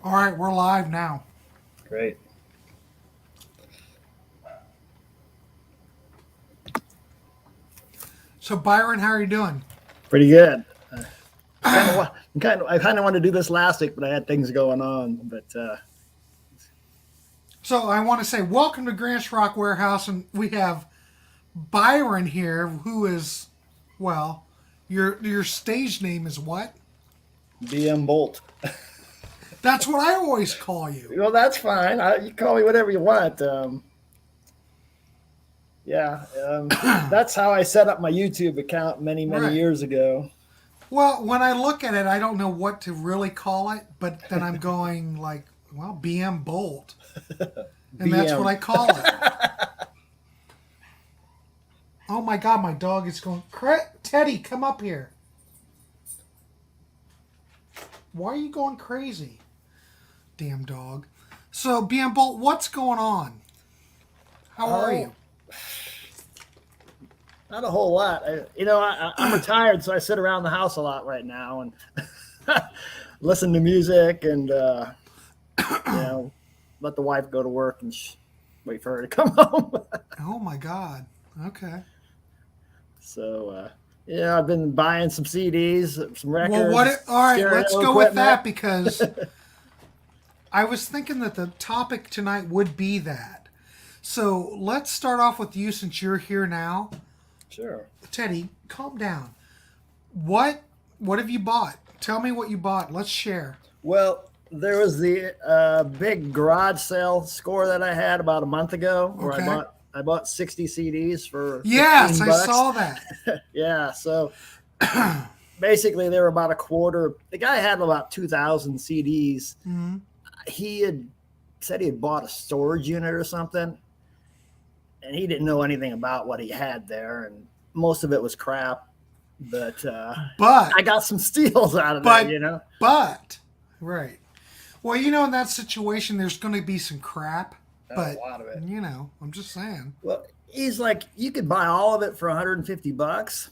All right, we're live now. Great. So Byron, how are you doing? Pretty good. I kind of wanted to do this last week, but I had things going on. But So I want to say welcome to Grants Rock Warehouse, and we have Byron here, who is, well, your stage name is what? BM Bolt. That's what I always call you. Well, that's fine. You call me whatever you want. Yeah, that's how I set up my YouTube account many Right. years ago. Well, when I look at it, I don't know what to really call it, but then I'm going like, well, BM Bolt, and that's what BM. I call it. Oh my God, my dog is going. Teddy, come up here. Why are you going crazy? Damn dog. So, BM Bolt, what's going on? How are Oh, you? not a whole lot. I'm retired, so I sit around the house a lot right now and listen to music and you know let the wife go to work and wait for her to come home. Oh my God. Okay. So yeah, I've been buying some CDs, some Well, records, all right, let's stereo go with equipment. that because I was thinking that the topic tonight would be that. So, let's start off with you since you're here now. Sure. Teddy, calm down. What what have you bought? Tell me what you bought. Let's share. Well, there was the big garage sale score that I had about a month ago, where I Okay. bought I bought 60 CDs for Yes, 15 I bucks. saw that. Yeah, so basically they were about a quarter. The guy had about 2,000 CDs. Mhm. He had said he had bought a storage unit or something, and he didn't know anything about what he had there, and most of it was crap. But But I got some steals out of there, but you know. but right. Well, in that situation, there's going to be some crap, A but lot of it. I'm just saying. Well, he's like, you could buy all of it for 150 bucks,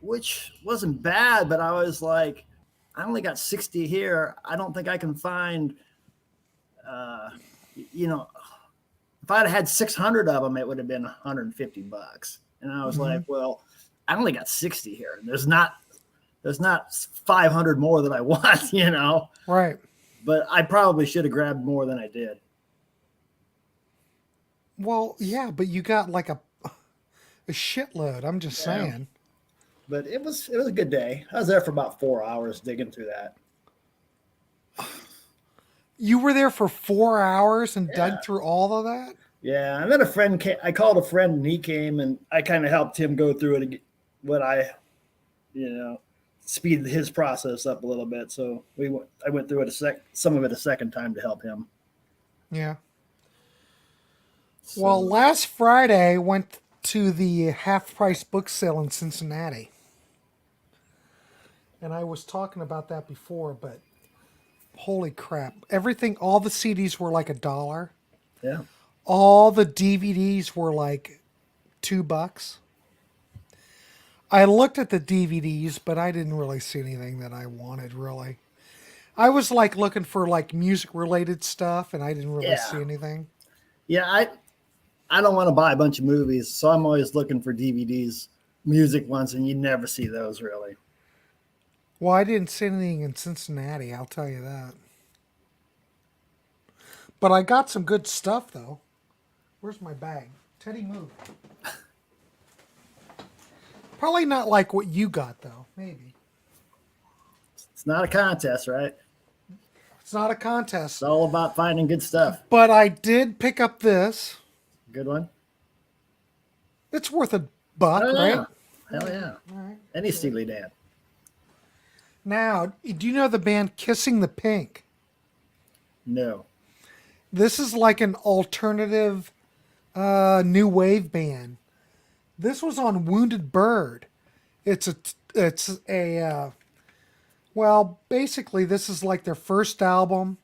which wasn't bad, but I was like, I only got 60 here. I don't think I can find, uh, you know, if I'd had 600 of them, it would have been 150 bucks. And I was Hmm. like, well, I only got 60 here. There's not 500 more that I want, you know. Right. But I probably should have grabbed more than I did. Well, yeah, but you got like a shitload. I'm just Yeah, saying. but it was a good day. I was there for about 4 hours digging through that. You were there for 4 hours and Yeah, dug through all of that. yeah. And then a friend came. I called a friend, and he came, and I kind of helped him go through it. What I, you know, speed his process up a little bit. So I went through it some of it a second time to help him. Yeah. Well, So last Friday I went to the half price book sale in Cincinnati, and I was talking about that before, but holy crap! Everything, all the CDs were like $1. yeah, All the DVDs were like $2. I looked at the DVDs, but I didn't really see anything that I wanted, really. I was like looking for like music related stuff, and I didn't really see yeah, anything. yeah. I don't want to buy a bunch of movies, so I'm always looking for DVDs, music ones, and you never see those really. Well, I didn't see anything in Cincinnati, I'll tell you that. But I got some good stuff, though. Where's my bag? Teddy, move. Probably not like what you got, though. Maybe. It's not a contest, right? It's not a It's contest. all about finding good stuff. But I did pick up this. Good one. It's worth a buck, Oh yeah, right? hell yeah. All right. Any Steely Dan. Now, do you know the band Kissing the Pink? No. This is like an alternative new wave band. This was on Wounded Bird. It's a well, basically this is like their first album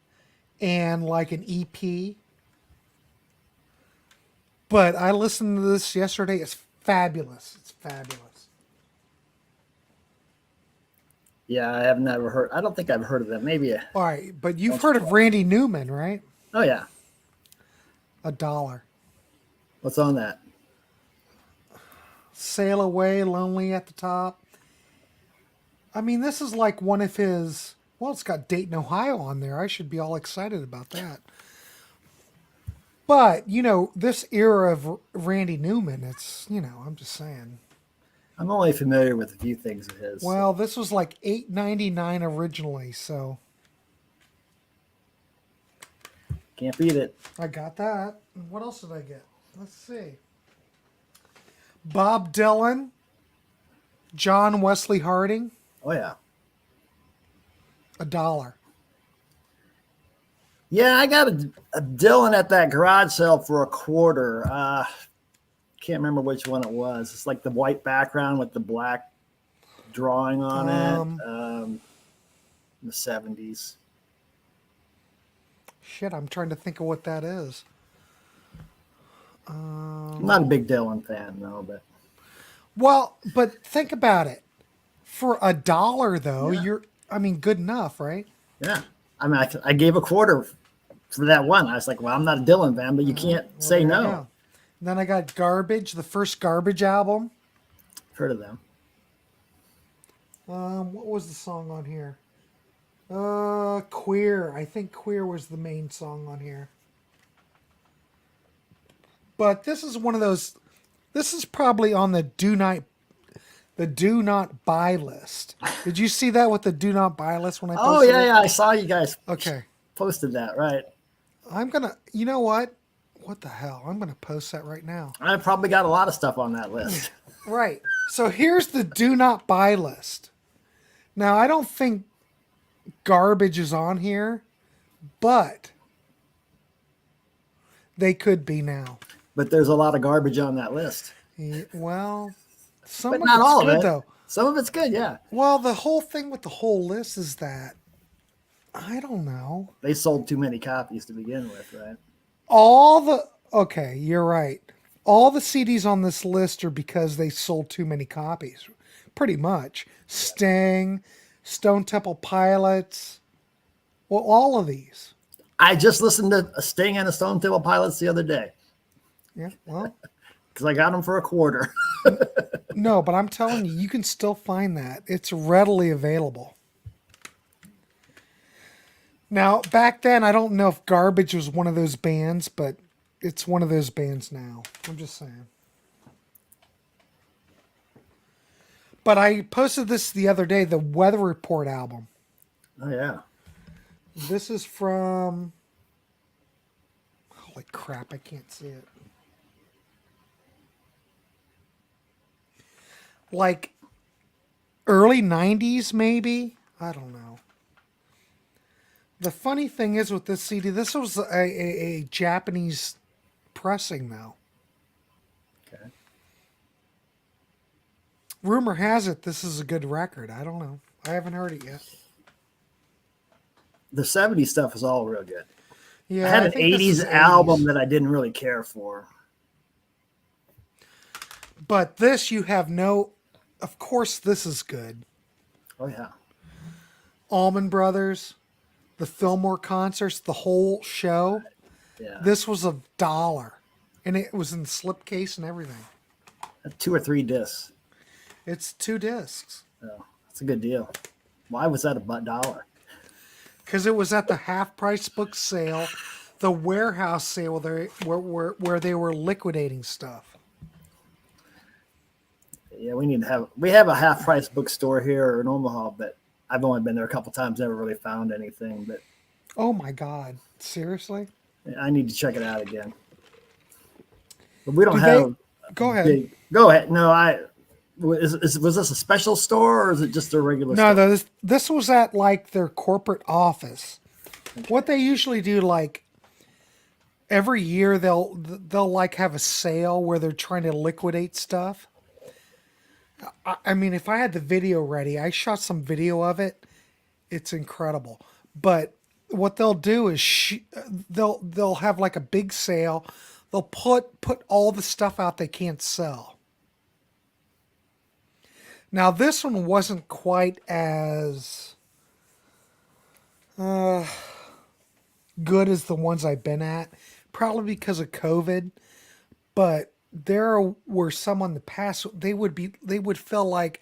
and like an EP. But I listened to this yesterday. It's fabulous. It's fabulous. Yeah, I have never heard. I don't think I've heard of them. Maybe. All right, but you've Once or heard of twice. Randy Newman, right? Oh yeah. $1. What's on that? Sail Away, Lonely at the Top. I mean, this is like one of his. Well, it's got Dayton, Ohio on there. I should be all excited about that. But, this era of Randy Newman, I'm just saying. I'm only familiar with a few things of his. Well, this was like $8.99 originally, so Can't beat it. I got that. What else did I get? Let's see. Bob Dylan, John Wesley Harding, Oh yeah. $1. Yeah, I got a Dylan at that garage sale for $0.25. Can't remember which one it was. It's like the white background with the black drawing on it. In the 70s. Shit, I'm trying to think of what that is. I'm not a big Dylan fan, though, but Well, but think about it. For $1, though, Yeah. good enough, right? yeah. I mean, I gave $0.25 for that one. I was like, well, I'm not a Dylan fan, but you can't Well, say there you no. go. Then I got Garbage, the first Garbage album. Heard of them. What was the song on here? Queer. I think Queer was the main song on here. But this is one of those. This is probably on the do not buy list. Did you see that with the do not buy list when I Oh, posted yeah, it? yeah. I saw you guys Okay. posted that, right? I'm gonna. You know what? What the hell? I'm gonna post that right now. I probably got a lot of stuff on that list. Right. So here's the do not buy list. Now I don't think Garbage is on here, but they could be now. But there's a lot of garbage on that list. Well, some But of not it's all of good it. though. Some of it's good, yeah. Well, the whole thing with the whole list is that I don't know. They sold too many copies to begin with, right? Okay, you're right. All the CDs on this list are because they sold too many copies. Pretty much. Sting, Stone Temple Pilots. Well, all of these. I just listened to a Sting and a Stone Temple Pilots the other day Yeah, well, because I got them for $0.25. no, but I'm telling you, you can still find that. It's readily available. Now, back then, I don't know if Garbage was one of those bands, but it's one of those bands now. I'm just saying. But I posted this the other day, the Weather Report album. Oh, yeah. This is from... Holy crap, I can't see it. Like early 90s, maybe? I don't know. The funny thing is with this CD, this was a Japanese pressing, though. Okay. Rumor has it this is a good record. I don't know. I haven't heard it yet. The 70s stuff is all real good. Yeah, I had an think this 80s is album that I didn't really care for. But this you have no... Of course this is good. Oh, yeah. Allman Brothers, the Fillmore concerts, the whole show. Yeah. This was $1. And it was in slipcase and everything. 2 or 3 discs. It's 2 discs. Oh, that's a good deal. Why was that $1? Because it was at the half-price book sale, the warehouse sale where they were liquidating stuff. Yeah, we have a half-price bookstore here in Omaha, but I've only been there a couple times, never really found anything. But Oh my God. Seriously? I need to check it out again. But we don't Do have. Go ahead. Go ahead. No, was this a special store or is it just a regular No, store? this was at like their corporate office. What they usually do, like every year, they'll like have a sale where they're trying to liquidate stuff. I mean, if I had the video ready, I shot some video of it. It's incredible. But what they'll do is they'll have like a big sale. They'll put all the stuff out they can't sell. Now this one wasn't quite as uh, good as the ones I've been at, probably because of COVID. But there were some on the past. They would feel like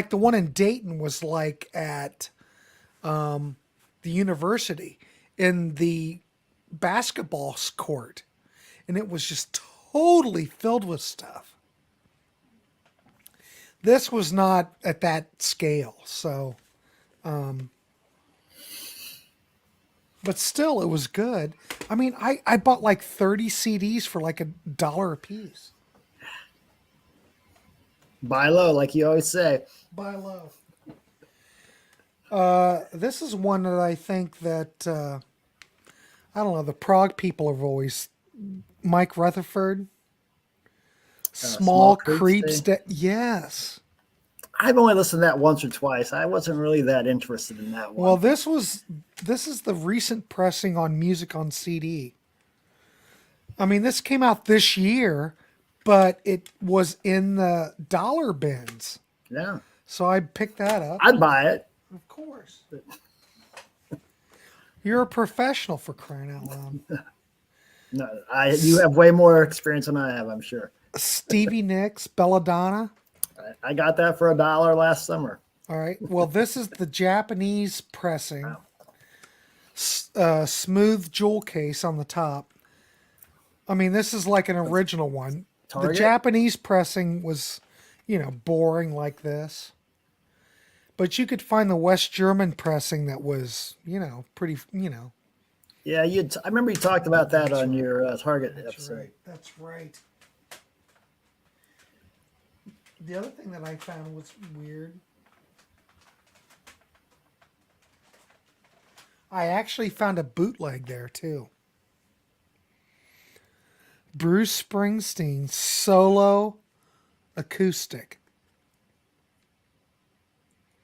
the one in Dayton was like at the university in the basketball court, and it was just totally filled with stuff. This was not at that scale, so but still it was good. I mean, I bought like 30 CDs for like $1 a piece. Buy low, like you always say. Buy low. This is one that I think that I don't know. The prog people have always Mike Rutherford, Small Creeps. Yes. I've only listened to that once or twice. I wasn't really that interested in that one. Well, this is the recent pressing on Music on CD. I mean, this came out this year, but it was in the dollar bins. Yeah. So I picked that up. I'd buy it. Of course. You're a professional, for crying out loud. No, you have way more experience than I have, I'm sure. Stevie Nicks, Belladonna. I got that for $1 last summer. All right. Well, this is the Japanese pressing. Smooth jewel case on the top. I mean, this is like an original one. Target? The Japanese pressing was, boring like this. But you could find the West German pressing that was, pretty, Yeah, I remember you talked about that on your Target episode. Right. That's right. The other thing that I found was weird. I actually found a bootleg there too. Bruce Springsteen solo acoustic.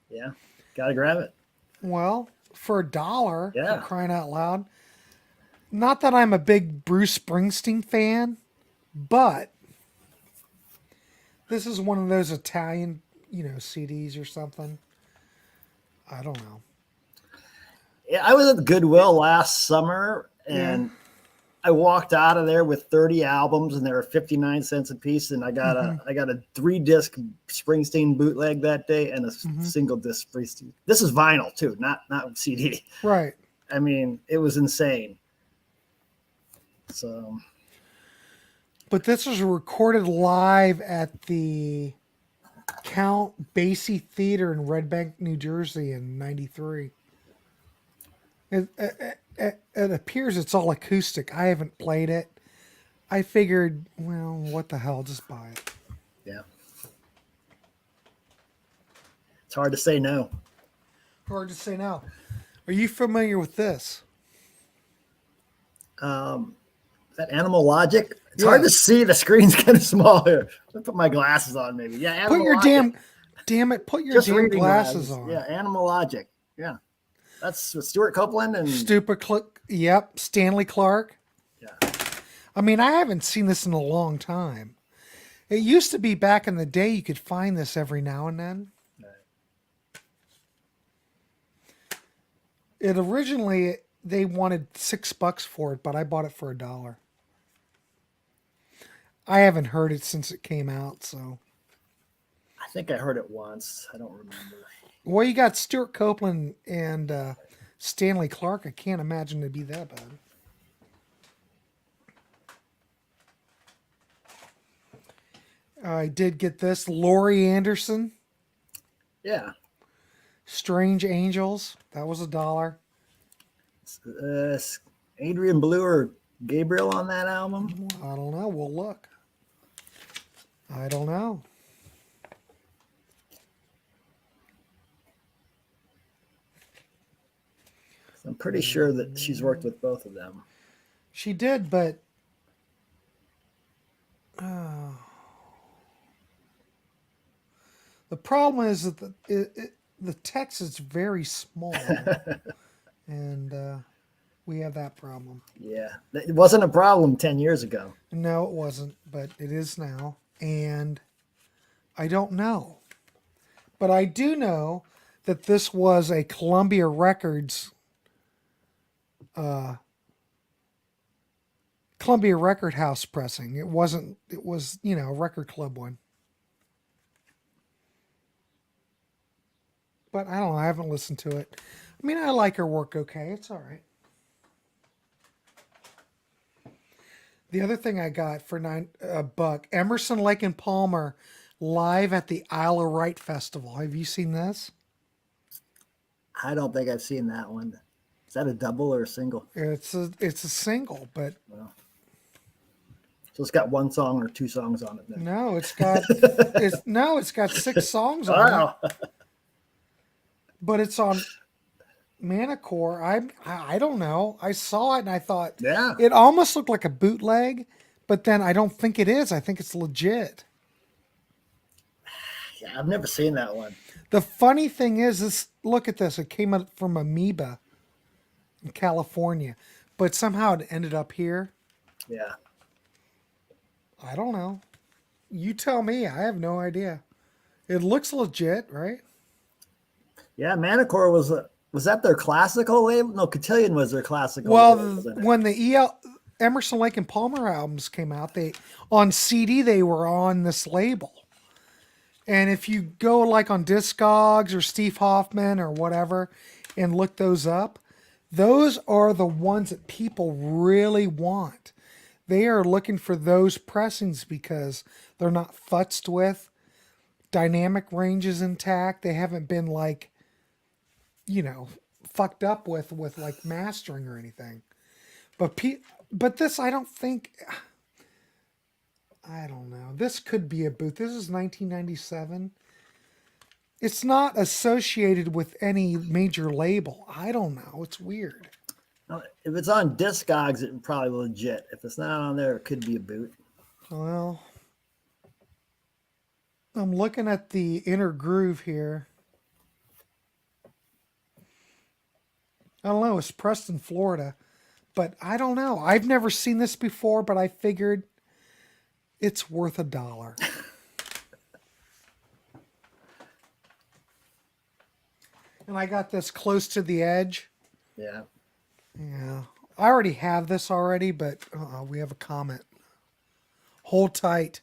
Yeah, gotta grab it. Well, for $1, Yeah. for crying out loud. Not that I'm a big Bruce Springsteen fan, but this is one of those Italian, CDs or something. I don't know. Yeah, I was at the Goodwill last summer, and I walked out of there with 30 albums, and they were 59 cents a piece. And I got a 3-disc Springsteen bootleg that day, and a single disc Springsteen. This is vinyl too, not CD. Right. I mean, it was insane. So, but this was recorded live at the Count Basie Theater in Red Bank, New Jersey in '93. It appears it's all acoustic. I haven't played it. I figured, well, what the hell, just buy it. yeah. It's hard to say no. Hard to say no. Are you familiar with this? Is that Animal Logic? It's hard to see. The screen's kind of small here. I'll put my glasses on, maybe. Yeah, Animal Put your Logic. damn it, put your damn glasses on. Yeah, Animal Logic. Yeah. That's with Stewart Copeland and Yep, Stanley Clark. yeah. I mean, I haven't seen this in a long time. It used to be back in the day you could find this every now and then. It originally they wanted $6 for it, but I bought it for $1. I haven't heard it since it came out, so. I think I heard it once. I don't remember. Well, you got Stewart Copeland and Stanley Clark. I can't imagine it'd be that bad. I did get this. Laurie Anderson, Yeah. Strange Angels. That was $1. Adrian Blue or Gabriel on that album? I don't know. We'll look. I don't know. I'm pretty sure that she's worked with both of them. She did, but the problem is that the text is very small, and we have that problem. Yeah. It wasn't a problem 10 years ago. No, it wasn't, but it is now, and I don't know. But I do know that this was a Columbia Records, Columbia Record House pressing. It wasn't. It was a record club one. But I don't know. I haven't listened to it. I mean, I like her work. Okay, it's all right. The other thing I got for $9 Emerson, Lake and Palmer live at the Isle of Wight Festival. Have you seen this? I don't think I've seen that one. Is that a double or a single? It's a single, but Well, so it's got one song or two songs on it then. no, it's got 6 songs on it. Wow. But it's on Manicore. I don't know. I saw it and I thought Yeah. it almost looked like a bootleg, but then I don't think it is. I think it's legit. Yeah, I've never seen that one. The funny thing is look at this. It came out from Amoeba in California, but somehow it ended up here. Yeah. I don't know. You tell me. I have no idea. It looks legit, right? Yeah, Manicore was that their classical label? No, Cotillion was their classical Well, label. Wasn't it? when the Emerson, Lake and Palmer albums came out, they on CD they were on this label. And if you go like on Discogs or Steve Hoffman or whatever and look those up, those are the ones that people really want. They are looking for those pressings because they're not futzed with. Dynamic range is intact. They haven't been like, fucked up with like mastering or anything. But this, I don't think. I don't know. This could be a boot. This is 1997. It's not associated with any major label. I don't know. It's weird. If it's on Discogs, it's probably legit. If it's not on there, it could be a boot. Well, I'm looking at the inner groove here. I don't know. It's Preston, Florida. But I don't know. I've never seen this before, but I figured it's worth $1. And I got this Close to the Edge. Yeah. Yeah. I already have this already, but we have a comment. Hold tight.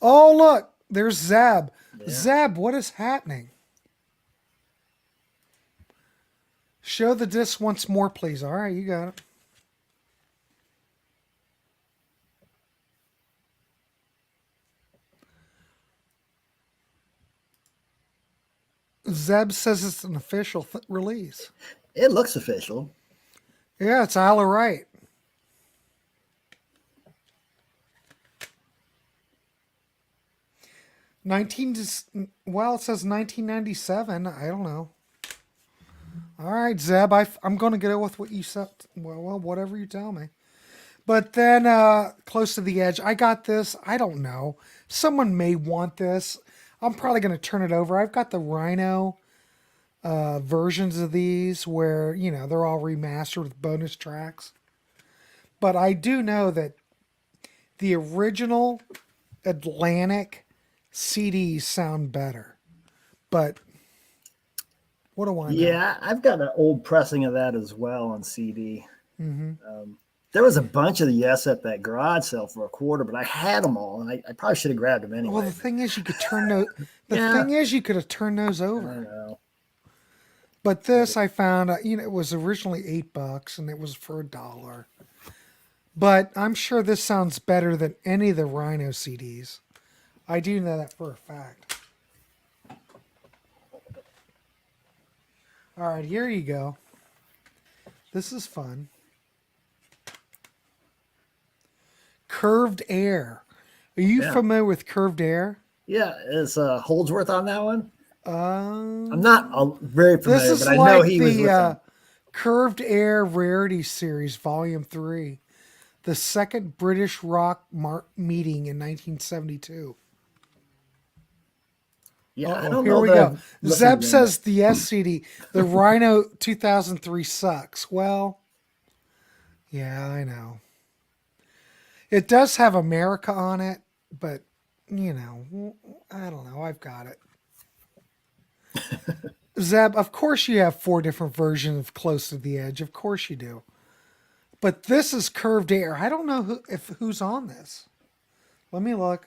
Oh, look. There's Zab. Yeah. Zab, what is happening? Show the disc once more, please. All right, you got it. Zeb says it's an official release. It looks official. Yeah, it's Isle of Wight. Well, it says 1997. I don't know. All right, Zeb, I'm going to get it with what you said. Well, whatever you tell me. But then Close to the Edge, I got this. I don't know. Someone may want this. I'm probably going to turn it over. I've got the Rhino versions of these where, they're all remastered with bonus tracks. But I do know that the original Atlantic CDs sound better. But what do I know? Yeah, I've got an old pressing of that as well on CD. Mm-hmm. There was a bunch of the Yes at that garage sale for $0.25, but I had them all, and I probably should have grabbed them anyway. Well, the thing is, you could turn those. Thing is, you could have turned those I over. know. But this, I found, it was originally $8, and it was for $1. But I'm sure this sounds better than any of the Rhino CDs. I do know that for a fact. All right, here you go. This is fun. Curved Air. Are you familiar with Curved Air? Yeah, is Holdsworth on that one? I'm I'm not very familiar, This is but I like know he was with the them. Curved Air Rarity Series, Volume 3. The second British rock meeting in 1972. Yeah, I Uh-oh, don't here know. we that go. I've listened Zeb to says the SCD, the Rhino 2003 sucks. Well, yeah, I know. It does have America on it, but you know, I don't know. I've got it. Zeb, of course you have 4 different versions of Close to the Edge. Of course you do. But this is Curved Air. I don't know who's on this. Let me look.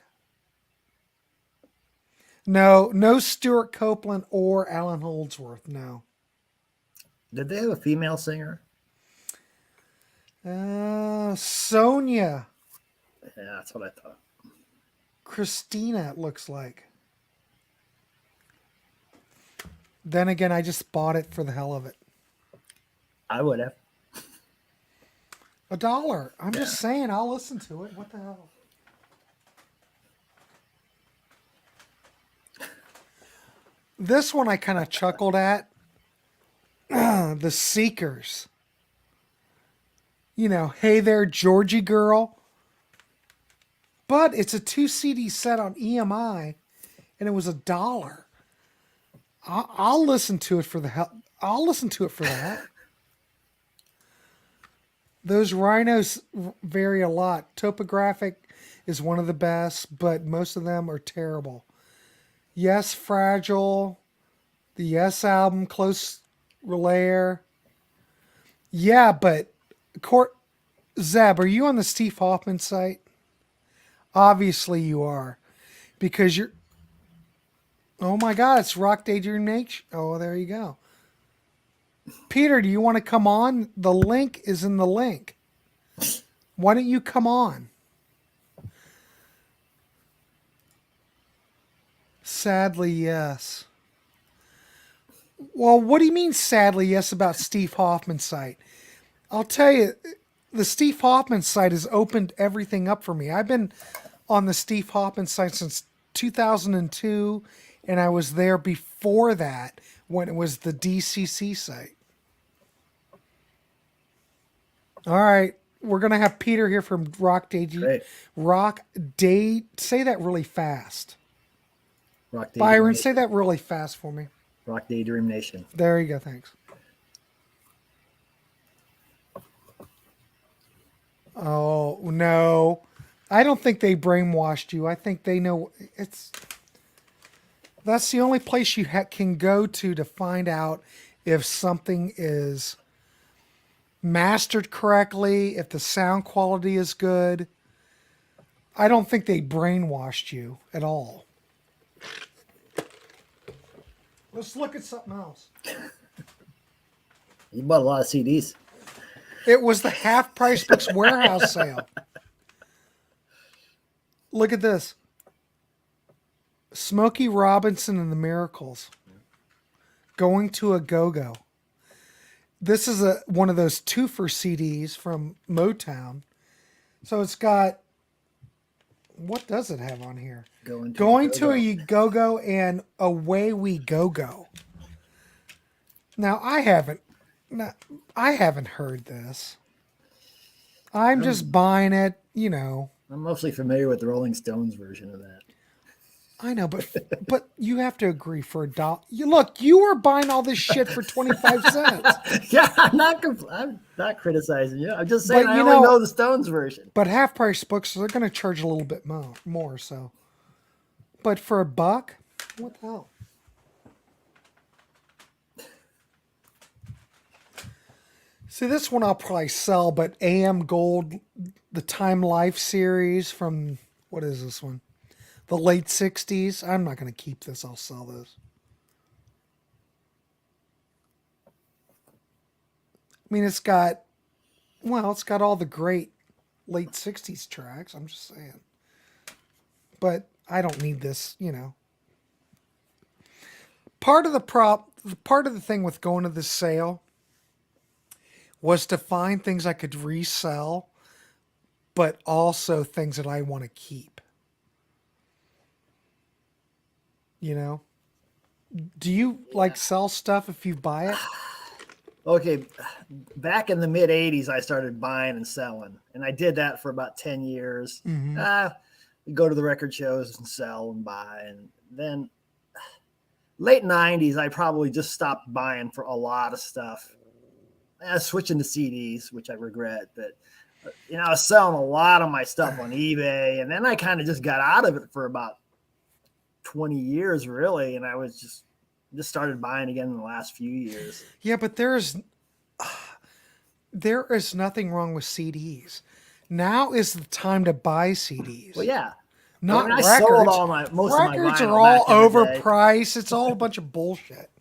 No Stewart Copeland or Alan Holdsworth. No. Did they have a female singer? Sonia. Yeah, that's what I thought. Christina, it looks like. Then again, I just bought it for the hell of it. I would have. $1. I'm just saying, I'll listen to it. What the hell? This one I kind of chuckled at. The Seekers. You know, Hey There, Georgie Girl. But it's a 2 CD set on EMI, and it was $1. I'll listen to it for the hell. I'll listen to it for that. Those rhinos vary a lot. Topographic is one of the best, but most of them are terrible. Yes, Fragile. The Yes album, Close Relayer. Yeah, but Zeb, are you on the Steve Hoffman site? Obviously you are. Because you're... Oh my God, it's Rock Daydream Nation. Oh, there you go. Peter, do you want to come on? The link is in the link. Why don't you come on? Sadly, yes. Well, what do you mean, sadly, yes, about Steve Hoffman's site? I'll tell you, the Steve Hoffman site has opened everything up for me. I've been on the Steve Hoffman site since 2002, and I was there before that when it was the DCC site. All right, we're going to have Peter here from Rock Daydream. Say that really fast. Rock Daydream Byron, Nation. say that really fast for me. Rock Daydream Nation. There you go, thanks. Oh, no. I don't think they brainwashed you. I think they know that's the only place you can go to find out if something is mastered correctly, if the sound quality is good. I don't think they brainwashed you at all. Let's look at something else. You bought a lot of CDs. It was the Half Price Books warehouse sale. Look at this. Smokey Robinson and the Miracles. Going to a Go-Go. This is one of those twofer CDs from Motown. So it's got, what does it have on here? Going to a Go-Go and Away We Go-Go. Now I haven't heard this. I'm just buying it, you know. I'm mostly familiar with the Rolling Stones version of that. I know, but you have to agree for $1. Look, you were buying all this shit for 25 cents. Yeah, I'm not criticizing you. I'm just saying I only know the Stones version. But Half Price Books, they're going to charge a little bit more. So, but for $1, what the hell? See, this one I'll probably sell, but AM Gold, the Time Life series from, what is this one? The late 60s. I'm not going to keep this. I'll sell this. I mean, it's got all the great late 60s tracks. I'm just saying. But I don't need this, you know. Part of the thing with going to this sale was to find things I could resell, but also things that I want to keep. You know? Do you sell stuff if you buy it? Okay, back in the mid 80s, I started buying and selling, and I did that for about 10 years. Mm-hmm. Go to the record shows and sell and buy, and then late 90s, I probably just stopped buying for a lot of stuff. Switching to CDs, which I regret, but I was selling a lot of my stuff on eBay, and then I kind of just got out of it for about 20 years, really, and I was just started buying again in the last few years. Yeah, but there is nothing wrong with CDs. Now is the time to buy CDs. Well, yeah. Not I records. sold most of my Records vinyl are all back in the day. overpriced. It's all a bunch of bullshit.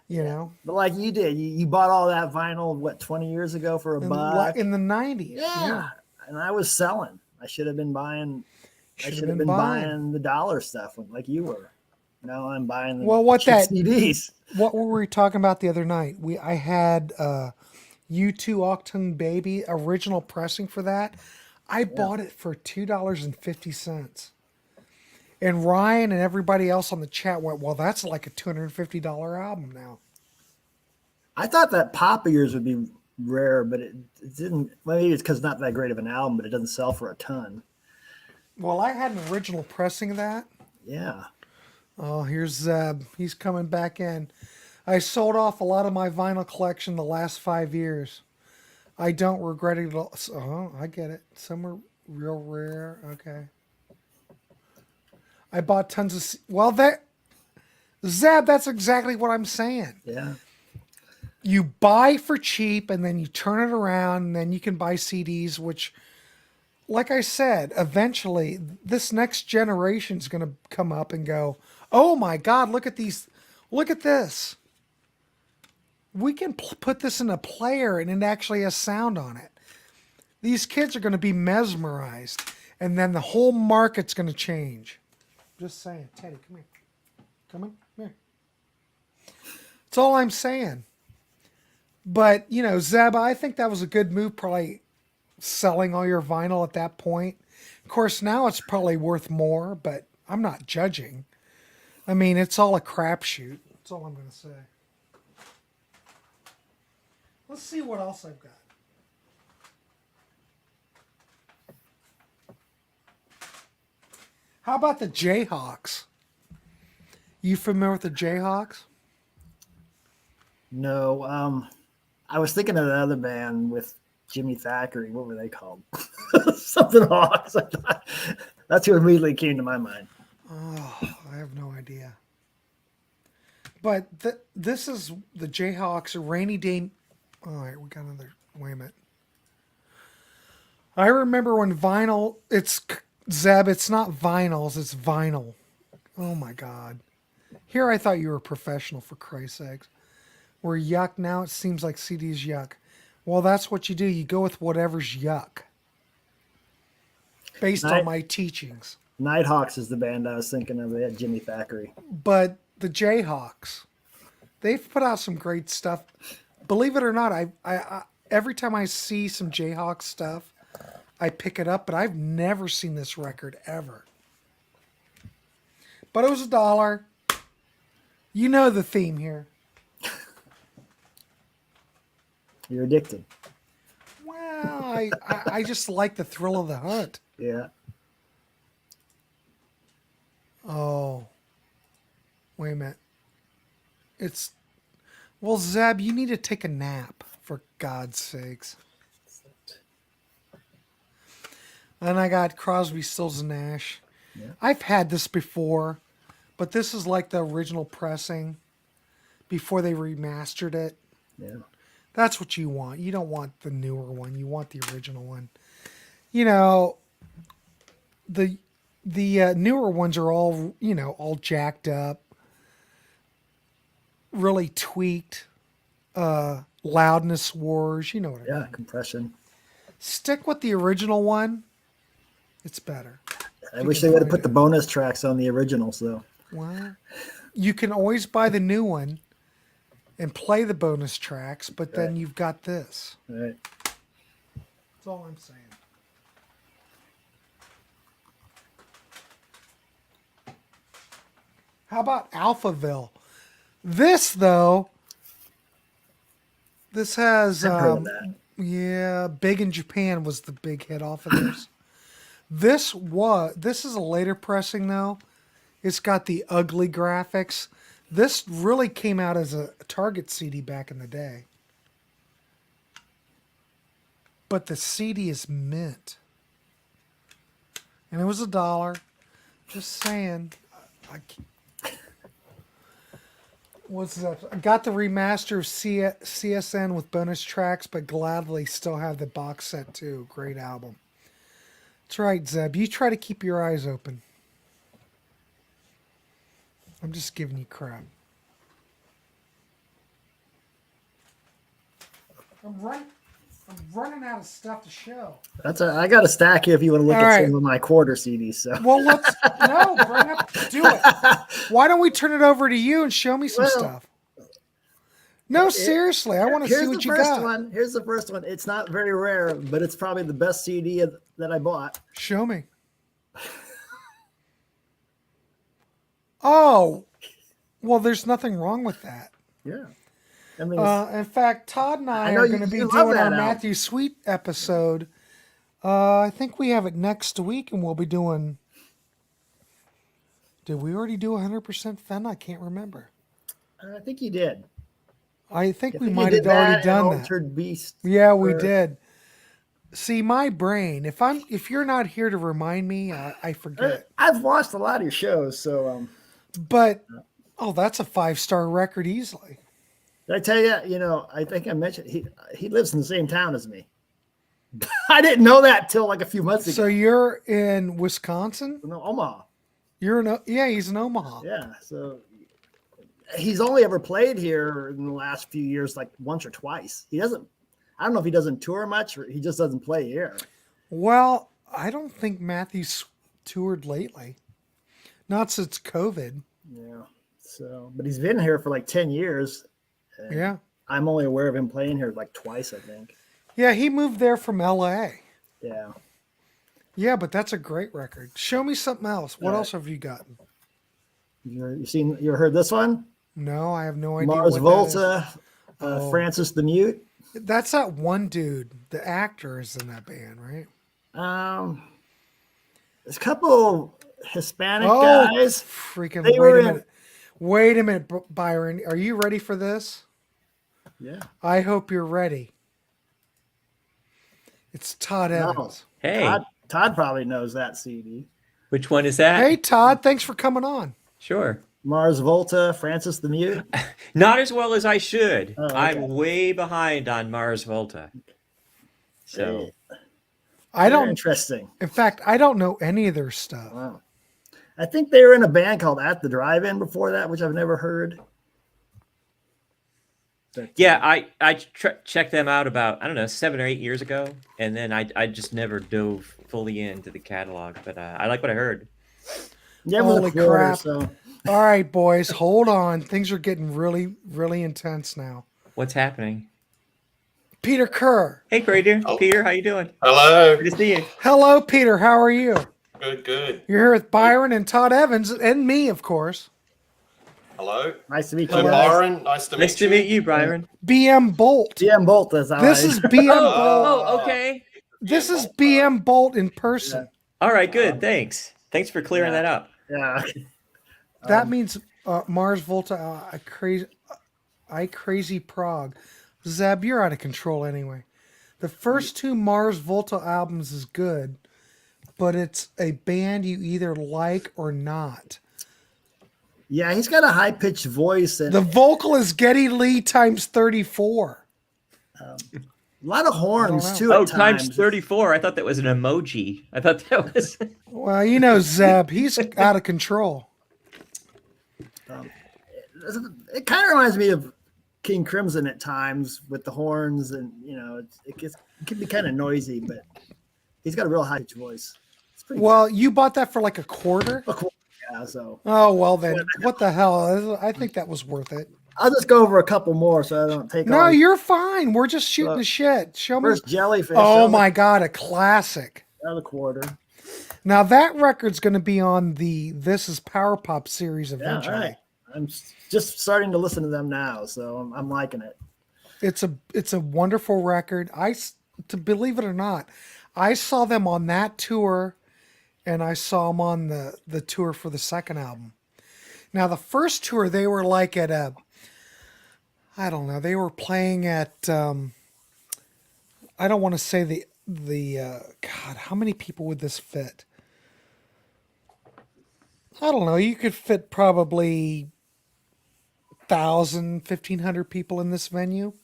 You know? But like you did, you bought all that vinyl, 20 years ago for $1? In the 90s. Yeah. And I was selling. I should have been buying. I should have been buying the dollar stuff like you were. Now I'm buying the CDs. What were we talking about the other night? I had U2 Octane Baby original pressing for that. I bought it for $2.50. And Ryan and everybody else on the chat went, well, that's like a $250 album now. I thought that Pop of yours would be rare, but it didn't. Maybe it's because it's not that great of an album, but it doesn't sell for a ton. Well, I had an original pressing of that. Yeah. Oh, here's Zeb. He's coming back in. I sold off a lot of my vinyl collection the last 5 years. I don't regret it at all. Oh, I get it. Some are real rare. Okay. I bought tons of... Zeb, that's exactly what I'm saying. Yeah. You buy for cheap, and then you turn it around, and then you can buy CDs, which... Like I said, eventually, this next generation is going to come up and go, oh my God, look at these. Look at this. We can put this in a player and it actually has sound on it. These kids are going to be mesmerized, and then the whole market's going to change. Just saying. Teddy, come here. Come here. That's all I'm saying. But, Zeb, I think that was a good move, probably selling all your vinyl at that point. Of course, now it's probably worth more, but I'm not judging. I mean, it's all a crapshoot. That's all I'm going to say. Let's see what else I've got. How about the Jayhawks? You familiar with the Jayhawks? No. I was thinking of the other band with Jimmy Thackeray. What were they called? Something Hawks. That's who immediately came to my mind. Oh, I have no idea. But this is the Jayhawks, a rainy day. All right, we got another. Wait a minute. I remember when vinyl. It's Zeb. It's not vinyls. It's vinyl. Oh my God. Here I thought you were a professional, for Christ's sakes. We're yuck now. It seems like CD's yuck. Well, that's what you do. You go with whatever's yuck. Based on my teachings. Nighthawks is the band I was thinking of. They had Jimmy Thackeray. But the Jayhawks, they've put out some great stuff. Believe it or not, I every time I see some Jayhawks stuff, I pick it up, but I've never seen this record ever. But it was $1. You know the theme here. You're addicted. Well, I just like the thrill of the hunt. Yeah. Oh. Wait a minute. Well, Zeb, you need to take a nap, for God's sakes. And I got Crosby, Stills, and Nash. Yeah. I've had this before, but this is like the original pressing before they remastered it. Yeah. That's what you want. You don't want the newer one. You want the original one. The newer ones are all, all jacked up, really tweaked, loudness wars. You know what I mean? Yeah, compression. Stick with the original one. It's better. I wish they would have put the bonus tracks on the originals, though. Well, you can always buy the new one and play the bonus tracks, but then you've got this. Right. That's all I'm saying. How about Alphaville? This, though, this has, Big in Japan was the big hit off of this. This is a later pressing, though. It's got the ugly graphics. This really came out as a Target CD back in the day. but the CD is mint. And it was $1. Just saying. I What's that? I got the remaster of CSN with bonus tracks, but gladly still have the box set too. Great album. That's right, Zeb. You try to keep your eyes open. I'm just giving you crap. I'm running out of stuff to show. I got a stack here if you want to look All at right. some of my quarter CDs. So. Well, do it. Why don't we turn it over to you and show me some stuff? No, seriously, I want to see what you got. Here's the first one. It's not very rare, but it's probably the best CD that I bought. Show me. Oh, well, there's nothing wrong with that. Yeah. I mean, in fact, Todd and I are going to be doing our Matthew Sweet episode. I think we have it next week, and we'll be doing. Did we already do 100% Fenn? I can't remember. I think you did. I think we might have already done that. Altered Beast. Yeah, we did. See, my brain. If you're not here to remind me, I forget. I've watched a lot of your shows, so. But that's a 5-star record easily. Did I tell you? I think I mentioned he lives in the same town as me. I didn't know that till like a few months ago. So you're in Wisconsin? No, Omaha. He's in Omaha. Yeah, so he's only ever played here in the last few years, like once or twice. I don't know if he doesn't tour much or he just doesn't play here. Well, I don't think Matthew's toured lately. Not since COVID. Yeah. So, but he's been here for like 10 years. Yeah. I'm only aware of him playing here like twice, I think. Yeah, he moved there from LA. Yeah. Yeah, but that's a great record. Show me something else. What else have you gotten? You heard this one? No, I have no idea. Mars Volta, Francis the Mute. That's that one dude. The actor is in that band, right? There's a couple Hispanic guys. Freaking wait a minute. Wait a minute, Byron. Are you ready for this? Yeah. I hope you're ready. It's Todd Evans. Hey. Todd probably knows that CD. Which one is that? Hey, Todd. Thanks for coming on. Sure. Mars Volta, Francis the Mute. Not as well as I should. Oh, okay. I'm way behind on Mars Volta. So Interesting. In fact, I don't know any of their stuff. Wow. I think they were in a band called At the Drive-In before that, which I've never heard. But, yeah, I checked them out about, 7 or 8 years ago, and then I just never dove fully into the catalog, but I like what I heard. Yeah, holy crap! So. All right, boys, hold on. Things are getting really, really intense now. What's happening? Peter Kerr. Hey, Peter. Oh. Peter, how you doing? Hello. Good to see you. Hello, Peter. How are you? Good. You're here with Byron and Todd Evans and me, of course. Hello. Nice to meet you. Hello, Byron. Nice to meet you. Nice to meet you, Byron. BM Bolt. BM Bolt is This is BM Bolt. Oh, okay. This is BM Bolt in person. Yeah. All right, good. Thanks for clearing that up. Yeah. That means Mars Volta, I crazy Prague. Zeb, you're out of control anyway. The first 2 Mars Volta albums is good, but it's a band you either like or not. Yeah, he's got a high-pitched voice. And the vocal is Geddy Lee times 34. A lot of horns, too. Oh, times 34. I thought that was an emoji. I thought that was... Well, Zeb, he's out of control. It kind of reminds me of King Crimson at times with the horns, and it can be kind of noisy, but he's got a real high-pitched voice. Well, you bought that for like a quarter? Yeah, so. Oh, well then, what the hell? I think that was worth it. I'll just go over a couple more so I don't take. No, you're fine. We're just shooting the shit. Show me. First Jellyfish. Oh my God, a classic. Another quarter. Now that record's going to be on the This Is Power Pop series eventually. Yeah, all right. I'm just starting to listen to them now, so I'm liking it. It's a wonderful record. To believe it or not, I saw them on that tour, and I saw them on the tour for the second album. Now the first tour they were like at I don't know, they were playing at I don't want to say God, how many people would this fit? I don't know. You could fit probably 1,000, 1,500 people in this venue.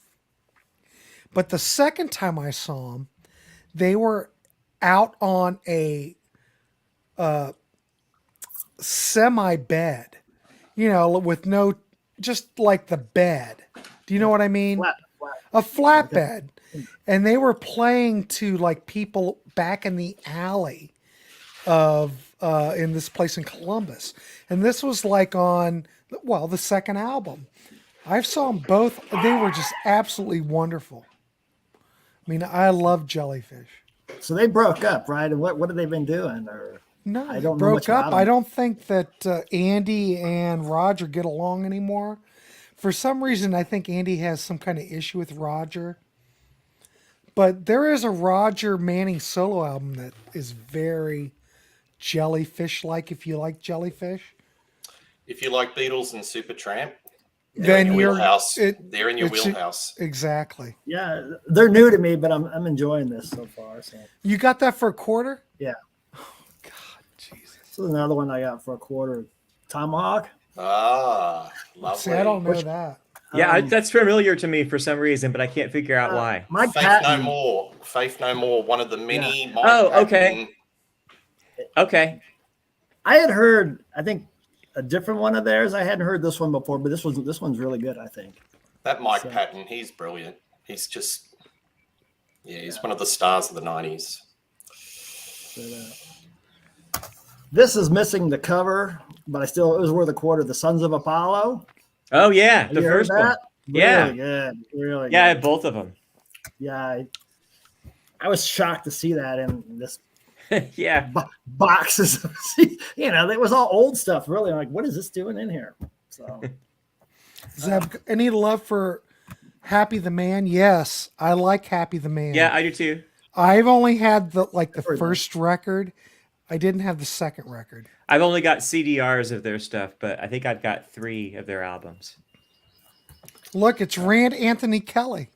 But the second time I saw them, they were out on a semi bed, with no, just like the bed. Do you know what I mean? Flat. A flatbed. And they were playing to like people back in the alley of in this place in Columbus. And this was like on, the second album. I saw them both. They were just absolutely wonderful. I mean, I love Jellyfish. So they broke up, right? And what have they been doing? Or No, I they don't know broke much about up. them. I don't think that Andy and Roger get along anymore. For some reason, I think Andy has some kind of issue with Roger. But there is a Roger Manning solo album that is very Jellyfish-like, if you like Jellyfish. If you like Beatles and Supertramp, Then in your you're wheelhouse. it- They're in your it's- wheelhouse. Exactly. Yeah, they're new to me, but I'm enjoying this so far. So You got that for a quarter? yeah, God, Jesus. this is another one I got for a quarter. Tomahawk. Ah, lovely. See, I don't know that. Yeah, that's familiar to me for some reason, but I can't figure out why. Mike Faith Patton. No More. Faith No More. One of the many. Mike Oh, okay. Patton- Okay. I had heard, I think, a different one of theirs. I hadn't heard this one before, but this one's really good, I think. That Mike So- Patton, he's brilliant. He's just, he's one of the stars of the 90s. But, this is missing the cover, but it was worth a quarter. The Sons of Apollo. Oh yeah, Have the you heard first one. that? Yeah. Really good. Really Yeah, I good. had both of them. Yeah. I was shocked to see that in this Yeah. boxes. It was all old stuff, really. I'm like, what is this doing in here? So Does that have any love for Happy the Man? Yes, I like Happy the Man. Yeah, I do too. I've only had the heard first record. I didn't have the second record. I've only got CDRs of their stuff, but I think I've got 3 of their albums. Look, it's Rand Anthony Kelly.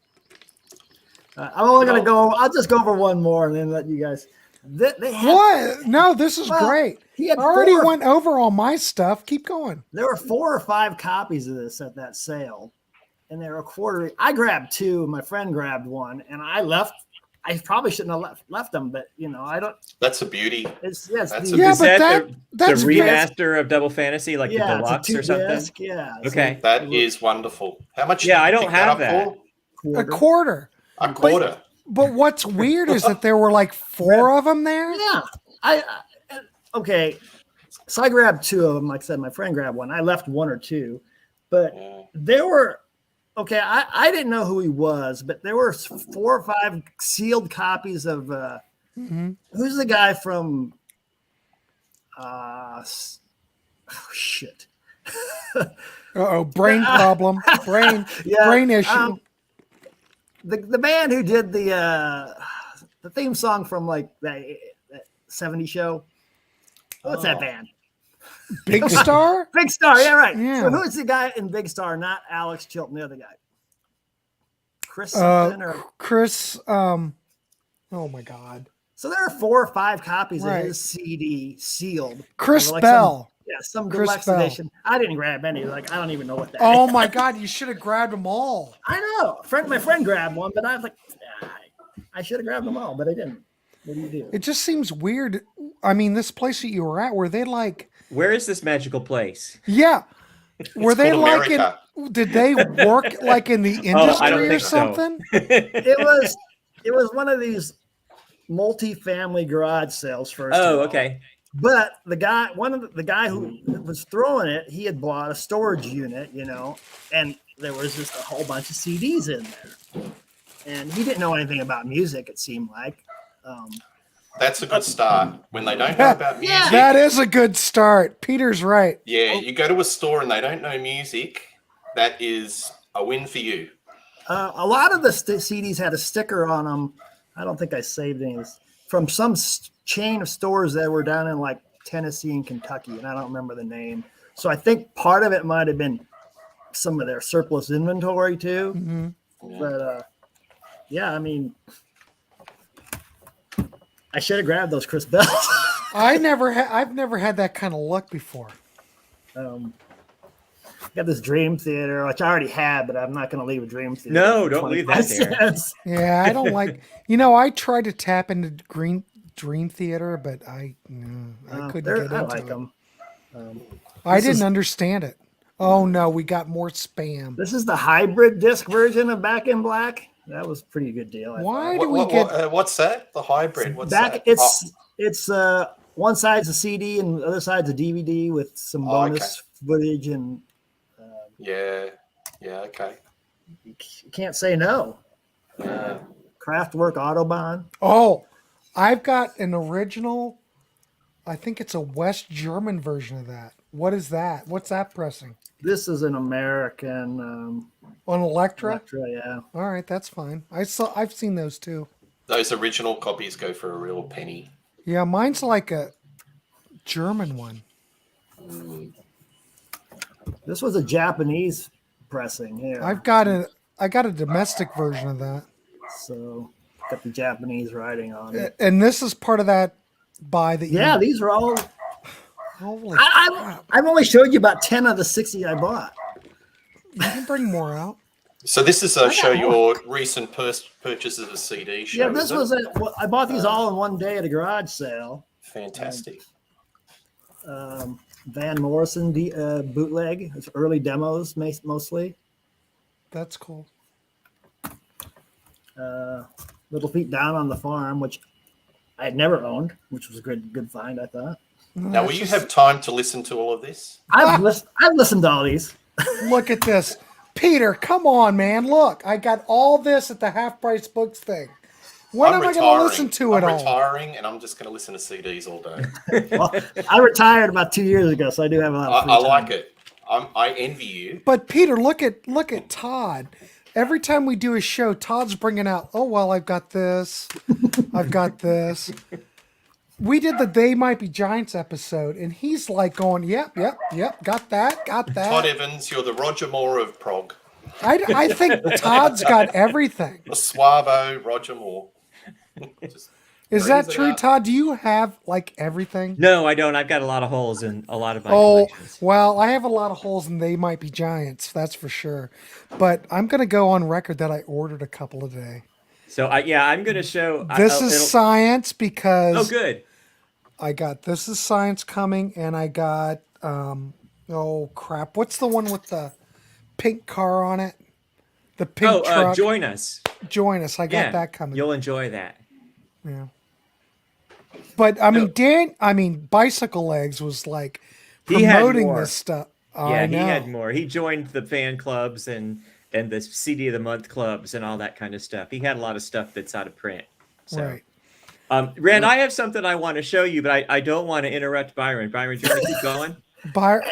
I'm only going to go, I'll just go over one more and then let you guys. They had, What? No, this is Well, great. he I had already four- went over all my stuff. Keep going. There were 4 or 5 copies of this at that sale, and they were a quarter. I grabbed 2. My friend grabbed 1, and I left. I probably shouldn't have left them, but I don't. That's a beauty. It's That's the, a- Yeah, Is but that the that's remaster of Double Fantasy, like the it's a deluxe or something? 2-disc, yeah. so Okay. That is wonderful. How much? Yeah, did you I don't pick have up that. for? a quarter. A quarter. But what's weird is that there were like 4 of them there. Yeah, okay. So I grabbed 2 of them. Like I said, my friend grabbed 1. I left 1 or 2, but Yeah. there were. Okay, I didn't know who he was, but there were 4 or 5 sealed copies of who's the guy from shit. Brain problem. Brain issue. The band who did the theme song from like that 70s show. What's that band? Big Star? Big Star, yeah, right. Yeah. So who's the guy in Big Star? Not Alex Chilton, the other guy. Chris something or Chris. Oh my God. so there are 4 or 5 copies Right. of his CD sealed. Chris They were like Bell. some Chris deluxe Bell. edition. I didn't grab any. Like I don't even know what that Oh is. my God. You should have grabbed them all. I know. My friend grabbed one, but I was like, I should have grabbed them all, but I didn't. What do you do? It just seems weird. I mean, this place that you were at, were they like, Where is this magical place? yeah, were they called like America. did they work like in the industry I don't or think so. something? It was one of these multi-family garage sales first. Oh, of all. okay. But the guy who was throwing it, he had bought a storage unit, and there was just a whole bunch of CDs in there, and he didn't know anything about music. It seemed like. That's a good start. When they don't know about music, Yeah. That is a good start. Peter's right. yeah, you go to a store and they don't know music, that is a win for you. A lot of the CDs had a sticker on them. I don't think I saved any. From some chain of stores that were down in like Tennessee and Kentucky, and I don't remember the name. So I think part of it might have been some of their surplus inventory too. Mhm. But yeah, I mean, I should have grabbed those Chris Bells. I've never had that kind of luck before. Got this Dream Theater, which I already had, but I'm not going to leave a Dream Theater. No, don't leave that there. 25 cents. Yeah, I don't like. I tried to tap into Dream Theater, but I couldn't get into I like it. them. I didn't understand it. Oh no, we got more spam. This is the hybrid disc version of Back in Black. That was a pretty good deal. Why do we get? What's that? The hybrid? What's Back? that? It's one side's a CD and the other side's a DVD with some bonus footage and. Yeah. Okay. You can't say no. Kraftwerk Autobahn. Oh, I've got an original. I think it's a West German version of that. What is that? What's that pressing? This is an American On Electra? yeah. All right, that's fine. I've seen those too. Those original copies go for a real penny. Yeah, mine's like a German one. This was a Japanese pressing here. I got a domestic version of that. So got the Japanese writing on it. And this is part of that buy that you. Yeah, these are all. Holy crap. I've only showed you about 10 of the 60 I bought. You can bring more out. So this is a show your recent purchases of CD show. Yeah, this was I bought these all in one day at a garage sale. Fantastic. Van Morrison bootleg. It's early demos mostly. That's cool. Little Feet Down on the Farm, which I had never owned, which was a good find, I thought. Now, will you have time to listen to all of this? I've listened to all these. Look at this. Peter, come on, man. Look, I got all this at the half price books thing. When am I going to listen to it all? I'm retiring, and I'm just going to listen to CDs all day. Well, I retired about 2 years ago, so I do have a lot of free I time. like it. I envy you. But Peter, look at Todd. Every time we do a show, Todd's bringing out, oh, well, I've got this. I've got this. We did the They Might Be Giants episode, and he's like going, yep, got that. Todd Evans, you're the Roger Moore of prog. I think Todd's got everything. The Suavo Roger Moore. Is that true, Todd? Do you have like everything? No, I don't. I've got a lot of holes in a lot of my Oh, collections. well, I have a lot of holes and They Might Be Giants, that's for sure. But I'm going to go on record that I ordered a couple a day. So, I'm going to show. This is science because Oh, good. I got This Is Science coming, and I got, oh, crap. What's the one with the pink car on it? The pink truck. Join Us. Join Us. I got that coming. You'll enjoy that. Yeah. But I mean, Bicycle Legs was like promoting this stuff. Yeah, he had more. He joined the fan clubs and the CD of the Month clubs and all that kind of stuff. He had a lot of stuff that's out of print. So. Right. Rand, I have something I want to show you, but I don't want to interrupt Byron. Byron, do you want to keep going?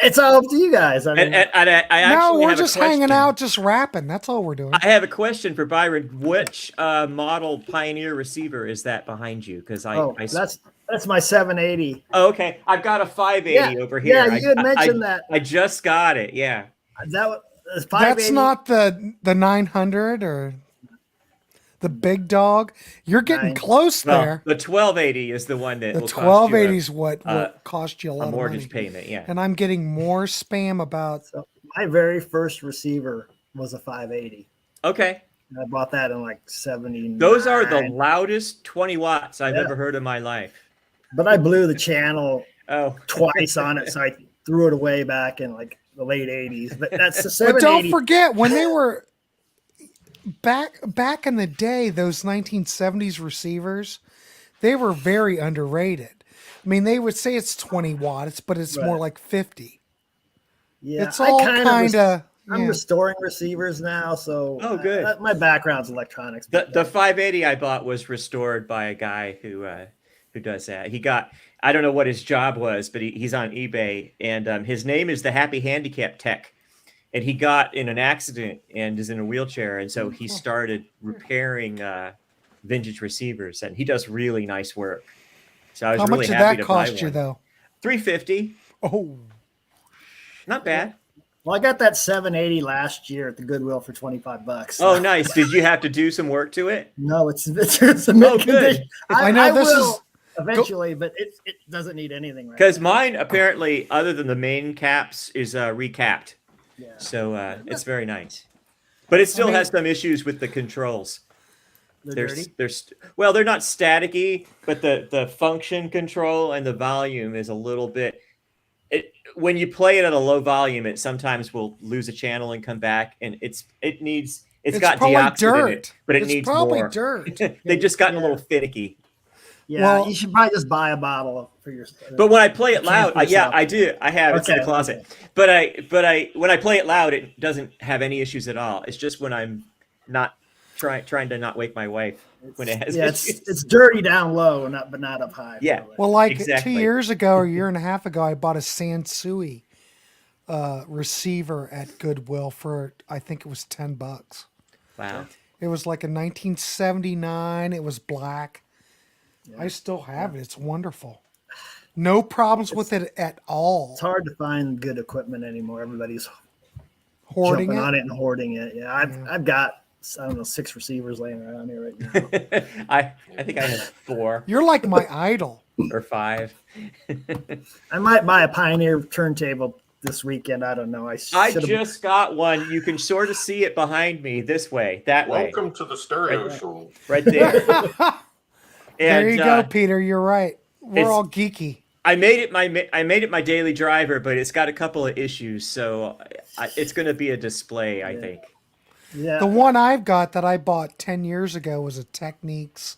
It's all up to you guys. I mean, No, we're just hanging out, just rapping. That's all we're doing. I have a question for Byron. Which model Pioneer receiver is that behind you? Because that's my 780. Oh, okay. I've got a 580 over here. Yeah, you had mentioned that. I just got it. Yeah. That's not the 900 or the big dog. You're getting close there. The 1280 is the one that the will 1280 is what cost you a lot of mortgage money. payment. Yeah. And I'm getting more spam about. So my very first receiver was a 580. Okay. And I bought that in like 79. Those are the loudest 20 watts I've ever heard in my life. But I blew the channel twice on it, so I threw it away back in like the late 80s. But that's the 780. But don't forget when they were back in the day, those 1970s receivers, they were very underrated. I mean, they would say it's 20 watts, but it's more like 50. Yeah, it's all kind of. I'm restoring receivers now, so good. My background's electronics. The 580 I bought was restored by a guy who does that. He got, I don't know what his job was, but he's on eBay, and his name is the Happy Handicap Tech. And he got in an accident and is in a wheelchair, and so he started repairing vintage receivers, and he does really nice work. So I was really happy to buy one. How much did that cost you, though? $350. Oh, not bad. Well, I got that 780 last year at the Goodwill for $25. So. Oh, nice. Did you have to do some work to it? No, it's a mint condition. I know eventually, but it doesn't need anything right Because now. mine apparently, other than the main caps, is recapped. Yeah. So it's very nice. But it still has some issues with the controls. They're dirty. Well, they're not staticky, but the function control and the volume is a little bit. When you play it at a low volume, it sometimes will lose a channel and come back, and it's got probably deoxid dirt. in it, but it It's needs probably more. dirt. They've just gotten a little finicky. Yeah, Well- you should probably just buy a bottle for your. But when I play it Can loud, for yeah, yourself. I do. I have it's in the Okay, closet. okay. But when I play it loud, it doesn't have any issues at all. It's just when I'm not trying to not wake my wife when it has issues. it's dirty down low, but not up high. Yeah. probably. Well, like Exactly. 2 years ago or a year and a half ago, I bought a Sansui receiver at Goodwill for, I think it was $10. Wow. It was like a 1979. It was black. Yeah. I still have it. It's wonderful. No problems with it at all. It's hard to find good equipment anymore. Everybody's Hoarding jumping it. on it and hoarding it. Yeah, I've got, I don't know, 6 receivers laying around here right now. I think I have 4 You're like my idol. or 5. I might buy a Pioneer turntable this weekend. I don't know. I should've- just got one. You can sort of see it behind me this way, that way, Welcome to the stereo Right. show. right there. There you And, go, Peter. You're right. We're it's- all geeky. I made it my daily driver, but it's got a couple of issues, so it's going to be a display, I think. Yeah. The one I've got that I bought 10 years ago was a Techniques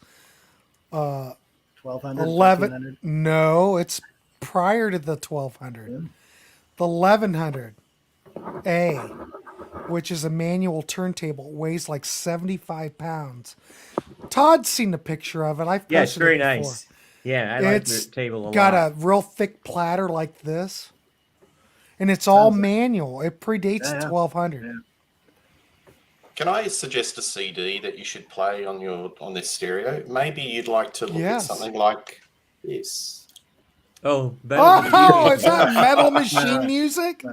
1200, 11. 1500. No, it's prior to the 1200. The 1100A, which is a manual turntable, weighs like 75 pounds. Todd's seen the picture of it. I've Yeah, it's posted very it before. nice. Yeah, I like It's the table a got lot. a real thick platter like this, and it's all manual. It predates Yeah, the yeah. 1200. Yeah. Can I suggest a CD that you should play on this stereo? Maybe you'd like to look Yes. at something like this. Oh, Oh, is that Metal Machine music?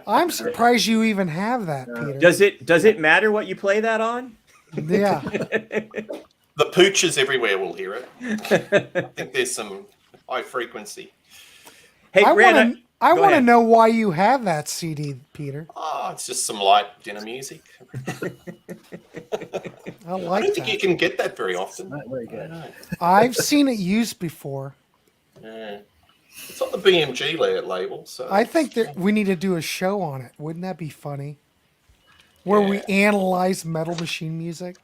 I'm surprised you even have that, Peter. does it matter what you play that on? Yeah. The pooches everywhere will hear it. I think there's some high frequency. Hey, I Grant, want to. I go want to ahead. know why you have that CD, Peter. Oh, it's just some light dinner music. I I like don't think you that. can get that very often. Not very I good. know. I've seen it used before. Yeah. It's on the BMG label, so I think that we need to do a show on it. Wouldn't that be funny? Where we Yeah. analyze Metal Machine music.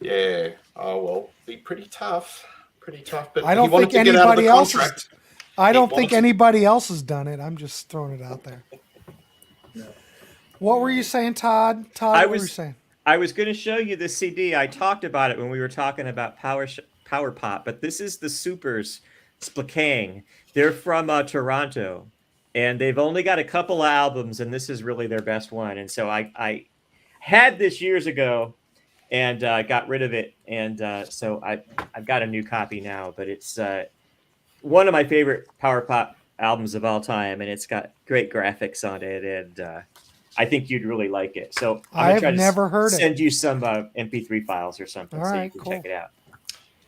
yeah. Oh well, be pretty tough. But I don't he wanted think to get out of anybody the else contract. I don't He think wanted to- anybody else has done it. I'm just throwing it out there. What were you saying, Todd? Todd, I what were was- you saying? I was going to show you the CD. I talked about it when we were talking about power pop, but this is the Supers Spokane. They're from Toronto, and they've only got a couple of albums, and this is really their best one. And so I had this years ago, and got rid of it, and so I've got a new copy now. But it's one of my favorite power pop albums of all time, and it's got great graphics on it, and I think you'd really like it. So I'm I've gonna try never heard it. send you some MP3 files or something All so you right, can cool. check it out.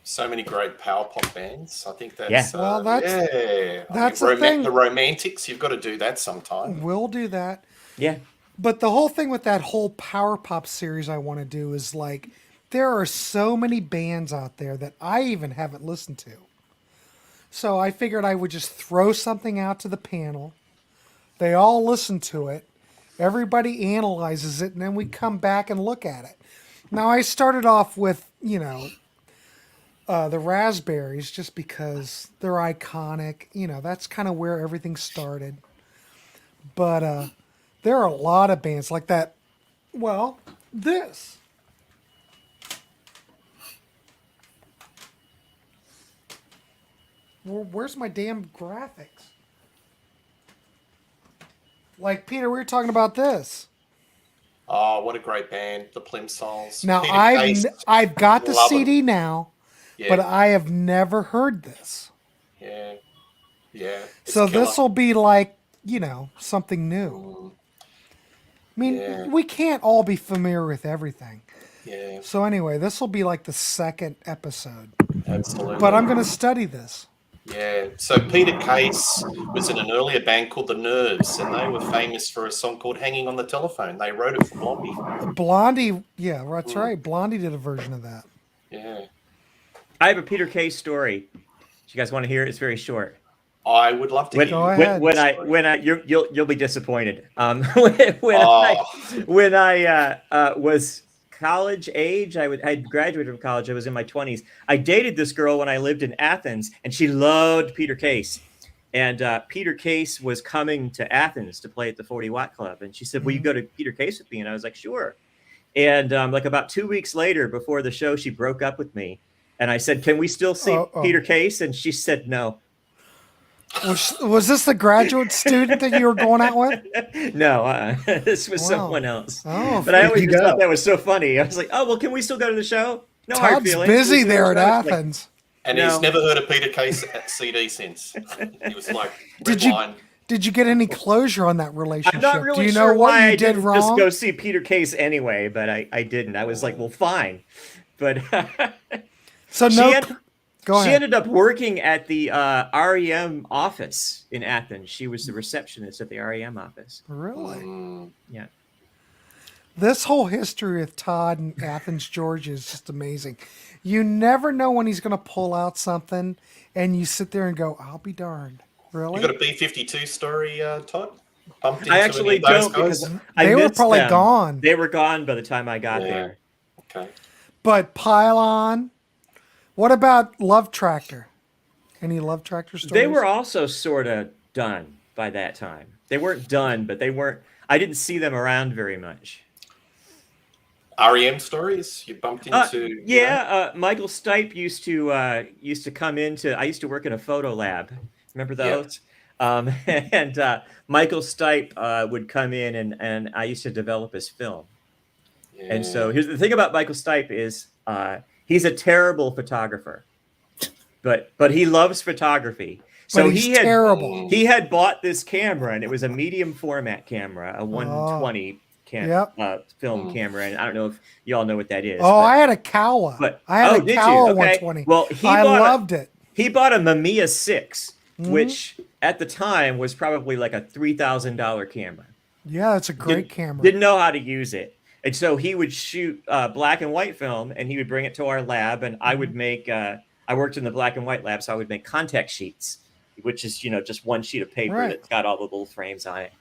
So many great power pop bands. I think that's Yeah. Well, that's- yeah. that's the thing. The Romantics. You've got to do that sometime. We'll do that. Yeah. But the whole thing with that whole power pop series I want to do is like there are so many bands out there that I even haven't listened to. So I figured I would just throw something out to the panel. They all listen to it. Everybody analyzes it, and then we come back and look at it. Now I started off with, the Raspberries just because they're iconic. That's kind of where everything started. But there are a lot of bands like that. Well, this. Where's my damn graphics? Like, Peter, we were talking about this. Oh, what a great band, the Plimsolls. Now, Peter I've Case, I've got the love 'em. CD now, yeah, but I have never heard this. yeah, yeah. it's So killer. this will be like, something new. Mm, I mean, Yeah. we can't all be familiar with everything. yeah. So anyway, this will be like the second episode. Absolutely. but I'm going to study this. Yeah. So Peter Case was in an earlier band called The Nerves, and they were famous for a song called Hanging on the Telephone. They wrote it for Blondie. Blondie, yeah, that's right. Blondie did a version of that. Yeah. I have a Peter Case story. Do you guys want to hear it? It's very short. I would love to hear Go you. ahead. When I you'll be disappointed. When I was college age, I graduated from college. I was in my 20s. I dated this girl when I lived in Athens, and she loved Peter Case. And Peter Case was coming to Athens to play at the 40 Watt Club, and she said, "Will you go to Peter Case with me?" And I was like, "Sure." And like about 2 weeks later, before the show, she broke up with me, and I said, "Can we still see Peter Case?" And she said, "No." Was this the graduate student that you were going out with? No, this was someone else. Oh, but I always just thought that was so funny. I was like, "Oh, well, can we still go to the show?" No hard Todd's feelings. busy there at Athens. And he's never heard a Peter Case CD since. He was like, Did you get any closure on that relationship? I'm not really Do you sure know what why you I did didn't wrong? just go see Peter Case anyway, but I didn't. I was like, well, fine. But so go she ahead. ended up working at the REM office in Athens. She was the receptionist at the REM office. Really? Yeah. This whole history with Todd and Athens, Georgia is just amazing. You never know when he's going to pull out something, and you sit there and go, "I'll be darned." Really? You got a B-52 story, Todd? Bumped into I actually any of those don't because guys? They were missed probably them. gone. They were gone by the time I got there. Okay. But Pylon. What about Love Tractor? Any Love Tractor stories? They were also sort of done by that time. They weren't done, but they weren't. I didn't see them around very much. REM stories you bumped into? Michael Stipe used to come into. I used to work in a photo lab. Remember those? Yeah. And Michael Stipe would come in, and I used to develop his film. Yeah. And so here's the thing about Michael Stipe is he's a terrible photographer, but he loves photography. So terrible. He had bought this camera, and it was a medium format camera, a 120 film camera, and I don't know if you all know what that is. I had a Kawa. I had a Kawa 120. Well, I loved it. He bought a Mamiya 6, which at the time was probably like a $3,000 camera. Yeah, it's a great camera. Didn't know how to use it. And so he would shoot black and white film, and he would bring it to our lab, and I would make, I worked in the black and white lab, so I would make contact sheets, which is, just one sheet of paper that's got all the little frames on it.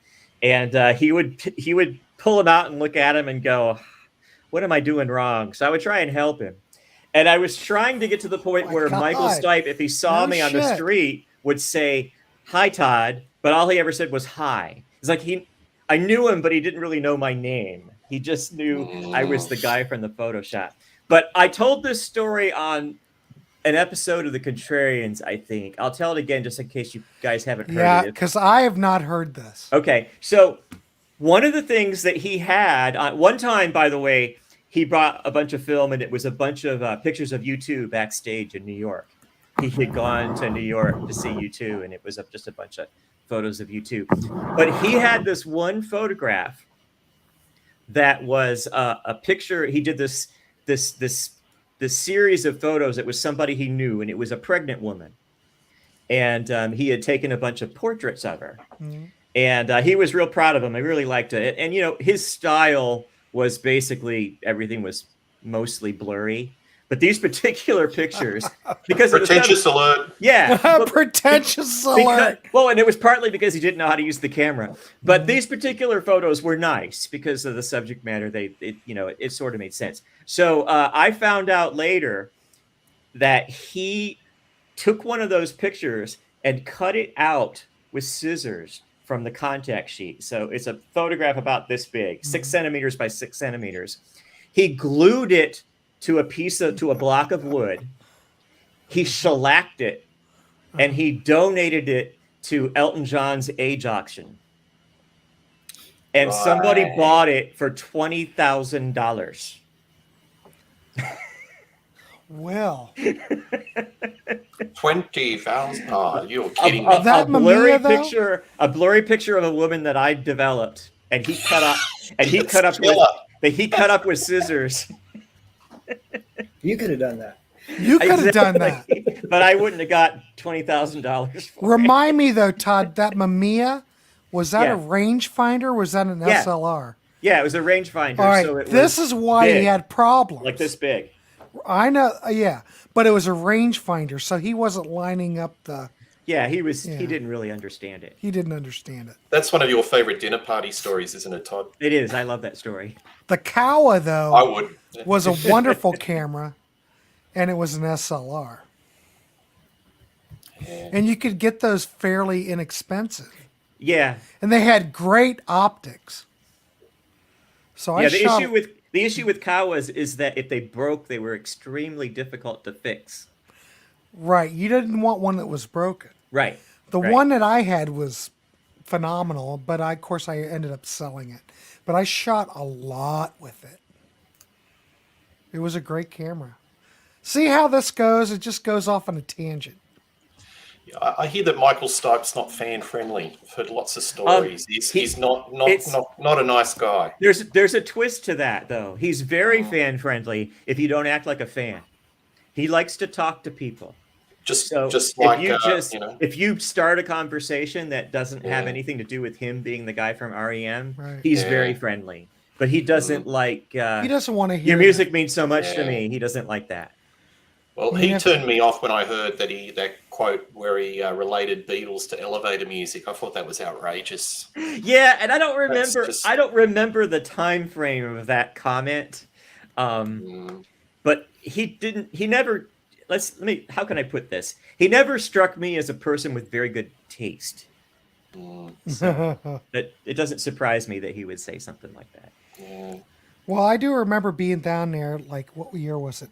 And he would pull them out and look at them and go, "What am I doing wrong?" So I would try and help him. And I was trying to get to the point where Michael Stipe, if he saw me on the street, would say, "Hi, Todd," but all he ever said was "hi." It's like I knew him, but he didn't really know my name. He just knew I was the guy from the photo shop. But I told this story on an episode of the Contrarians, I think. I'll tell it again just in case you guys haven't heard it. Yeah, because I have not heard this. Okay, so one of the things that he had, one time, by the way, he brought a bunch of film, and it was a bunch of pictures of U2 backstage in New York. He had gone to New York to see U2, and it was just a bunch of photos of U2. But he had this one photograph that was a picture. He did this series of photos. It was somebody he knew, and it was a pregnant woman. And he had taken a bunch of portraits of her. Mm-hmm. And he was real proud of them. I really liked it. And, his style was basically everything was mostly blurry. But these particular pictures, because pretentious alert. Yeah. Pretentious alert. And it was partly because he didn't know how to use the camera. But these particular photos were nice because of the subject matter. It sort of made sense. So I found out later that he took one of those pictures and cut it out with scissors from the contact sheet. So it's a photograph about this big, 6 centimeters by 6 centimeters. He glued it to a block of wood. He shellacked it, and he donated it to Elton John's age auction. And somebody bought it for $20,000. Well, 20,000. Oh, you're kidding me. That blurry Mamiya, picture, a blurry picture of a woman that I developed, and he cut up, with scissors. You could have done that. You could have done that. But I wouldn't have got $20,000 for it. Remind me though, Todd, that Mamiya, was that Yeah. a rangefinder? Or was that an Yeah. SLR? Yeah, it was a rangefinder. All right, So it this was is why he big, had problems. like this big. I know, yeah, but it was a rangefinder, so he wasn't lining up the. Yeah, he Yeah. didn't really understand it. He didn't understand it. That's one of your favorite dinner party stories, isn't it, Todd? It is. I love that story. The Kawa though I would. was a wonderful camera, and it was an SLR, and you could get those fairly inexpensive, Yeah. and they had great optics. So I Yeah, shot. the issue with Kawas is that if they broke, they were extremely difficult to fix. Right, you didn't want one that was broken. Right. The right. one that I had was phenomenal, but of course I ended up selling it. But I shot a lot with it. It was a great camera. See how this goes? It just goes off on a tangent. I hear that Michael Stipe's not fan friendly. I've heard lots of stories. He's not a nice guy. There's a twist to that though. He's very fan friendly if you don't act like a fan. He likes to talk to people. Just If like you you know. if you start a conversation that doesn't have anything to do with him being the guy from REM, Right. he's Yeah. very friendly. But he doesn't like He doesn't want to hear your that. music means so much to Yeah. me. He doesn't like that. Well, he turned me off when I heard that quote where he related Beatles to elevator music. I thought that was outrageous. Yeah, and I don't remember. just- I don't remember the time frame of that comment. But he didn't. He never. Let me. How can I put this? He never struck me as a person with very good taste. That it doesn't surprise me that he would say something like that. Yeah. Well, I do remember being down there, like, what year was it?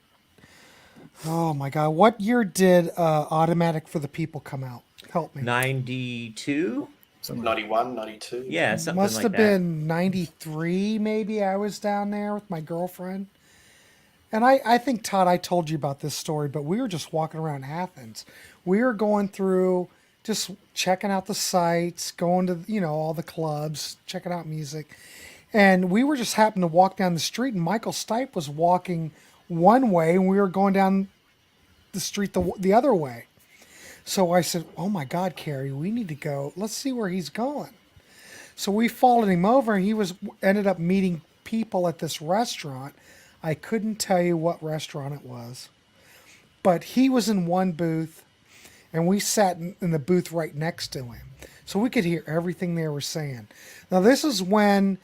Oh my God. What year did Automatic for the People come out? Help me. 92. 91, 92. Yeah, something Must like have that. been 93, maybe. I was down there with my girlfriend. And I think, Todd, I told you about this story, but we were just walking around Athens. We were going through, just checking out the sites, going to, all the clubs, checking out music. And we were just happened to walk down the street, and Michael Stipe was walking one way, and we were going down the street the other way. So I said, oh my God, Carrie, we need to go. Let's see where he's going. So we followed him over, and he ended up meeting people at this restaurant. I couldn't tell you what restaurant it was, but he was in one booth, and we sat in the booth right next to him. So we could hear everything they were saying. Now this is when,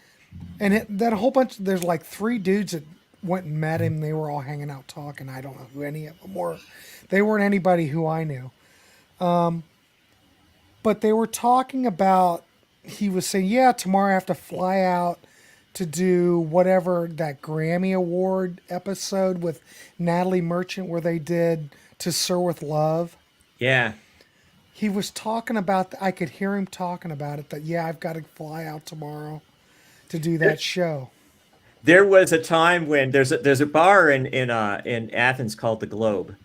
that whole bunch, there's like 3 dudes that went and met him. They were all hanging out talking. I don't know who any of them were. They weren't anybody who I knew. But they were talking about, he was saying, yeah, tomorrow I have to fly out to do whatever, that Grammy Award episode with Natalie Merchant where they did To Sir With Love. Yeah. He was talking about, I could hear him talking about it, that, yeah, I've got to fly out tomorrow to do that show. There was a time when there's a bar in Athens called the Globe,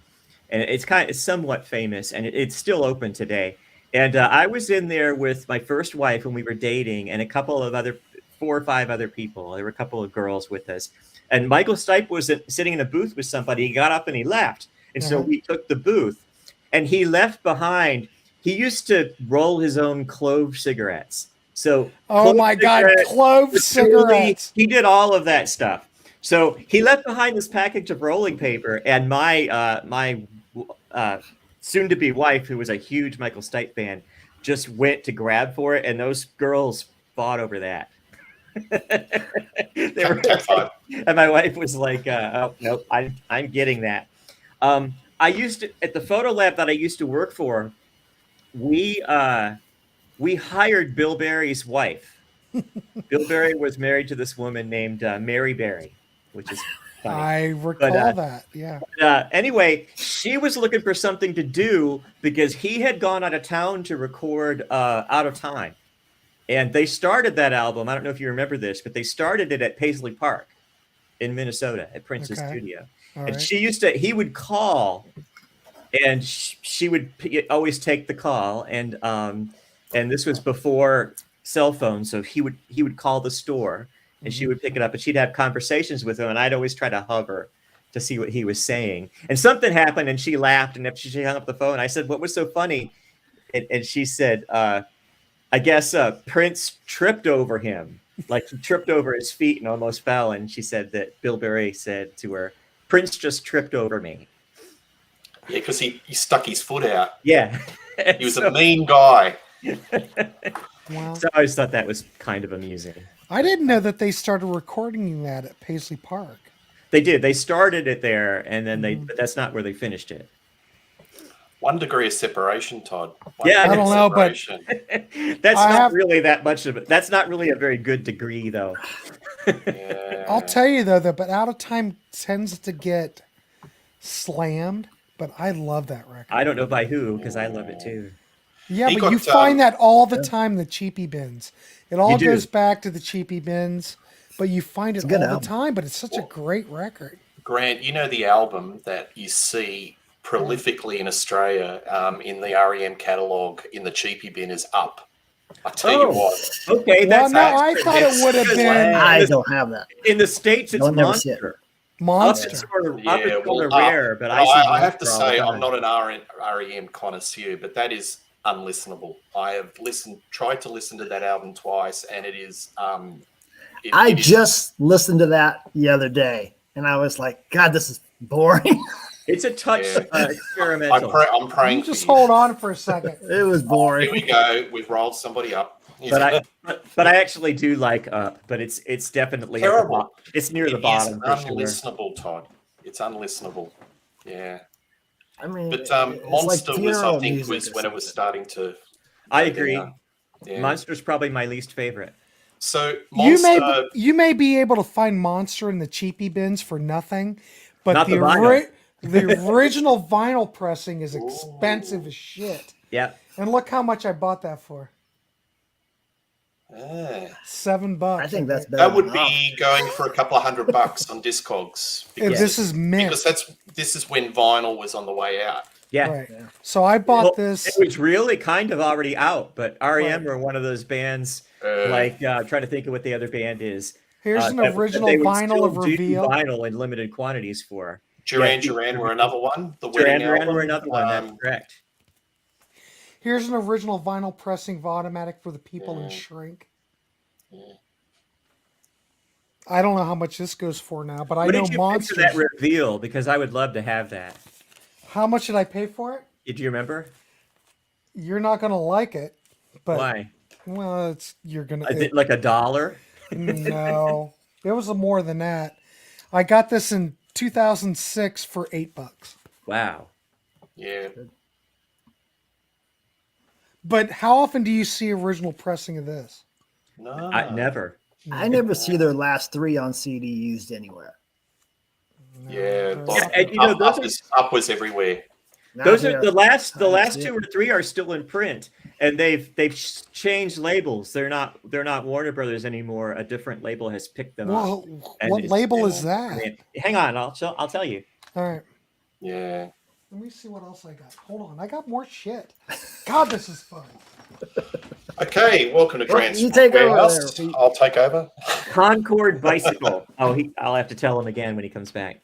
and it's somewhat famous, and it's still open today. And I was in there with my first wife when we were dating, and a couple of 4 or 5 other people. There were a couple of girls with us, and Michael Stipe was sitting in a booth with somebody. He got up and he left, and so we took the booth, and he left behind. He used to roll his own clove cigarettes. So, oh my God, clove cigarettes. He did all of that stuff. So he left behind this package of rolling paper, and my soon-to-be wife, who was a huge Michael Stipe fan, just went to grab for it, and those girls fought over that. They were, and my wife was like, "Oh nope, I'm getting that." I used to, at the photo lab that I used to work for, we hired Bill Berry's wife. Bill Berry was married to this woman named Mary Berry, which is funny. I recall that, yeah. Anyway, she was looking for something to do because he had gone out of town to record Out of Time. And they started that album. I don't know if you remember this, but they started it at Paisley Park in Minnesota at Prince's studio. All and right. he would call, and she would always take the call. And this was before cell phones. So he would call the store, and she would pick it up, and she'd have conversations with him. And I'd always try to hover to see what he was saying. And something happened, and she laughed, and after she hung up the phone, I said, "What was so funny?" And she said, "I guess Prince tripped over him, like he tripped over his feet and almost fell." And she said that Bill Berry said to her, "Prince just tripped over me." Yeah, because he stuck his foot out. Yeah. He was a mean guy. Wow. So I always thought that was kind of amusing. I didn't know that they started recording that at Paisley Park. They did. They started it there, and then but that's not where they finished it. 1 degree of separation, Todd. Yeah, I don't know, but that's not really that much of it. That's not really a very good degree, though. Yeah. I'll tell you though that, but Out of Time tends to get slammed. But I love that record. I don't know by who, because I love it too. Yeah, He but you got, find that all the time in the cheapy bins. It all You do. goes back to the cheapy bins, but you find it all the album. time. But it's such a great record. Grant, you know the album that you see prolifically in Australia in the REM catalogue in the cheapy bin is Up. I tell you what. Okay, Well, that's no, I thought it would have been I don't have that. in the States. It's I'll never see it. Monster. Monster. Up is sort of, Yeah, up is sort of well, rare, but I have to Monster all the say time. I'm not an REM connoisseur, but that is unlistenable. I have tried to listen to that album twice, and it is. I just listened to that the other day, and I was like, God, this is boring. It's a touch Yeah. experimental. I'm praying. You just for you. hold on for a second. It was Here boring. we go. We've rolled somebody up. But I actually do like Up, but it's definitely at the Terrible. bottom. It's near the It bottom is for sure. unlistenable, Todd. It's unlistenable. Yeah. I mean, But it's Monster like was, I funeral think, music was or when it was something. starting to. I go agree. down. Yeah. Monster's probably my least favorite. So Monster, You may be able to find Monster in the cheapy bins for nothing, but Not the the vinyl. the original vinyl pressing is expensive as shit. Yeah. And look how much I bought that for. $7. I think that's better. that would than Up. be going for a couple of $100 on Discogs. If this is mint. Because this is when vinyl was on the way out. Yeah. Right. So I bought Well, this. It was really kind of already out, but REM Right. were one of those bands. Trying to think of what the other band is. Here's an that original they would vinyl still of do Reveal. vinyl in limited quantities for. Duran Yeah. Duran were another one. The Duran Wedding Duran album. were another one. That's correct. Here's an original vinyl pressing of Automatic for the People in Shrink. I don't know how much this goes for now, but I What know did you pay for Monsters. that reveal? Because I would love to have that. How much did I pay for it? Did you remember? You're not gonna like it, but Why? well, you're gonna. I did like $1. No, it was more than that. I got this in 2006 for $8. Wow. Yeah. But how often do you see original pressing of this? No. I never. I never see their last 3 on CD used anywhere. Yeah. And, you know, Up was everywhere. Not Those here. are the last I don't see 2 it. or 3 are still in print, and they've changed labels. They're not Warner Brothers anymore. A different label has picked them up. Well, And what it's label is still that? print. Hang on, I'll tell you. All right, Yeah. let me see what else I got. Hold on, I got more shit. God, this is fun. Okay, welcome to Well, Grant's you take over Warehouse. there, Pete. I'll take over. Concord Bicycle. I'll have to tell him again when he comes back.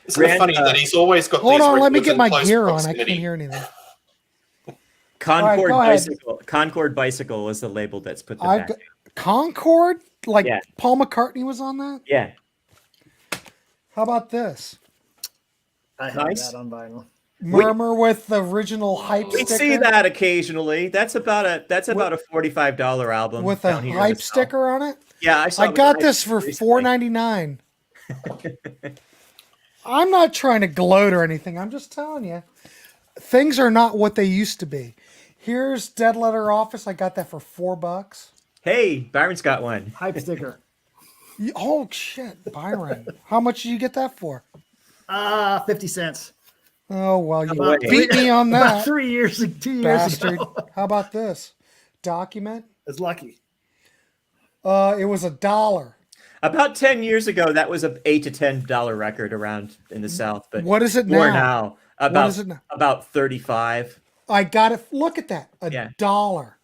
Isn't it funny that he's always got Hold these on, let me records get in my close gear on. I proximity? can't hear anything. Concord go ahead. Bicycle. Concord Bicycle is the label that's put them I've back. got Concord, like Yeah. Paul McCartney was on that. Yeah. How about this? I have Nice. that on vinyl. Murmur with the original hype We sticker. see that occasionally. That's about a $45 album with a down here in hype the South. sticker on it. Yeah, I saw. I it with got the this hype for recently. $4.99. I'm not trying to gloat or anything. I'm just telling you, things are not what they used to be. Here's Dead Letter Office. I got that for $4. Hey, Byron's got one. Hype sticker. Oh shit, Byron! How much did you get that for? 50 cents. Oh well, you About beat me on About that, 2 years bastard. ago. How about this document? It's lucky. It was $1. About 10 years ago, that was a $8 to $10 record around in the South. But What is it more now? now? About is it now? about 35. I got it. Look at that, Yeah. $1.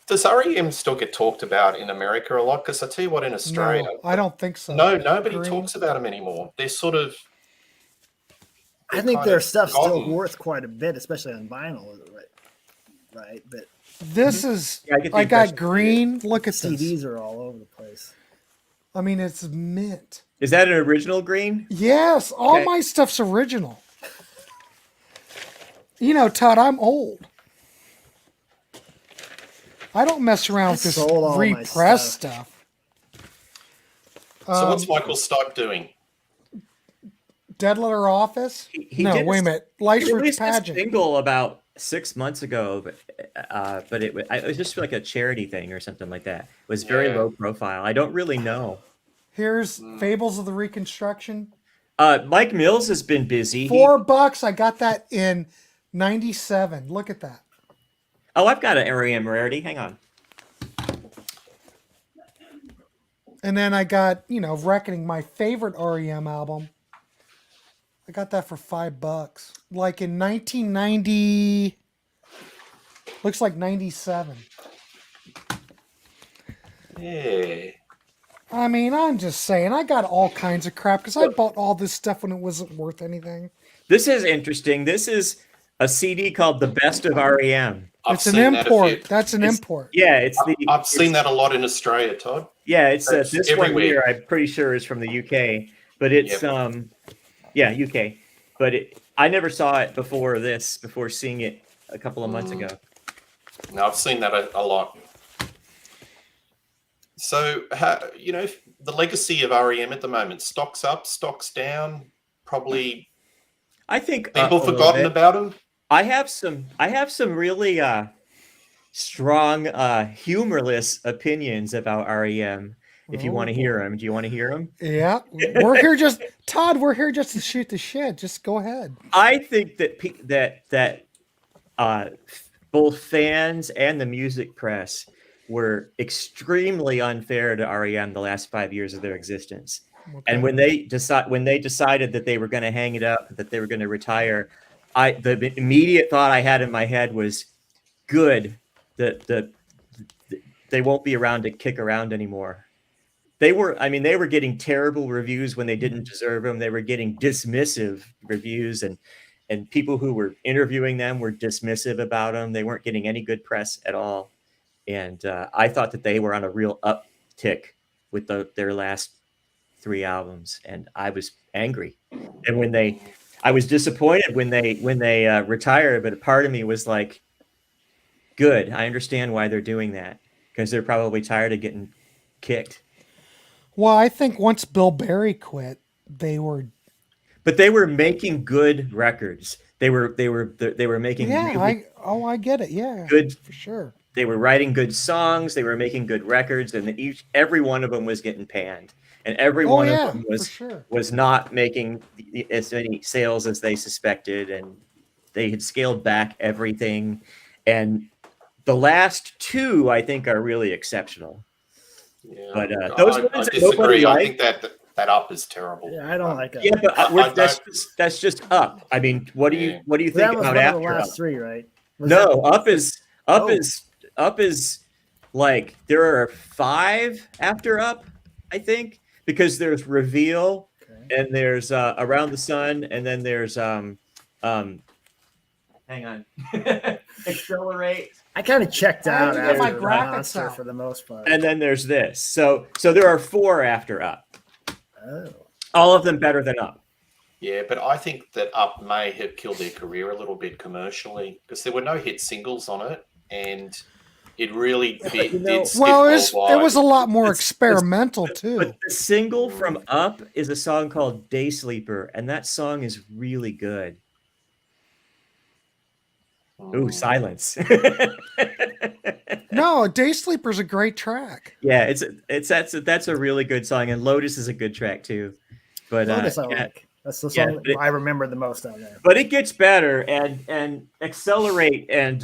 Does REM still get talked about in America a lot? Because I tell you what, in Australia, No, I don't think so. no, nobody Green. talks about them anymore. They're sort of. I think their stuff's still forgotten. worth quite a bit, especially on vinyl, right? But This is. Yeah, I get the I got impression. green. Look at CDs this. are all over the place. I mean, it's mint. Is that an original green? Yes, all Okay. my stuff's original. You know, Todd, I'm old. I don't mess around with this sold all my repressed stuff. So what's Michael Stipe doing? Dead Letter Office? He No, did wait a minute. Lights He for released this Pageant. single about 6 months ago, but it was just like a charity thing or something like that. It was very Yeah. low profile. I don't really know. Here's Fables of the Reconstruction. Mike Mills has been busy. $4. I got that in 97. Look at that. I've got an REM rarity. Hang on. And then I got, Reckoning, my favorite REM album. I got that for $5. Like in 1990. Looks like 97. Yeah. I mean, I'm just saying, I got all kinds of crap because I bought all this stuff when it wasn't worth anything. This is interesting. This is a CD called The Best of REM. It's an import. That's an import. Yeah, it's the. I've seen that a lot in Australia, Todd. Yeah, it's That's this one everywhere. here. I'm pretty sure is from the UK, but it's yeah, UK. But I never saw it before seeing it a couple of months ago. No, I've seen that a lot. So, the legacy of REM at the moment, stocks up, stocks down, probably I think people a little forgotten bit. about them. I have some really strong humorless opinions about REM. If you want to hear them, do you want to hear them? Yeah, we're here just Todd. We're here just to shoot the shit. Just go ahead. I think that both fans and the music press were extremely unfair to REM the last 5 years of their existence. Okay. And when they decided that they were going to hang it up, that they were going to retire, the immediate thought I had in my head was, good, they won't be around to kick around anymore. They were getting terrible reviews when they didn't deserve them. They were getting dismissive reviews, and people who were interviewing them were dismissive about them. They weren't getting any good press at all. And I thought that they were on a real uptick with their last 3 albums, and I was angry. And I was disappointed when they retired, but a part of me was like, good, I understand why they're doing that, because they're probably tired of getting kicked. Well, I think once Bill Berry quit, But they were making good records. They were making I get it. Yeah, good for sure. They were writing good songs. They were making good records, and every one of them was getting panned, and every one of them was not making as many sales as they suspected, and they had scaled back everything. And the last 2, I think, are really exceptional. Yeah, but those ones I that disagree. nobody I liked, think that Up is terrible. Yeah, I don't like it. yeah, but that's just Up. I mean, what do you think That was about one of the After last Up? 3, right? No, Up is like, there are 5 after Up, I think, because there's Reveal, and there's Around the Sun, and then there's hang on, Accelerate. I kind of checked out I had to get my after graphics Monster out. for the most part. And then there's this. So there are 4 after Up. Oh. All of them better than Up. Yeah, but I think that Up may have killed their career a little bit commercially, because there were no hit singles on it, and it really did skip it worldwide. was a lot more experimental too. But the single from Up is a song called Day Sleeper, and that song is really good. Ooh, silence. No, Day Sleeper's a great track. Yeah, that's a really good song, and Lotus is a good track too. But Lotus I like. That's the song I remember the most out there. But it gets better, and Accelerate and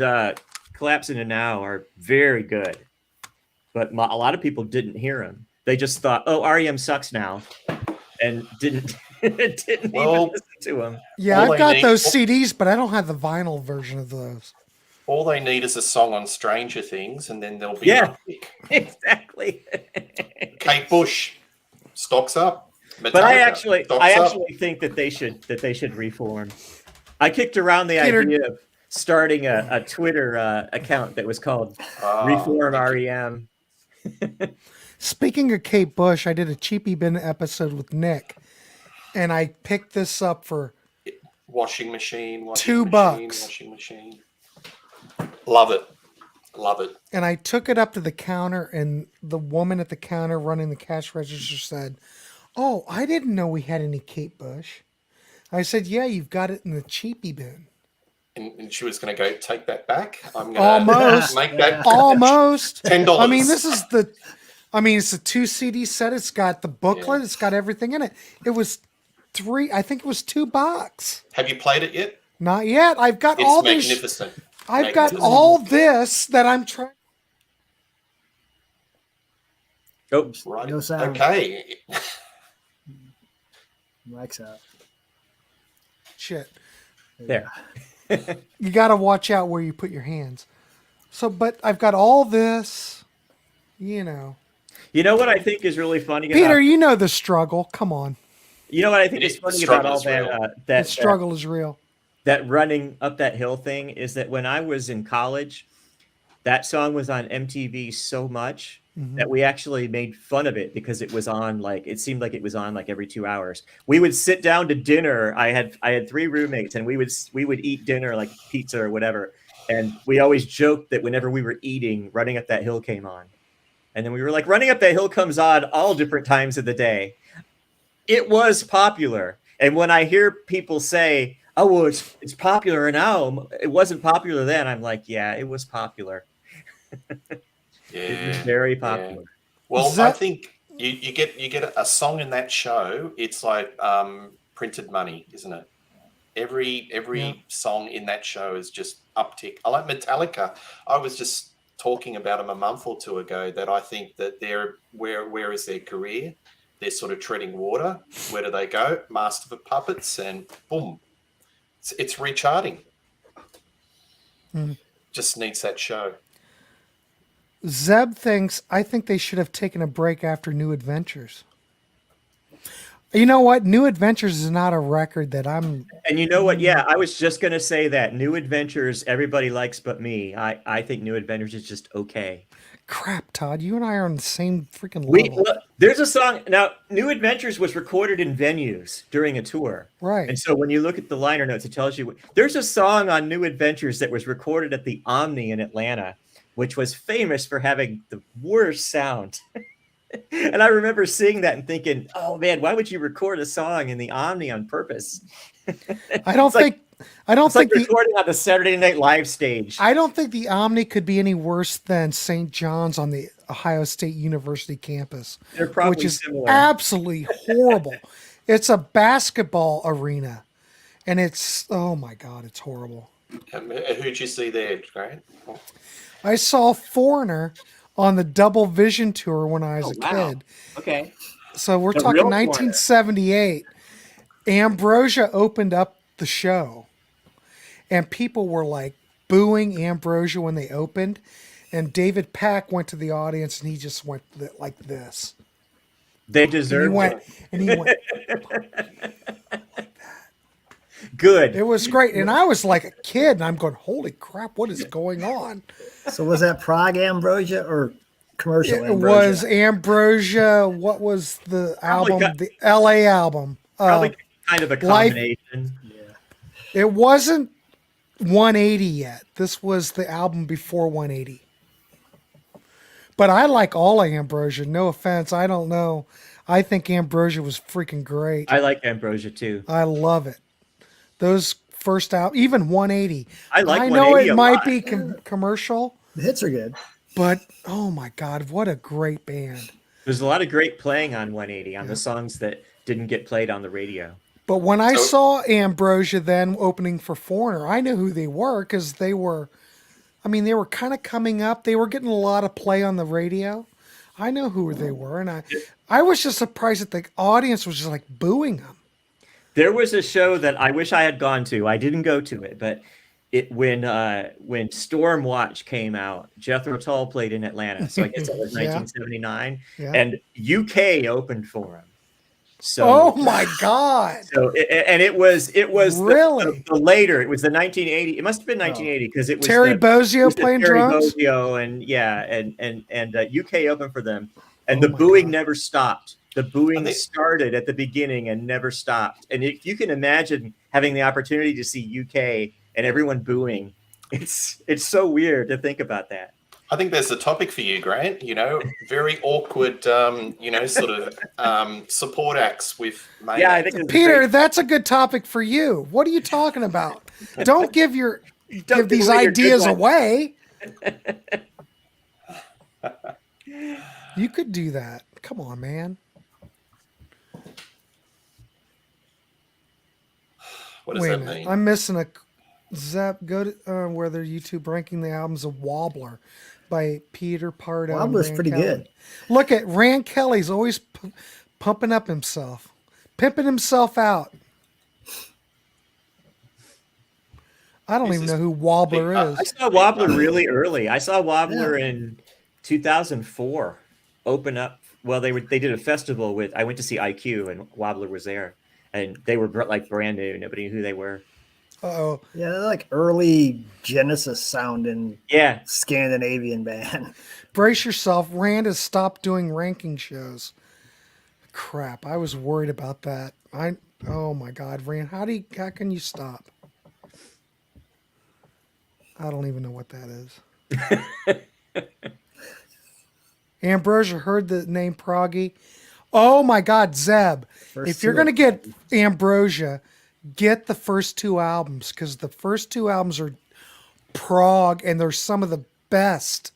Collapse Into Now are very good. But a lot of people didn't hear them. They just thought, "Oh, REM sucks now," and didn't even listen to them. Yeah, I've got those CDs, but I don't have the vinyl version of those. All they need is a song on Stranger Things, and then there'll be Yeah. an uptick. Exactly. Kate Bush stocks up. But I Metallica stocks up. actually think that they should reform. I kicked around the Peter- idea of starting a Twitter account that was called Reform REM. Speaking of Kate Bush, I did a Cheapy Bin episode with Nick, and I picked this up for Washing machine. $2. Washing machine. Love it. Love it. And I took it up to the counter, and the woman at the counter running the cash register said, "Oh, I didn't know we had any Kate Bush." I said, "Yeah, you've got it in the Cheapy Bin." And she was going to go, take that back. I'm going Almost. to make that Almost. $10. I mean, it's a 2 CD set. It's got the booklet. It's got everything in it. It was I think it was $2. Have you played it yet? Not yet. I've got It's all this. magnificent. I've got all this that I'm trying. Oh, Right. No sound. Okay. Mike's out. Shit. there. You got to watch out where you put your hands. So, but I've got all this, you know. You know what I think is really funny Peter, about, you know the struggle. Come on. you know what I think It is is- funny the about all struggle is that real. The struggle is real. that running up that hill thing is that when I was in college, that song was on MTV so much that we actually made fun of it because it was on it seemed like it was on every 2 hours. We would sit down to dinner. I had 3 roommates, and we would eat dinner like pizza or whatever. And we always joked that whenever we were eating, Running Up That Hill came on. And then we were like, Running Up That Hill comes on all different times of the day. It was popular. And when I hear people say, oh, well, it's popular now, it wasn't popular then, I'm like, yeah, it was popular. It was Yeah. very popular. Well, Is that- I think you get a song in that show. It's like printed money, isn't it? Every song in that show is just uptick. I like Metallica. I was just talking about them a month or two ago that I think that where is their career? They're sort of treading water. Where do they go? Master of Puppets, and boom, it's recharting. Just needs that show. Zeb thinks, I think they should have taken a break after New Adventures. You know what? New Adventures is not a record that I'm. And you know what? Yeah, I was just going to say that. New Adventures, everybody likes but me. I think New Adventures is just okay. Crap, Todd. You and I are on the same freaking level. There's a song. Now, New Adventures was recorded in venues during a tour. Right. And so when you look at the liner notes, it tells you. There's a song on New Adventures that was recorded at the Omni in Atlanta, which was famous for having the worst sound. And I remember seeing that and thinking, oh, man, why would you record a song in the Omni on purpose? I don't think It's recording on the Saturday Night Live stage. I don't think the Omni could be any worse than St. John's on the Ohio State University campus. They're probably which is similar. absolutely horrible. It's a basketball arena, and oh my God, it's horrible. Who'd you see there, Grant? I saw Foreigner on the Double Vision tour when I was a wow. kid. Okay. So we're The talking real Foreigner. 1978. Ambrosia opened up the show, and people were like booing Ambrosia when they opened. And David Pack went to the audience, and he just went like this. They And deserve he went. Good. It was great, and I was like a kid, and I'm going, "Holy crap, what is going on?" So was that Prague Ambrosia or commercial It Ambrosia? was Ambrosia. What was the Probably album? The LA album. Probably kind of a combination. It wasn't 180 yet. This was the album before 180. But I like all of Ambrosia. No offense. I don't know. I think Ambrosia was freaking great. I like Ambrosia too. I love it. Those first album, even 180. I like I know 180 it a might lot. be commercial, The hits are good. but oh my God, what a great band. There's a lot of great playing on 180 on the songs that didn't get played on the radio. But when I So- saw Ambrosia then opening for Foreigner, I knew who they were because they were kind of coming up. They were getting a lot of play on the radio. I know who they were, and I was just surprised that the audience was just like booing them. There was a show that I wish I had gone to. I didn't go to it, but when Storm Watch came out, Jethro Tull played in Atlanta, so I guess that was Yeah. 1979, Yeah. and UK opened for him. Oh So, my God. and it was Really? the later. It was the 1980. It must have been 1980 because it was Terry it Bozio was the playing Terry drums? Bozio and UK opened for them, and Oh the my booing God. never stopped. The booing And they- started at the beginning and never stopped. And if you can imagine having the opportunity to see UK and everyone booing, it's so weird to think about that. I think there's a topic for you, Grant. You know, very awkward, sort of support acts with main Yeah, I acts. think it's Peter, great. that's a good topic for you. What are you talking about? Don't give Don't these away your good ideas ones. away. You could do that. Come on, man. What does Wait a that minute. mean? I'm missing a Zap. Go to where they're YouTube ranking the albums of Wobbler by Peter Pardo. and Wobbler's Rand pretty Kelly. good. Look at Rand Kelly's always pumping up himself, pimping himself out. I don't Who's even this? know who Wobbler I is. I saw Wobbler really early. I saw Wobbler Yeah. in 2004 open up. Well, they did a festival with. I went to see IQ and Wobbler was there, and they were like brand new. Nobody knew who they were. Oh, Yeah, they're like early Genesis sounding Yeah, Scandinavian band. brace yourself. Rand has stopped doing ranking shows. Crap, I was worried about that. Oh my God, Rand, how can you stop? I don't even know what that is. Ambrosia heard the name Proggy. Oh my God, Zeb. First If you're two going to are get Ambrosia, get the first two albums because the first two albums are prog and they're some of the best,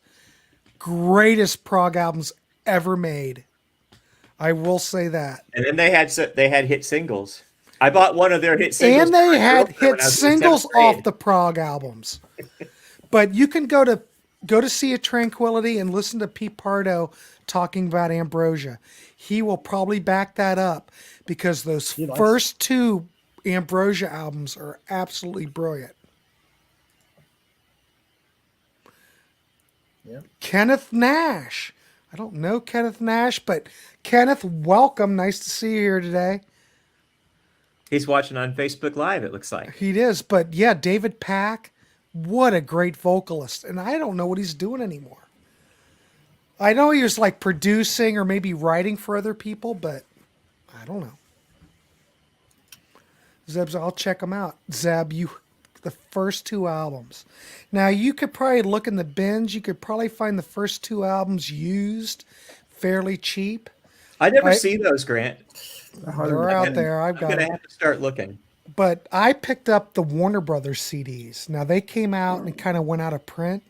greatest prog albums ever made. I will say that. and then they had hit singles. I bought one of their hit singles, And they for my had girlfriend hit when I was in singles 7th grade. off the prog albums. But you can go to Sea of Tranquility and listen to Pete Pardo talking about Ambrosia. He will probably back that up because those He likes first two Ambrosia albums are absolutely brilliant. Yep. Kenneth Nash. I don't know Kenneth Nash, but Kenneth, welcome. Nice to see you here today. He's watching on Facebook Live. It looks like. He is, but yeah, David Pack, what a great vocalist. And I don't know what he's doing anymore. I know he was like producing or maybe writing for other people, but I don't know. Zeb's, I'll check them out. Zeb, the first two albums. Now you could probably look in the bins. You could probably find the first two albums used fairly cheap. I never see those, Grant. They're out there. I've I'm got gonna them. have to start looking. But I picked up the Warner Brothers CDs. Now they came out and kind of went out of print.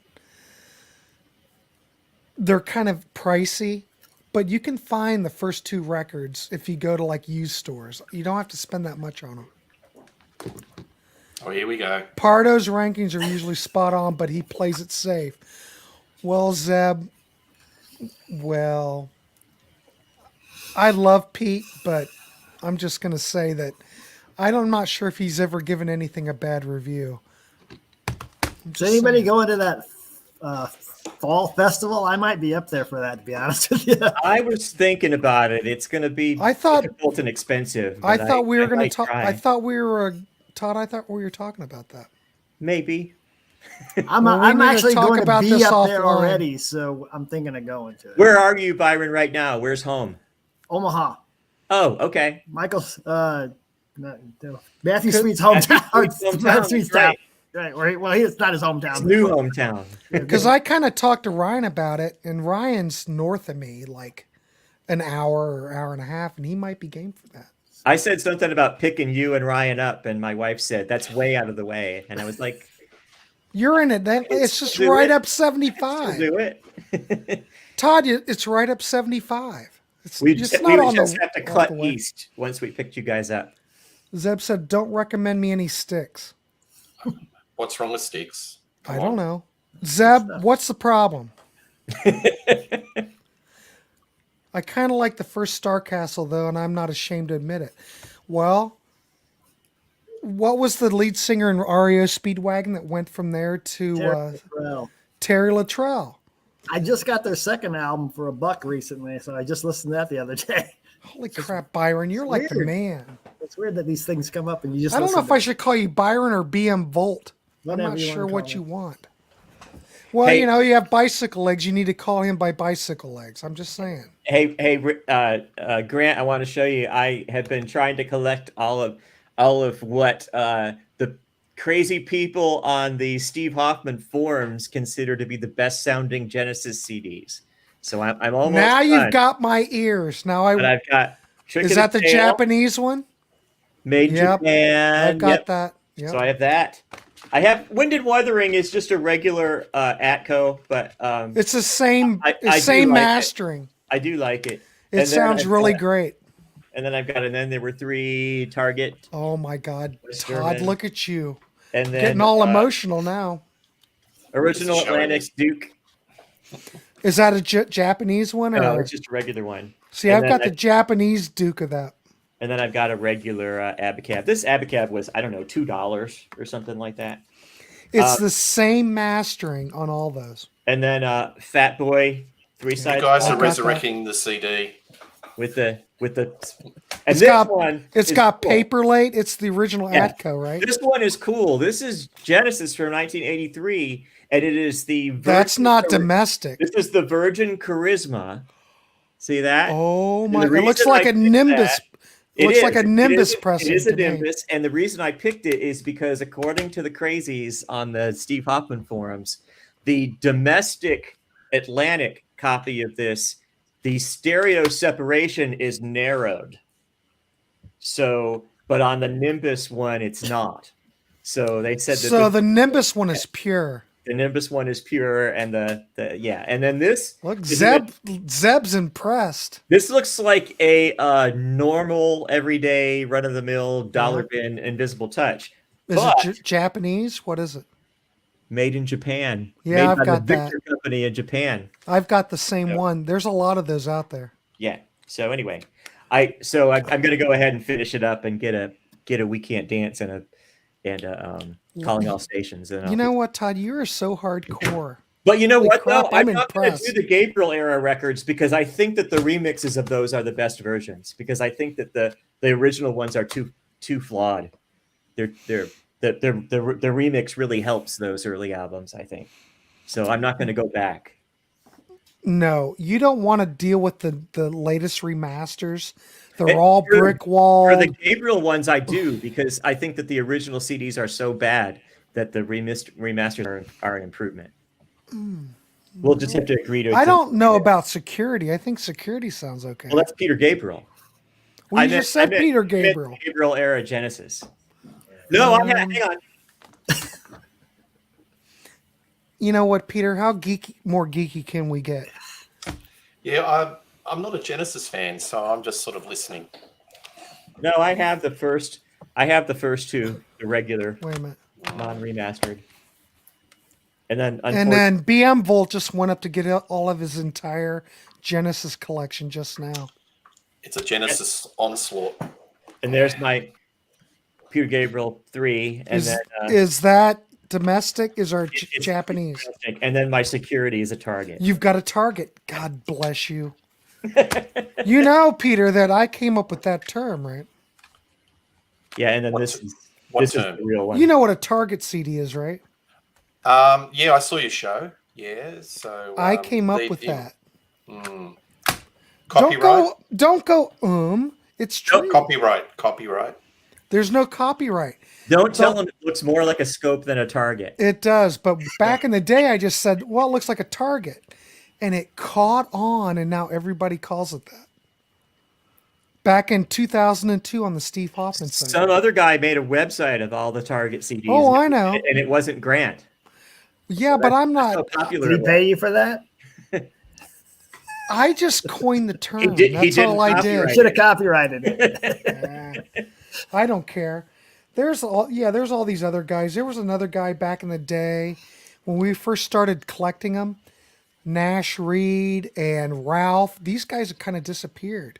They're kind of pricey, but you can find the first two records if you go to like used stores. You don't have to spend that much on them. Oh, here we go. Pardo's rankings are usually spot on, but he plays it safe. Well, Zeb, I love Pete, but I'm just going to say that I'm not sure if he's ever given anything a bad review. Does anybody go into that fall festival? I might be up there for that, to be honest with you. I was thinking about it. It's going to be difficult and expensive. I but thought we were going might to talk. try. I thought we were Todd. I thought we were talking about that. Maybe. I'm Well, we I'm need to actually talk going to about be this up there offline. already, so I'm thinking of going to it. Where are you, Byron, right now? Where's home? Omaha. Oh, okay. Michael's Matthew Sweet's hometown. Sweet's Matthew Sweet's that's town. Right. Well, it's not his hometown. It's new hometown. Because I kind of talked to Ryan about it, and Ryan's north of me, like an hour or hour and a half, and he might be game for that. I said something about picking you and Ryan up, and my wife said that's way out of the way, and I was like, You're in it. It's just do right it. up "I'll 75. do it." Todd, it's right up 75. It's We just just, not we would on just the have to off cut the way. east once we picked you guys up. Zeb said, "Don't recommend me any sticks." What's wrong with sticks? I don't know. Zeb, what's the problem? I kind of like the first Star Castle, though, and I'm not ashamed to admit it. Well, what was the lead singer in REO Speedwagon that went from there to Well, Terry Luttrell? I just got their second album for $1 recently, so I just listened to that the other day. Holy crap, Byron, you're like the weird. man. It's weird that these things come up and you just. I don't know listen if to I should call you Byron or BM Volt. Whatever I'm not you sure wanna what call you me. want. Well, Hey. you know, you have bicycle legs. You need to call him by bicycle legs. I'm just saying. Hey, Grant, I want to show you. I have been trying to collect all of what the crazy people on the Steve Hoffman forums consider to be the best sounding Genesis CDs. So I'm almost Now done, you've got my ears. Now but I've got Trick is of that the Tail, Japanese one? Made in Yep, Japan. I've got Yep. that. So Yep. I have that. I have Winded Wuthering is just a regular Atco, but It's the same, I do same like it. mastering. I do like it. It And then sounds I've really got- great. And then then there were 3 Target, Oh my God, Westerman. Todd, look at you and then getting all emotional now. Original Just showing Atlantic us. Duke. Is that a Japanese one? Or? No, it's just a regular one. See, and I've then got the Japanese Duke of that. And then I've got a regular Abacab. This Abacab was, I don't know, $2 or something like that. It's the same mastering on all those. And then Fat Boy You three-side guys I've are got resurrecting the CD. with the and It's this got one it's is got cool. Paperlate. It's the original Yeah. Atco, right? This one is cool. This is Genesis from 1983, and it is the That's Virgin not Char- domestic. This is the Virgin Charisma. See that? Oh And my! the It looks reason like I a picked Nimbus. that- It looks like a is. Nimbus It is, pressing It is a to me. Nimbus, and the reason I picked it is because, according to the crazies on the Steve Hoffman forums, the domestic Atlantic copy of this, the stereo separation is narrowed. So, but on the Nimbus one, it's not. So they said that So the Nimbus one is pure. the Nimbus one is pure, and the and then this Look, is even- Zeb's impressed. This looks like a normal, everyday, run-of-the-mill dollar bin Invisible Touch. Is But it Japanese? What is it? made in Japan. Yeah, made I've by got the that. Victor Company in Japan. I've got the same Yeah. one. There's a lot of those out there. Yeah. So anyway, I'm going to go ahead and finish it up and get a We Can't Dance and Calling All Stations. And You know what, Todd? You are so hardcore. But you know Holy what, crap, though? I'm I'm not going to impressed. do the Gabriel era records because I think that the remixes of those are the best versions. Because I think that the original ones are too flawed. The remix really helps those early albums, I think. So I'm not going to go back. No, you don't want to deal with the latest remasters. They're And all for- brick For walled. the Gabriel ones, I do because I think that the original CDs are so bad that the remasters are an improvement. We'll just have to agree to. I don't know about Security. I think Security sounds okay. Well, that's Peter Gabriel. Well, you I meant- just said I meant- Peter I meant Gabriel. Gabriel era Genesis. No, hang on. You know what, Peter? How more geeky can we get? Yeah, I'm not a Genesis fan, so I'm just sort of listening. No, I have the first. I have the first two, the regular, Wait a minute. non-remastered, and then And then BM Volt just went up to get all of his entire Genesis collection just now. It's a Genesis onslaught. and there's my Peter Gabriel 3, and then Is that domestic? Is our it's Japanese? and then my Security is a Target. You've got a Target. God bless you. You know, Peter, that I came up with that term, right? Yeah, and then What this t- is what this term? is the real one. You know what a Target CD is, right? Yeah, I saw your show. Yeah, so I came up they- with that. Copyright. Don't go. It's No, true. copyright. There's no copyright. Don't tell them it looks more like a scope than a Target. It does, but back in the day, I just said, "Well, it looks like a Target," and it caught on, and now everybody calls it that. Back in 2002 on the Steve Hoffman site. Some other guy made a website of all the Target CDs. Oh, I know. And it wasn't Grant. Yeah, but I'm That's how not. popular Did it he was. pay you for that? I just coined the term. He That's didn't all I You copyright did. should have copyrighted it. I don't care. There's all these other guys. There was another guy back in the day when we first started collecting them. Nash Reed and Ralph. These guys have kind of disappeared.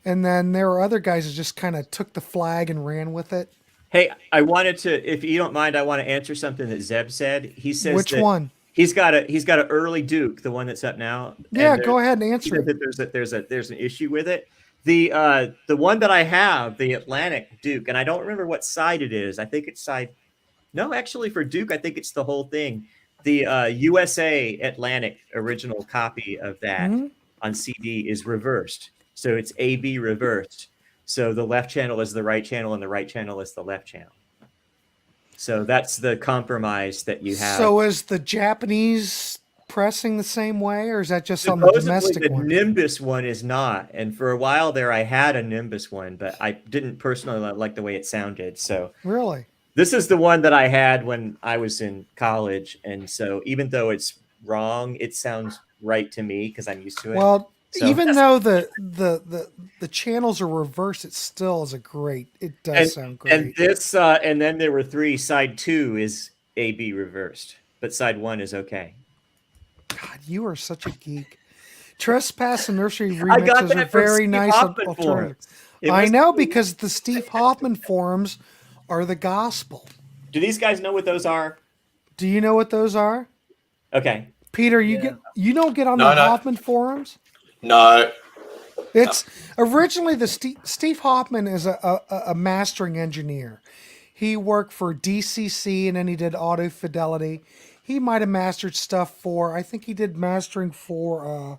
And then there were other guys that just kind of took the flag and ran with it. Hey, I wanted to, if you don't mind, I want to answer something that Zeb said. He says Which that one? he's got an early Duke, the one that's up now. Yeah, And go ahead and he answer said it. that there's an issue with it. The one that I have, the Atlantic Duke, and I don't remember what side it is. I think it's side. No, actually, for Duke, I think it's the whole thing. The USA Atlantic original copy of that Mhm. on CD is reversed, so it's AB reversed. So the left channel is the right channel, and the right channel is the left channel. So that's the compromise that you have. So is the Japanese pressing the same way, or is that just on the Supposedly domestic the one? Nimbus one is not, and for a while there, I had a Nimbus one, but I didn't personally like the way it sounded. So Really? this is the one that I had when I was in college, and so even though it's wrong, it sounds right to me because I'm used to it. Well, So even though the channels are reversed, it still is it does sound great. and this and then there were 3. Side 2 is AB reversed, but side 1 is okay. God, you are such a geek. Trespass and Nursery I got remixes that are from very Steve nice Hoffman alternatives. forums. It I was- know, because the Steve Hoffman forums are the gospel. Do these guys know what those are? Do you know what those are? Okay. Peter, Yeah. you don't get on No, the no. Hoffman forums? No. It's originally Steve Hoffman is a mastering engineer. He worked for DCC and then he did Auto Fidelity. He might have mastered stuff for, I think he did mastering for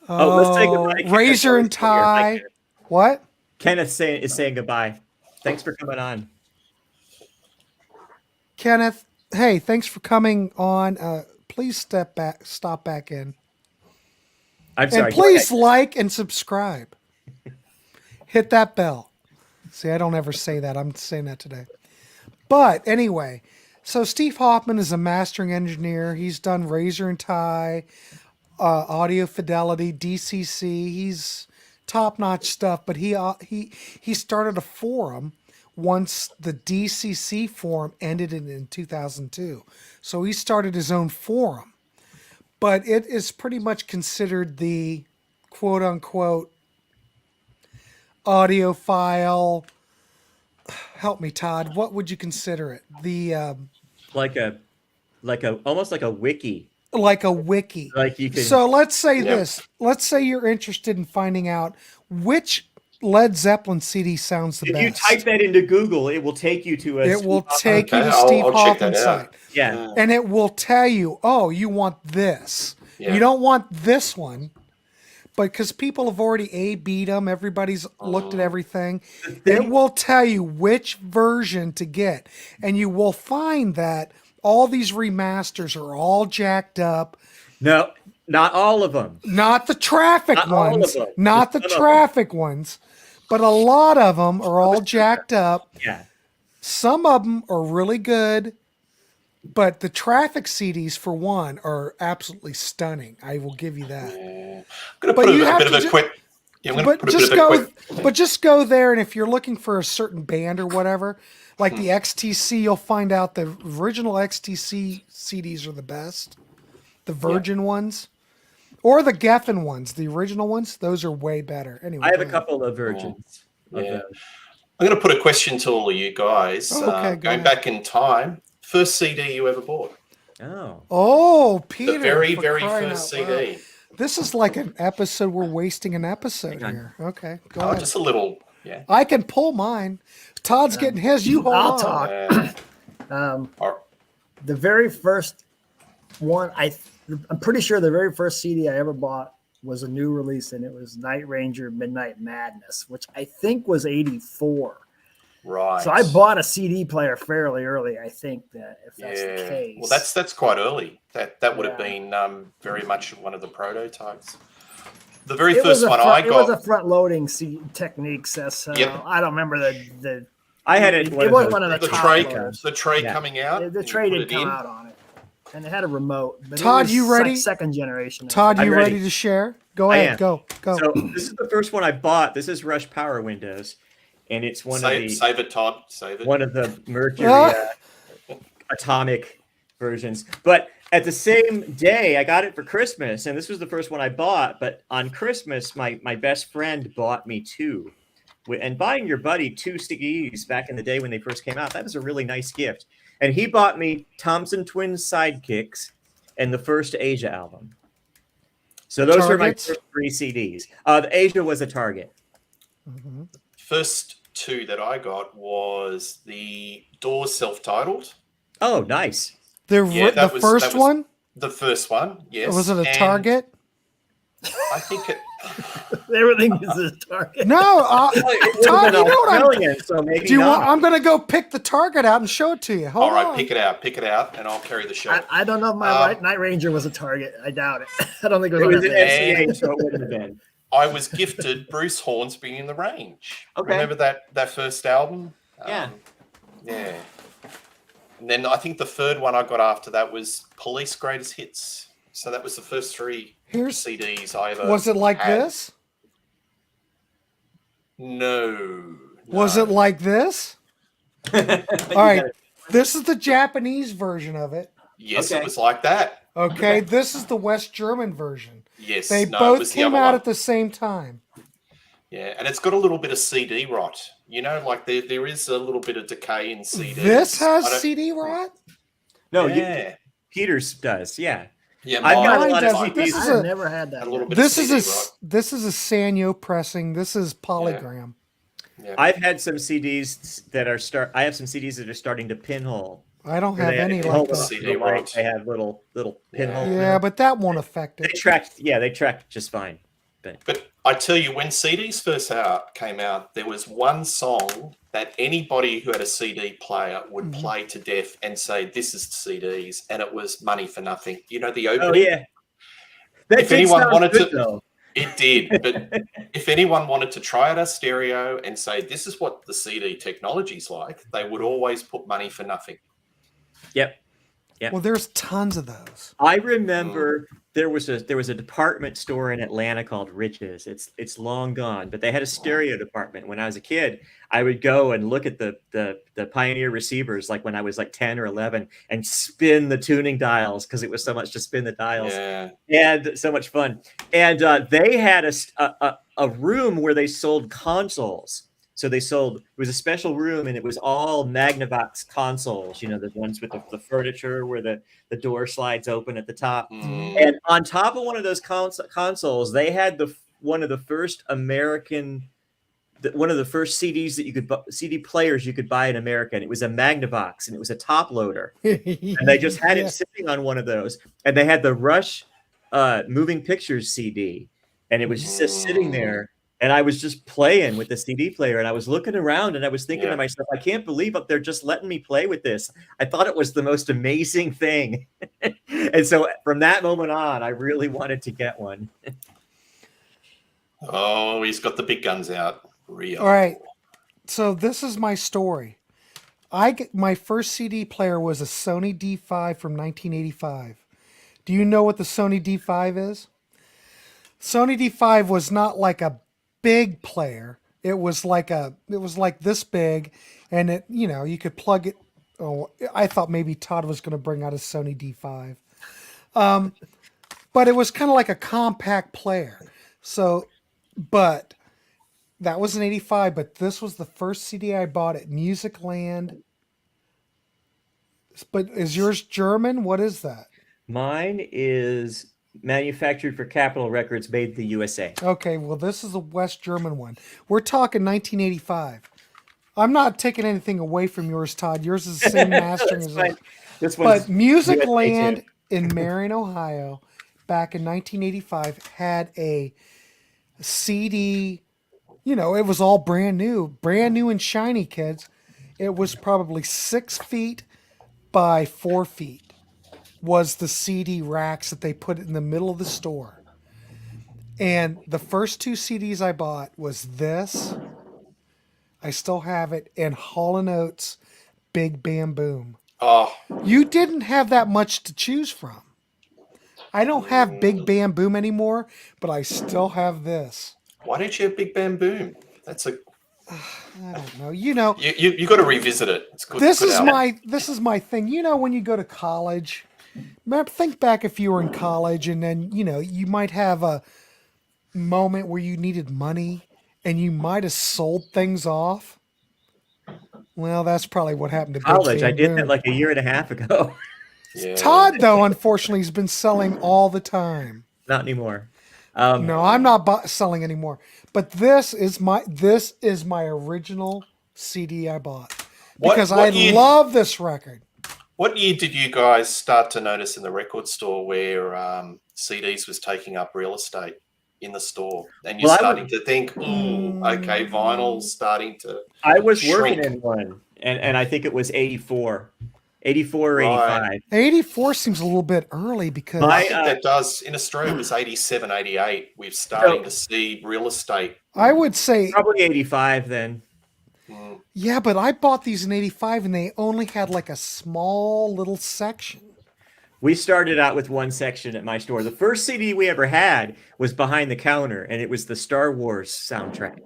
Let's say goodbye. Razor and Kenneth. Hi, Tie. Kenneth. What? Kenneth is saying goodbye. Thanks for coming on. Kenneth, hey, thanks for coming on. Please stop back in. I'm sorry. And please like and subscribe. Hit that bell. See, I don't ever say that. I'm saying that today. But anyway, so Steve Hoffman is a mastering engineer. He's done Razor and Tie, Audio Fidelity, DCC. He's top-notch stuff. But he started a forum once the DCC forum ended in 2002. So he started his own forum. But it is pretty much considered the quote-unquote audiophile. Help me, Todd. What would you consider it? The like a almost like a wiki. like a wiki. Like you can. So let's say Yep. this. Let's say you're interested in finding out which Led Zeppelin CD sounds the if best. you type that into Google, it will take you to a. It will take you Okay, to I'll Steve check Hoffman's that out. site. Yeah. And it will tell you, oh, you want this. Yeah. You don't want this one. But because people have already A-B'd them, everybody's looked at everything. It will tell you which version to get. And you will find that all these remasters are all jacked up. No, not all of them. Not the traffic Not all of ones. them. Not the Some of them. traffic ones. But a lot of them are all jacked up. Yeah. Some of them are really good. But the traffic CDs, for one, are absolutely stunning. I will give you that. I'm going to But put you a have bit to of a ju- quick. Yeah, I'm going to But put a bit just of a go. quick. But just go there, and if you're looking for a certain band or whatever, like the XTC, you'll find out the original XTC CDs are the best, the Virgin ones, or the Geffen ones. The original ones, those are way better. Anyway, I have go a ahead. couple of versions. Of Yeah. those. I'm going to put a question to all of you guys. Oh, okay, go going ahead. back in time, first CD you ever bought? Oh. Oh, Peter! The very, for very crying first out loud. CD. This is like an episode. We're wasting an episode Hang on. here. Okay, go Oh, ahead. just a little. Yeah. I can pull mine. Todd's getting his. You hold I'll on. talk. Or- The very first one, I'm pretty sure the very first CD I ever bought was a new release, and it was Night Ranger Midnight Madness, which I think was 84. right. So I bought a CD player fairly early, I think, that if that's the Yeah. case. Well, that's quite early. That would have Yeah. been very much one of the prototypes. The very It was first a one front, I it was a got. front loading technique. So Yep. I don't remember the I had it. It wasn't one of The top tray, loaders. the tray Yeah. coming out. The and you tray put didn't it come in. out on it, and it had a remote. But Todd, it was you ready? Like second generation. Todd, I'm you ready. ready to share? Go I ahead. am. Go. So this is the first one I bought. This is Rush Power Windows, and it's one of the Save it, Todd. Save it. one of the Mercury Ah. Atomic versions. But at the same day, I got it for Christmas, and this was the first one I bought. But on Christmas, my best friend bought me 2. And buying your buddy 2 CDs back in the day when they first came out, that was a really nice gift. And he bought me Thompson Twins Sidekicks and the first Asia album. So those are my Targets? first 3 CDs. The Asia was a Target. Mm-hmm. First 2 that I got was the Doors self-titled. Oh, nice. The that was- first that was- one? The first one, yes. Was it a And Target? I think it. Everything is a Target. No, Todd, you know what Australian, so maybe do you not. want? I'm gonna go pick the Target out and show it to you. Hold All right, on. pick it out, and I'll carry the show. I don't know if my Night Ranger was a Target. I doubt it. I don't think it It was. was an anything. SCA, so it wouldn't have been. I was gifted Bruce Hornsby in the Range. Okay. Remember that first album? Yeah. Yeah. And then I think the third one I got after that was Police Greatest Hits. So that was the first 3 Here's CDs I ever. Was it like had. this? No. Was it like this? All right. This is the Japanese version of it. Yes, Okay. it was like that. Okay. This is the West German version. Yes. They no, it both was the came other out one. at the same time. Yeah, and it's got a little bit of CD rot. You know, like there is a little bit of decay in CDs. This has I don't- CD rot? No, Yeah. Peters does, yeah. Yeah, I've got a Mine lot of doesn't. CDs. This is I've a never had that. a little bit this of is CD a rot. this is a Sanyo pressing. This is polygram. Yeah. I've had some CDs that are I have some CDs that are starting to pinhole. I don't Where have they any pinhole like them that. CD right, rot. They have little pinholes. Yeah, but that won't affect They it. tracked just fine. But I tell you, when CDs first came out, there was one song that anybody who had a CD player would Mm-hmm. play to death and say, "This is CDs," and it was Money for Nothing. You know the Oh opening. yeah. That If did anyone sound wanted good, to- though. It did, but if anyone wanted to try it as stereo and say, "This is what the CD technology's like," they would always put Money for Nothing. Yep. Yeah. Well, there's tons of those. I remember there was a department store in Atlanta called Riches. It's long gone, but they had a stereo department. When I was a kid, I would go and look at the Pioneer receivers, like when I was like 10 or 11, and spin the tuning dials because it was so much to spin the dials Yeah, and so much fun. And they had a room where they sold consoles. So it was a special room, and it was all Magnavox consoles, you know, the ones with the furniture where the door slides open at the top. Mm. And on top of one of those consoles, they had one of the first CDs that you could CD players you could buy in America. And it was a Magnavox, and it was a top loader. And they just had it sitting on one of those. And they had the Rush Moving Pictures CD, and it was just sitting there. And I was just playing with the CD player, and I was looking around, and I was thinking to myself, I can't believe they're just letting me play with this. I thought it was the most amazing thing. And so from that moment on, I really wanted to get one. Oh, he's got the big guns out. Real. All right. So this is my story. My first CD player was a Sony D5 from 1985. Do you know what the Sony D5 is? Sony D5 was not like a big player. It was like this big, and it, you know, you could plug it. Oh, I thought maybe Todd was going to bring out a Sony D5. But it was kind of like a compact player. So, but that was an 85, but this was the first CD I bought at Music Land. But is yours German? What is that? Mine is manufactured for Capitol Records, made in the USA. Okay, well, this is a West German one. We're talking 1985. I'm not taking anything away from yours, Todd. Yours is the same mastering as Fine. us. This one's But Music USA Land too. in Marion, Ohio, back in 1985, had a CD. You know, it was all brand new and shiny, kids. It was probably 6 feet by 4 feet. Was the CD racks that they put in the middle of the store. And the first 2 CDs I bought was this. I still have it, and Hall & Oates, Big Bam Boom. Oh, You didn't have that much to choose from. I don't have Big Bam Boom anymore, but I still have this. why don't you have Big Bam Boom? That's a I don't know. You know, you got to revisit it. It's good. this good is album. this is my thing. You know, when you go to college, think back if you were in college, and then you know you might have a moment where you needed money, and you might have sold things off. Well, that's probably what happened to Big College. I did Bamboo. that like a year and a half ago. Yeah. Todd, though, unfortunately, has been selling all the time. Not anymore. No, I'm not selling anymore. But this is my original CD I bought because I love this record. What year did you guys start to notice in the record store where CDs was taking up real estate in the store, and you're starting to think, "Ooh, okay, vinyl's starting to." I was shrink. working in one, and I think it was 84 or 85. 84 seems a little bit early because I think that does. In Australia, it was 87, 88. We're starting to see real estate. I would say probably 85 then. Yeah, but I bought these in 85 and they only had like a small little section. We started out with one section at my store. The first CD we ever had was behind the counter, and it was the Star Wars soundtrack.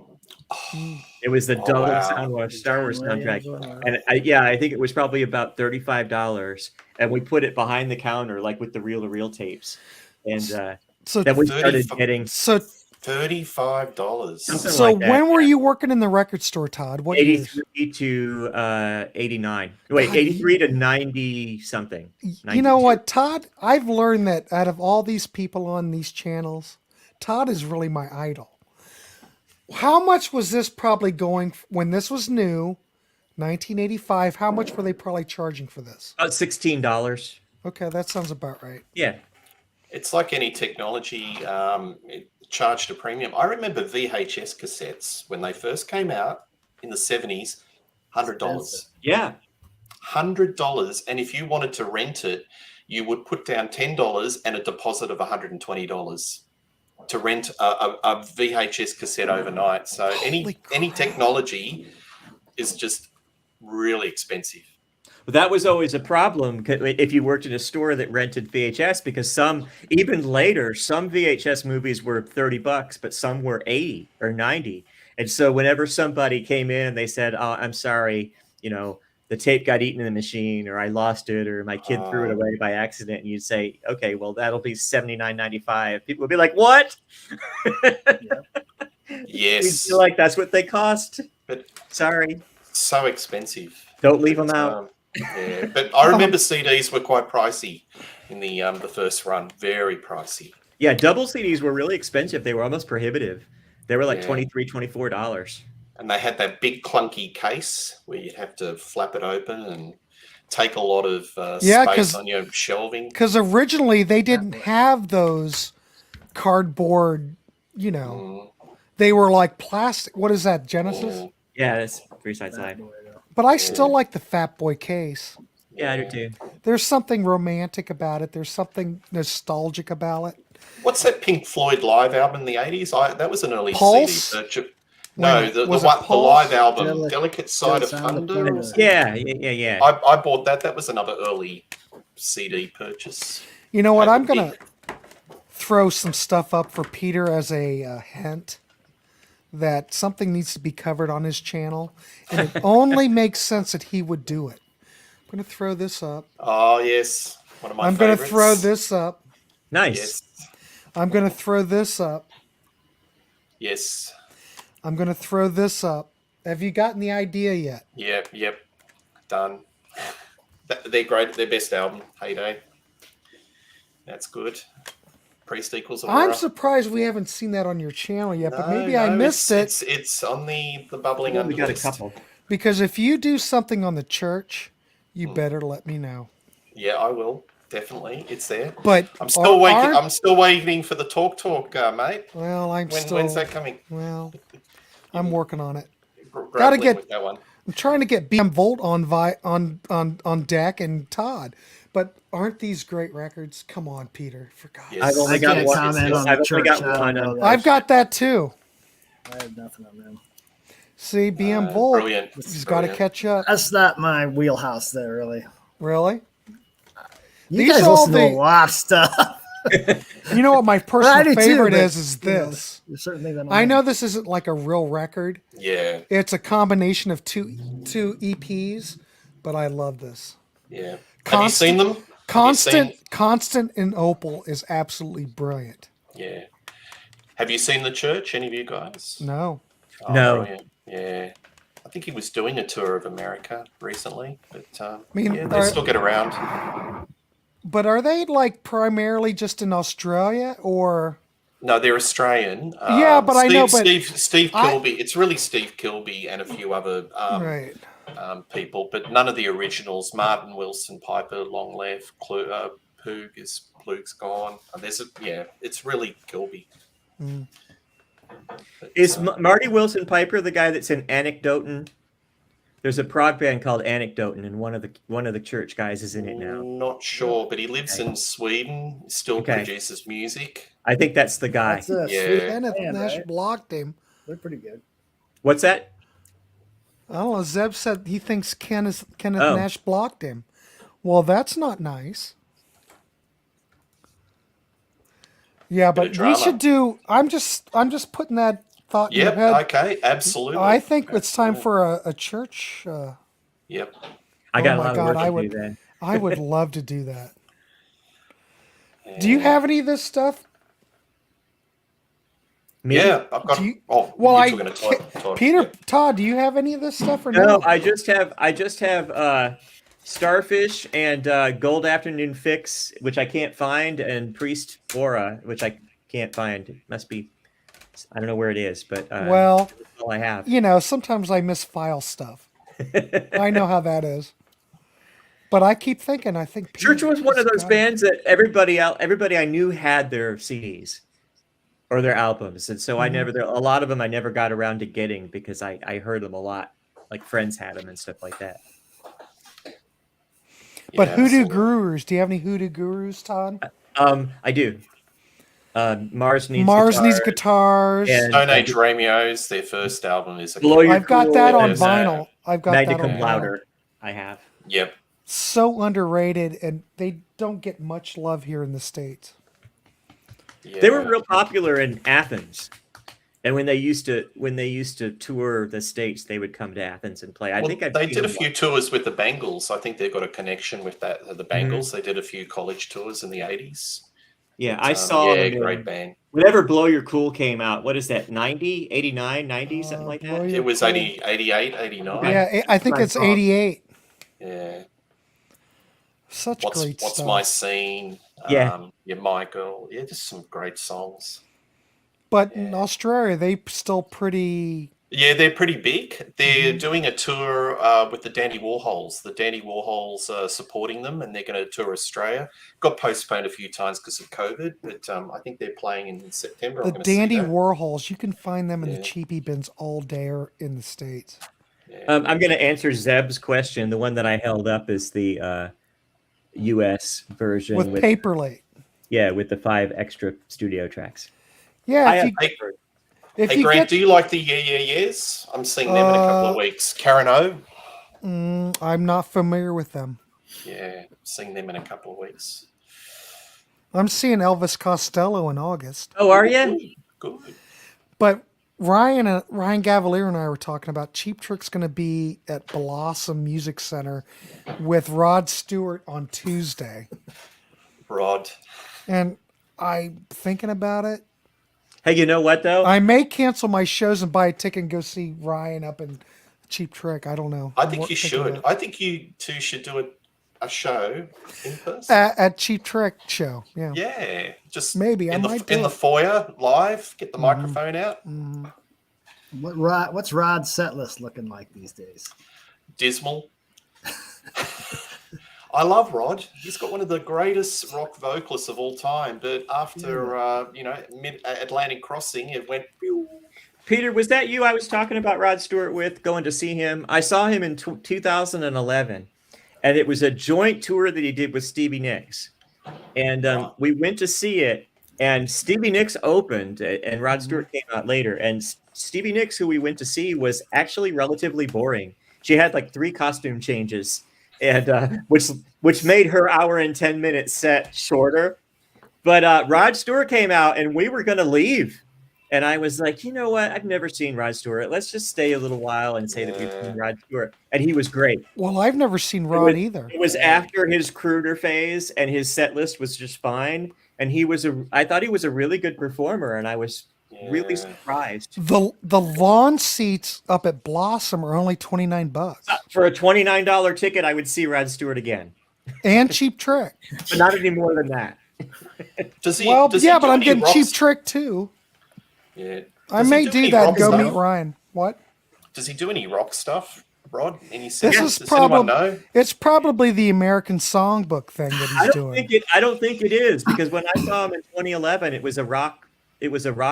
It was the double Star Wars soundtrack. And I think it was probably about $35. And we put it behind the counter, like with the reel-to-reel tapes. And then we started getting $35. So like when were you working in the record store, Todd? What 83 years? to 89. Wait, 83 to 90 something. 92. You know what, Todd? I've learned that out of all these people on these channels, Todd is really my idol. How much was this probably going when this was new, 1985? How much were they probably charging for this? About $16. Okay, that sounds about right. Yeah. It's like any technology, it charged a premium. I remember VHS cassettes when they first came out in the 70s, $100. Yeah. $100. And if you wanted to rent it, you would put down $10 and a deposit of $120 to rent a VHS cassette overnight. So any technology is just really expensive. But that was always a problem if you worked in a store that rented VHS, because even later, some VHS movies were $30, but some were 80 or 90. And so whenever somebody came in and they said, "Oh, I'm sorry, the tape got eaten in the machine, or I lost it, or my kid threw it away by accident," and you'd say, "Okay, well, that'll be $79.95. People would be like, "What?" Yes. We feel like that's what they cost. But sorry. So expensive. Don't leave them out. Yeah, but I remember CDs were quite pricey in the first run. Very pricey. Yeah, double CDs were really expensive. They were almost prohibitive. They were like $23, $24. And they had that big clunky case where you'd have to flap it open and take a lot of space on your shelving. Because originally they didn't have those cardboard, they were like plastic. What is that, Genesis? Yeah, that's 3 Sides Live. But I still like the Fat Boy case. Yeah, I do too. There's something romantic about it. There's something nostalgic about it. What's that Pink Floyd live album in the 80s? That was another Pulse? CD. No, the live album, Delicate Side of Thunder. Yeah. I bought that. That was another early CD purchase. You know what? I'm going to throw some stuff up for Peter as a hint that something needs to be covered on his channel, and it only makes sense that he would do it. I'm going to throw this up. Oh, yes. One of my favorites. I'm going to throw this up. Nice. Yes. I'm going to throw this up. Yes. I'm going to throw this up. Have you gotten the idea yet? Yep. Done. They're great. Their best album, Heyday. That's good. Priest equals Aurora. I'm surprised we haven't seen that on your channel yet, but maybe I missed it. It's on the bubbling under. We got list. a couple. Because if you do something on the church, you better let me know. Yeah, I will. Definitely. It's there. But I'm still waiting. I'm still waiting for the talk, mate. Well, when's that coming? Well, I'm working on it. Gotta get with that one. I'm trying to get BM Volt on deck and Todd. But aren't these great records? Come on, Peter, for God. Yes. I've only got one. I've got that too. I have nothing on them. See, BM Volt. Brilliant. He's got to catch up. That's not my wheelhouse there, really. Really? You guys listen to a lot of stuff. You know what my personal favorite is this. I know this isn't like a real record. Yeah. It's a combination of two EPs, but I love this. Yeah. Have you seen them? Constant in Opal is absolutely brilliant. Yeah. Have you seen The Church? Any of you guys? No. Oh, No. brilliant. Yeah. I think he was doing a tour of America recently, but mean, yeah, they still get around. But are they like primarily just in Australia or? No, they're Australian. Yeah, but I know, but Steve Kilby. It's really Steve Kilby and a few other right. people, but none of the originals. Martin Wilson, Piper, Long Left, Plug's gone. And it's really Kilby. Mm. But, Is Marty Wilson Piper the guy that's in Anecdoten? There's a prog band called Anecdoten, and one of the church guys is in it now. Not sure, but he lives in Sweden. Still produces music. I think that's the guy. That's a Yeah. sweet Kenneth band, Nash right? blocked him. They're pretty good. What's that? I don't know. Zeb said he thinks Kenneth Oh. Nash blocked him. Well, that's not nice. Yeah, but we drama. should do. I'm just putting that thought in your Yep. head. Okay. Absolutely. I think it's time for a church. Yep. I got Oh a my lot God, of work I to would- do then. I would love to do that. Do you have any of this stuff? Me? Yeah, I've got. Do you- oh, Well, you're talking to Todd. Peter, Yep. Todd, do you have any of this stuff or No, no? I just have Starfish and Gold Afternoon Fix, which I can't find, and Priest Aura, which I can't find. It must be, I don't know where it is, but Well, that's all I have. sometimes I misfile stuff. I know how that is. But I keep thinking, I think Church was one of those God. bands that everybody I knew had their CDs or their albums, and so a lot of them I never got around to getting because I heard them a lot, like friends had them and stuff like that. But Yeah, Hoodoo absolutely. Gurus, do you have any Hoodoo Gurus, Todd? I do. Mars needs Guitars. and Stone Age Romeos, their first album is a Blow Your I've got Cool that on is, vinyl. I've got Magna that on Cum vinyl. Laude. I have. Yep. So underrated, and they don't get much love here in the States. Yeah. They were real popular in Athens, and when they used to tour the states, they would come to Athens and play. I think they did a few tours with the Bangles. I think they've got a connection with that. The Bangles. They did a few college tours in the 80s. Yeah, But, I saw them. great band. Whenever Blow Your Cool came out, what is that? 90, 89, 90, something like Blow that. Your It was Cool. 80, 88, 89. Yeah, I think My it's song. 88. Yeah. Such What's great stuff. my scene? Yeah. My girl. Yeah, just some great songs. But in Australia, they still pretty. Yeah, they're pretty big. They're doing a tour with the Dandy Warhols. The Dandy Warhols are supporting them, and they're going to tour Australia. Got postponed a few times because of COVID, but I think they're playing in September. The I'm gonna see Dandy that. Warhols, you can find them in the Yeah. cheapie bins all day or in the States. Yeah. I'm going to answer Zeb's question. The one that I held up is the U.S. version With Paperlate. with the 5 extra studio tracks. Yeah, I if have you, Paper. if Hey you Grant, get, do you like the Yeah Yeah Yeahs? I'm seeing them in a couple of weeks. Karen O. I'm not familiar with them. Yeah, seeing them in a couple of weeks. I'm seeing Elvis Costello in August. Oh, are you? Good. But Ryan Gavalier and I were talking about Cheap Trick's going to be at Blossom Music Center with Rod Stewart on Tuesday. Rod. And I'm thinking about it. Hey, you know what though? I may cancel my shows and buy a ticket and go see Ryan up in Cheap Trick. I don't know. I I'm think you thinking should. about I think you two should do a show in person. at Cheap Trick show. Yeah. Yeah, just Maybe, I in the might do in the it. foyer live. Get the microphone out. What's Rod's set list looking like these days? Dismal. I love Rod. He's got one of the greatest rock vocalists of all time. But after Mid Atlantic Crossing, it went. Pew. Peter, was that you I was talking about Rod Stewart with, going to see him? I saw him in 2011, and it was a joint tour that he did with Stevie Nicks. And we went to see it, and Stevie Nicks opened, and Rod Stewart came out later. And Stevie Nicks, who we went to see, was actually relatively boring. She had like 3 costume changes, and which made her hour and 10 minute set shorter. But Rod Stewart came out, and we were going to leave. And I was like, you know what? I've never seen Rod Stewart. Let's just stay a little while and say that we've seen Rod Stewart. And he was great. Well, I've never seen Rod either. It was after his Kruger phase, and his set list was just fine. And I thought he was a really good performer, and I was Really Yeah. surprised. The lawn seats up at Blossom are only $29, For a $29 ticket, I would see Rod Stewart again, and Cheap Trick. but not any more than that. Does he? Well, does yeah, he but do I'm any getting rock Cheap st- Trick too. Yeah. I Does he may do do any that. rock Go meet stuff? Ryan. What? Does he do any rock stuff, Rod? Any This singing? is Does anyone probably know? it's probably the American Songbook thing that he's doing. I don't think it is, because when I saw him in 2011, it was a rock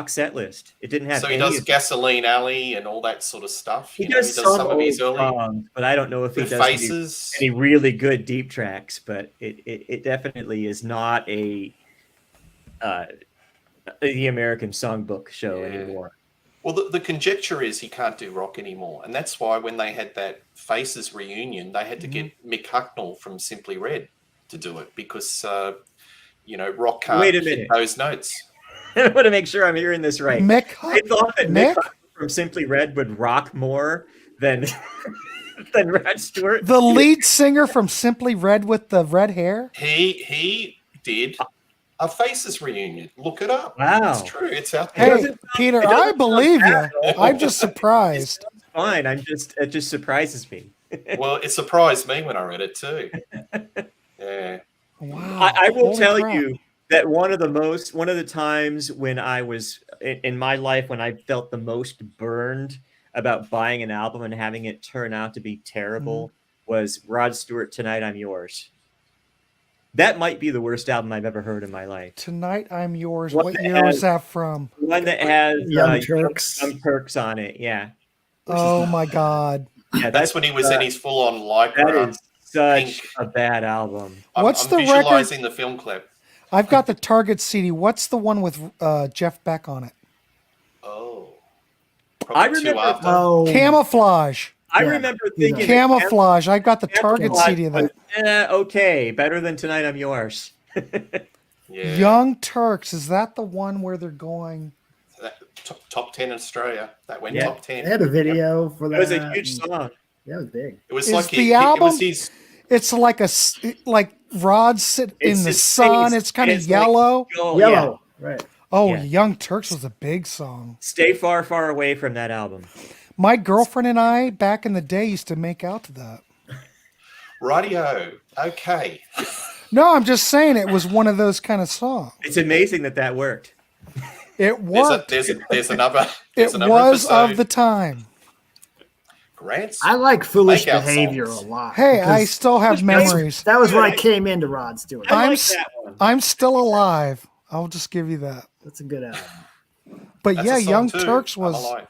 set list. It didn't have So he any does of- Gasoline Alley and all that sort of stuff. He You know, does he does some some of old his early songs, but I don't know if he with does Faces. any really good deep tracks. But it definitely is not the American Songbook show Yeah. anymore. Well, the conjecture is he can't do rock anymore, and that's why when they had that Faces reunion, they had to get Mick Hucknall from Simply Red to do it because rock can't Wait a hit minute. those notes. I want to make sure I'm hearing this right. Mick I thought that Mick? Mick from Simply Red would rock more than than Rod Stewart. The lead singer from Simply Red with the red hair. He did a Faces reunion. Look it up. Wow. It's true. It's out Hey, there. Peter, it doesn't I sound believe you. bad at all. I'm just surprised. Fine. It just surprises me. Well, it surprised me when I read it too. Yeah. Wow. I will Holy tell crap. you that one of the times when I was in my life when I felt the most burned about buying an album and having it turn out to be terrible was Rod Stewart, Tonight I'm Yours. That might be the worst album I've ever heard in my life. Tonight I'm Yours. What What the year heck? was that from? The one that has Young Turks. Young Turks on it. Yeah. Oh my God. Yeah, That's when he was in his full-on that lycra. is such pink. a bad album. What's I'm the record? visualizing the film clip. I've got the Target CD. What's the one with Jeff Beck on it? Oh. I Probably two remember- after. Oh, Camouflage. I Yeah, remember he's thinking on. Camouflage. I've got the Target Camouflage CD of that. was, okay, better than Tonight I'm Yours. Yeah. Young Turks. Is that the one where they're going? Top 10 in Australia. That went Yeah. top 10. they had a video for It that. was a huge song. Yeah, it was big. It was Is like the it album- was his. It's like like Rod sit It's in the his sun. face, It's kind and of it's like- yellow. Oh, yeah. Yellow, right? Oh, Yeah. Young Turks was a big song. Stay far, far away from that album. My girlfriend and I back in the day used to make out to that. Radio. Okay. No, I'm just saying it was one of those kind of songs. It's amazing that worked. It worked. There's another. There's It another was episode. of the time. Grant's. I like Foolish Makeout Behavior songs. a lot. Hey, I because still have memories. that was when I Right. came into Rod Stewart. I I'm like s- that one. I'm still alive. I'll just give you that. That's a good album. But That's yeah, a song Young too. Turks I'm was alive.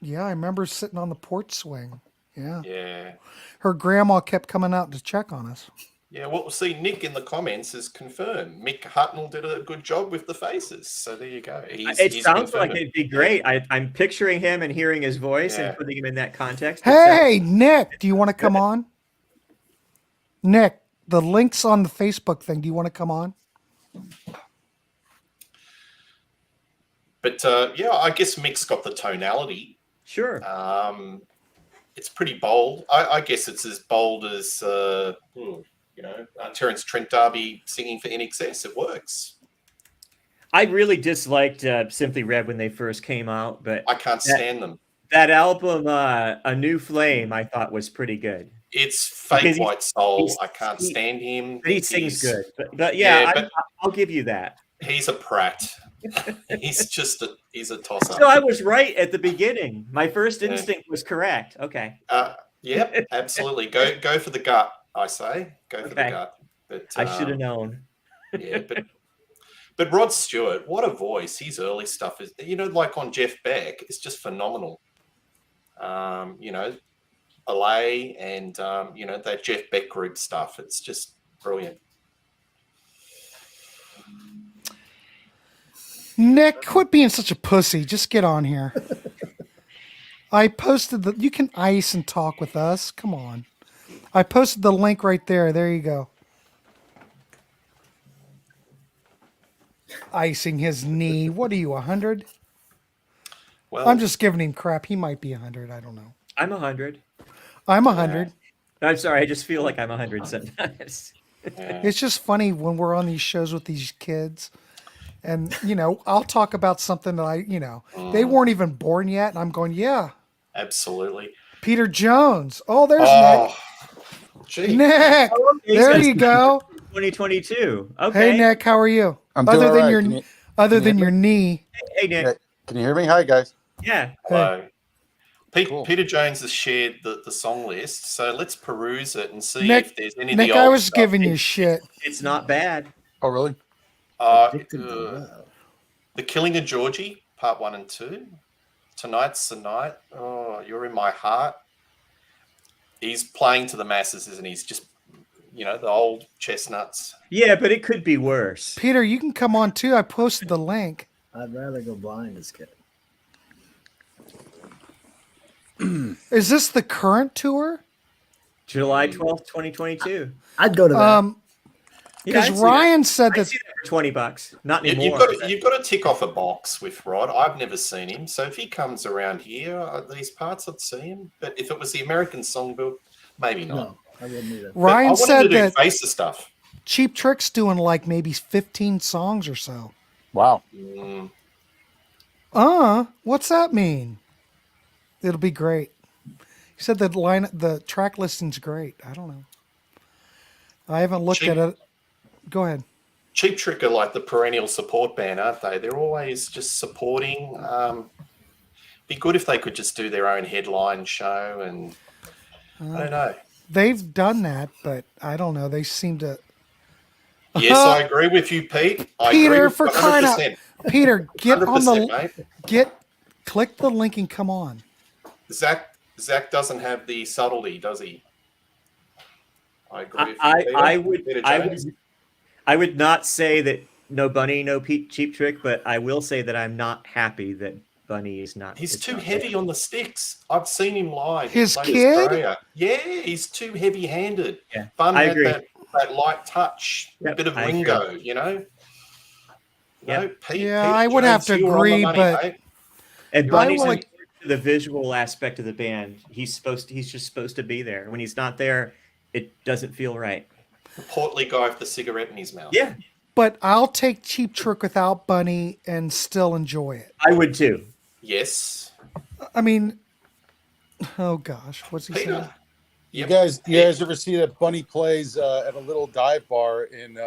Yeah. I remember sitting on the porch swing. Yeah. Yeah. Her grandma kept coming out to check on us. Yeah, well, see, Nick in the comments has confirmed Mick Hucknall did a good job with the Faces. So there you go. It sounds like confirmed. it'd be great. I'm picturing him and hearing his voice Yeah. and putting him in that context. It sounds- Hey, Nick, do you want to come on? Nick, the link's on the Facebook thing. Do you want to come on? But yeah, I guess Mick's got the tonality. Sure. It's pretty bold. I guess it's as bold as Terence Trent D'Arby singing for NXS. It works. I really disliked Simply Red when they first came out, but I can't stand them. that album, A New Flame, I thought was pretty good. It's fake Because White Soul. he's- I can't stand him. But he sings He's- good. But yeah, Yeah, but- I'll give you that. He's a prat. he's a tosser. So I was right at the beginning. My first instinct was correct. Okay. Yep, absolutely. Go for the gut. I say go for the Okay. gut. But I should have known. Yeah, but Rod Stewart, what a voice! His early stuff is, like on Jeff Beck, it's just phenomenal. Allay and that Jeff Beck group stuff. It's just brilliant. Nick, quit being such a pussy. Just get on here. I posted you can ice and talk with us. Come on. I posted the link right there. There you go. Icing his knee. What are you, 100? Well, I'm just giving him crap. He might be 100. I don't know. I'm 100. I'm 100. I'm sorry. I just feel like I'm 100 sometimes. yeah. It's just funny when we're on these shows with these kids. And, I'll talk about something that they weren't even born yet. And I'm going, yeah, Absolutely. Peter Jones. Oh, there's Oh, gee. Nick. Nick, there you go. 2022. Hey, Okay. Nick, how are you? I'm doing all right. Can you Other than hear your knee. Hey, Nick. Yeah, can you hear me? Hi, guys. Yeah. Hello. Cool. Peter Jones has shared the song list, so let's peruse it and see Nick, if there's any Nick, of the I old was stuff. giving you shit. It's not bad. Oh, really? Addicted to Love. The Killing of Georgie, part 1 and 2. Tonight's the Night. Oh, You're in My Heart. He's playing to the masses, isn't he? He's just, the old chestnuts. Yeah, but it could be worse. Peter, you can come on too. I posted the link. I'd rather go blind as kid. Is this the current tour? July 12th, 2022. I'd go to that. Because I'd see Ryan said that. I'd that. see that for $20. Not You've anymore. got to tick off a box with Rod. I've never seen him, so if he comes around here, these parts, I'd see him. But if it was the American Songbook, maybe not. No, I wouldn't either. But I Ryan want him said to do that face the stuff. Cheap Trick's doing like maybe 15 songs or so. Wow. What's that mean? It'll be great. He said the track listing's great. I don't know. I haven't looked at it. Go ahead. Cheap Trick are like the perennial support band, aren't they? They're always just supporting. Be good if they could just do their own headline show, and I don't know. They've done that, but I don't know. They seem to. Yes, I agree with you, Pete. I agree Peter, with for crying out, 100%. Peter, get on 100%, mate. click the link and come on. Zach doesn't have the subtlety, does he? I agree with you, Peter. I would not say that no Bunny, no Cheap Trick, but I will say that I'm not happy that Bunny is not. He's too heavy on the sticks. I've seen him live. His He played kid? Australia. Yeah, he's too heavy-handed. Yeah, Bun I had agree. that light touch, a Yep, bit of I Ringo, agree. No, Pete. Yeah, Peter I would Jones, have to you were on the agree, money, but- mate. And Bunny's like- the visual aspect of the band. He's just supposed to be there. When he's not there, it doesn't feel right. The portly guy with the cigarette in his mouth. Yeah, But I'll take Cheap Trick without Bunny and still enjoy it. I would too. Yes. I mean, oh gosh, what's he saying? Peter. You guys ever see that Bunny plays at a little dive bar in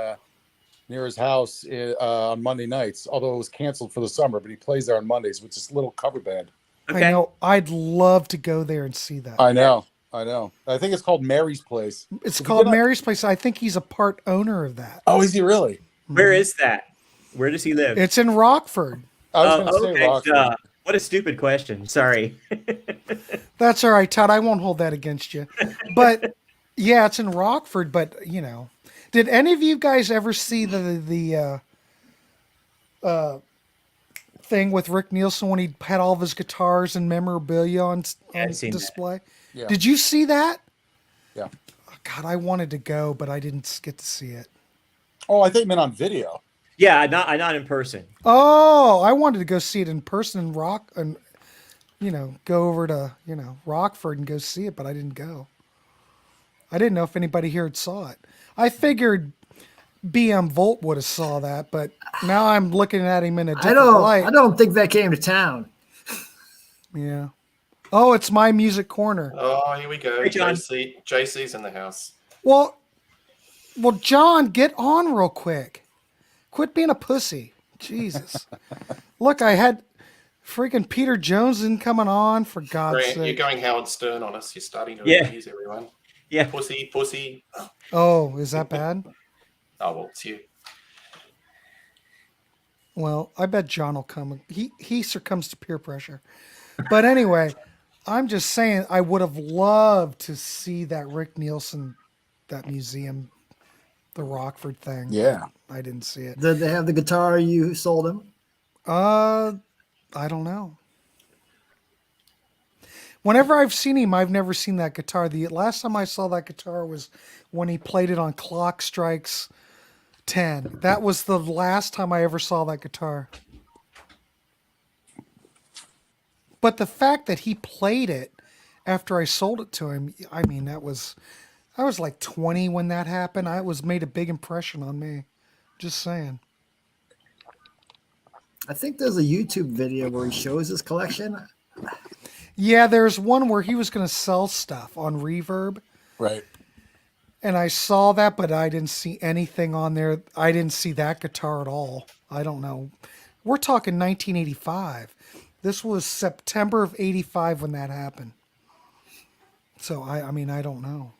near his house on Monday nights? Although it was canceled for the summer, but he plays there on Mondays with this little cover band. Okay. I know. I'd love to go there and see that. I know. I think it's called Mary's Place. It's Did you called get on- Mary's Place. I think he's a part owner of that. Oh, is he really? Where is that? Where does he live? It's in Rockford. I was going to say okay. Rockford. What a stupid question. Sorry. That's all right, Todd. I won't hold that against you. But yeah, it's in Rockford. But did any of you guys ever see the thing with Rick Nielsen when he had all of his guitars and memorabilia on I've seen that. display? Yeah. Did you see that? Yeah. Oh, God, I wanted to go, but I didn't get to see it. Oh, I think meant on video. Yeah, not in person. Oh, I wanted to go see it in person and go over to, Rockford and go see it, but I didn't go. I didn't know if anybody here had saw it. I figured BM Volt would have saw that, but now I'm looking at him in a different light. I don't think that came to town. Yeah. Oh, it's my music corner. Oh, here we go. Hey, John. JC's in the house. Well, John, get on real quick. Quit being a pussy. Jesus. Look, I had freaking Peter Jones coming on, for God's Grant, you're sake. going Howard Stern on us. You're starting to Yeah. abuse everyone. Yeah. Pussy. Oh, is that bad? Oh, well, it's you. Well, I bet John will come. He succumbs to peer pressure. But anyway, I'm just saying I would have loved to see that Rick Nielsen, that museum, the Rockford thing. Yeah. I didn't see it. Did they have the guitar you sold him? I don't know. Whenever I've seen him, I've never seen that guitar. The last time I saw that guitar was when he played it on Clock Strikes 10. That was the last time I ever saw that guitar. But the fact that he played it after I sold it to him, I mean, I was like 20 when that happened. It made a big impression on me. Just saying. I think there's a YouTube video where he shows his collection. Yeah, there's one where he was going to sell stuff on Reverb, Right. and I saw that, but I didn't see anything on there. I didn't see that guitar at all. I don't know. We're talking 1985. This was September of 85 when that happened. So, I mean, I don't know.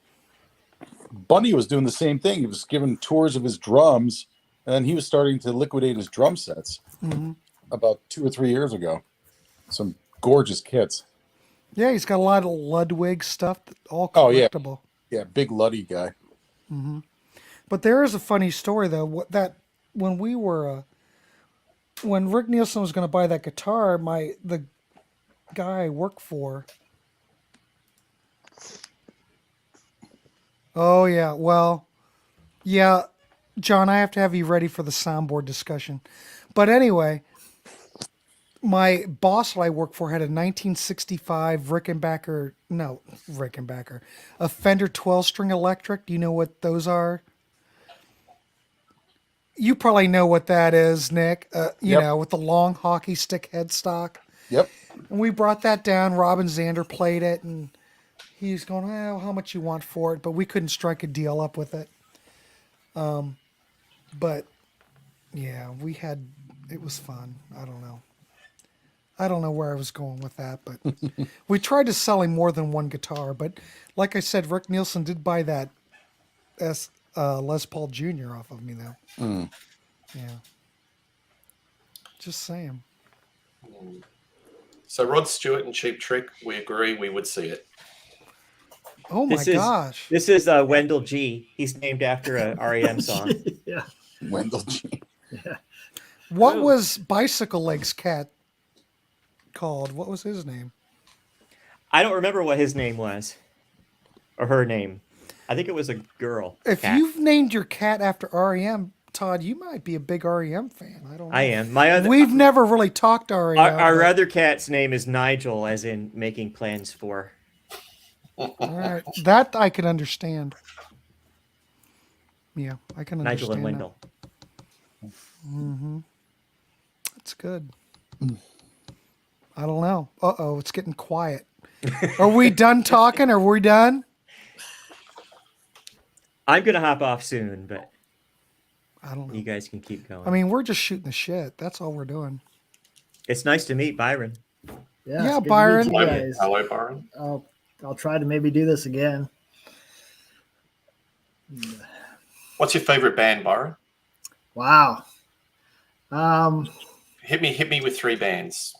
Bunny was doing the same thing. He was giving tours of his drums, and then he was starting to liquidate his drum sets about 2 or 3 years ago. Some gorgeous kits. Yeah, he's got a lot of Ludwig stuff, all Oh, yeah. collectible. Yeah, big Luddy guy. But there is a funny story though. When we were when Rick Nielsen was going to buy that guitar, the guy I work for. Oh yeah, well, yeah, John, I have to have you ready for the soundboard discussion. But anyway, my boss that I work for had a 1965 Rickenbacker, a Fender 12-string electric. Do you know what those are? You probably know what that is, Nick. You Yep. know, with the long hockey stick headstock. Yep. And we brought that down. Robin Zander played it, and he's going, "Oh, how much you want for it?" But we couldn't strike a deal up with it. But yeah, it was fun. I don't know where I was going with that, but we tried to sell him more than one guitar. But like I said, Rick Nielsen did buy that Les Paul Jr. off of me, though. Yeah. Just saying. So Rod Stewart and Cheap Trick, we agree we would see it. Oh my gosh. This is Wendell G. He's named after a REM song. Yeah. Wendell G. What was Bicycle Legs Cat called? What was his name? I don't remember what his name was. Or her name. I think it was a girl. If cat. you've named your cat after REM, Todd, you might be a big REM fan. I don't know. I am. We've never really talked to REM. Our other cat's name is Nigel, as in making plans for. All right. That I can understand. Yeah, I can understand. Nigel and Wendell. That's good. I don't know. Uh-oh, it's getting quiet. Are we done talking? Are we done? I'm going to hop off soon, but I don't know. you guys can keep going. I mean, we're just shooting the shit. That's all we're doing. It's nice to meet Byron. Yeah, Yeah, it's good to meet Byron. you Hello, guys. hello, Byron. I'll try to maybe do this again. What's your favorite band, Byron? Wow. Hit me with 3 bands.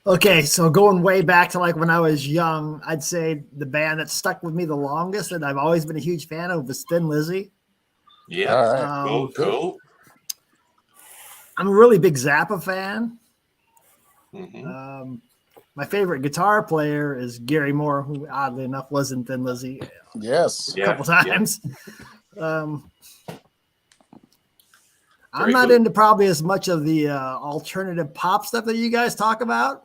Okay, so going way back to like when I was young, I'd say the band that stuck with me the longest and I've always been a huge fan of was Thin Lizzy. Yeah. All right. Cool. I'm a really big Zappa fan. Mm-hmm. My favorite guitar player is Gary Moore, who oddly enough was in Thin Lizzy Yes. a couple times. I'm Very not good. into probably as much of the alternative pop stuff that you guys talk about.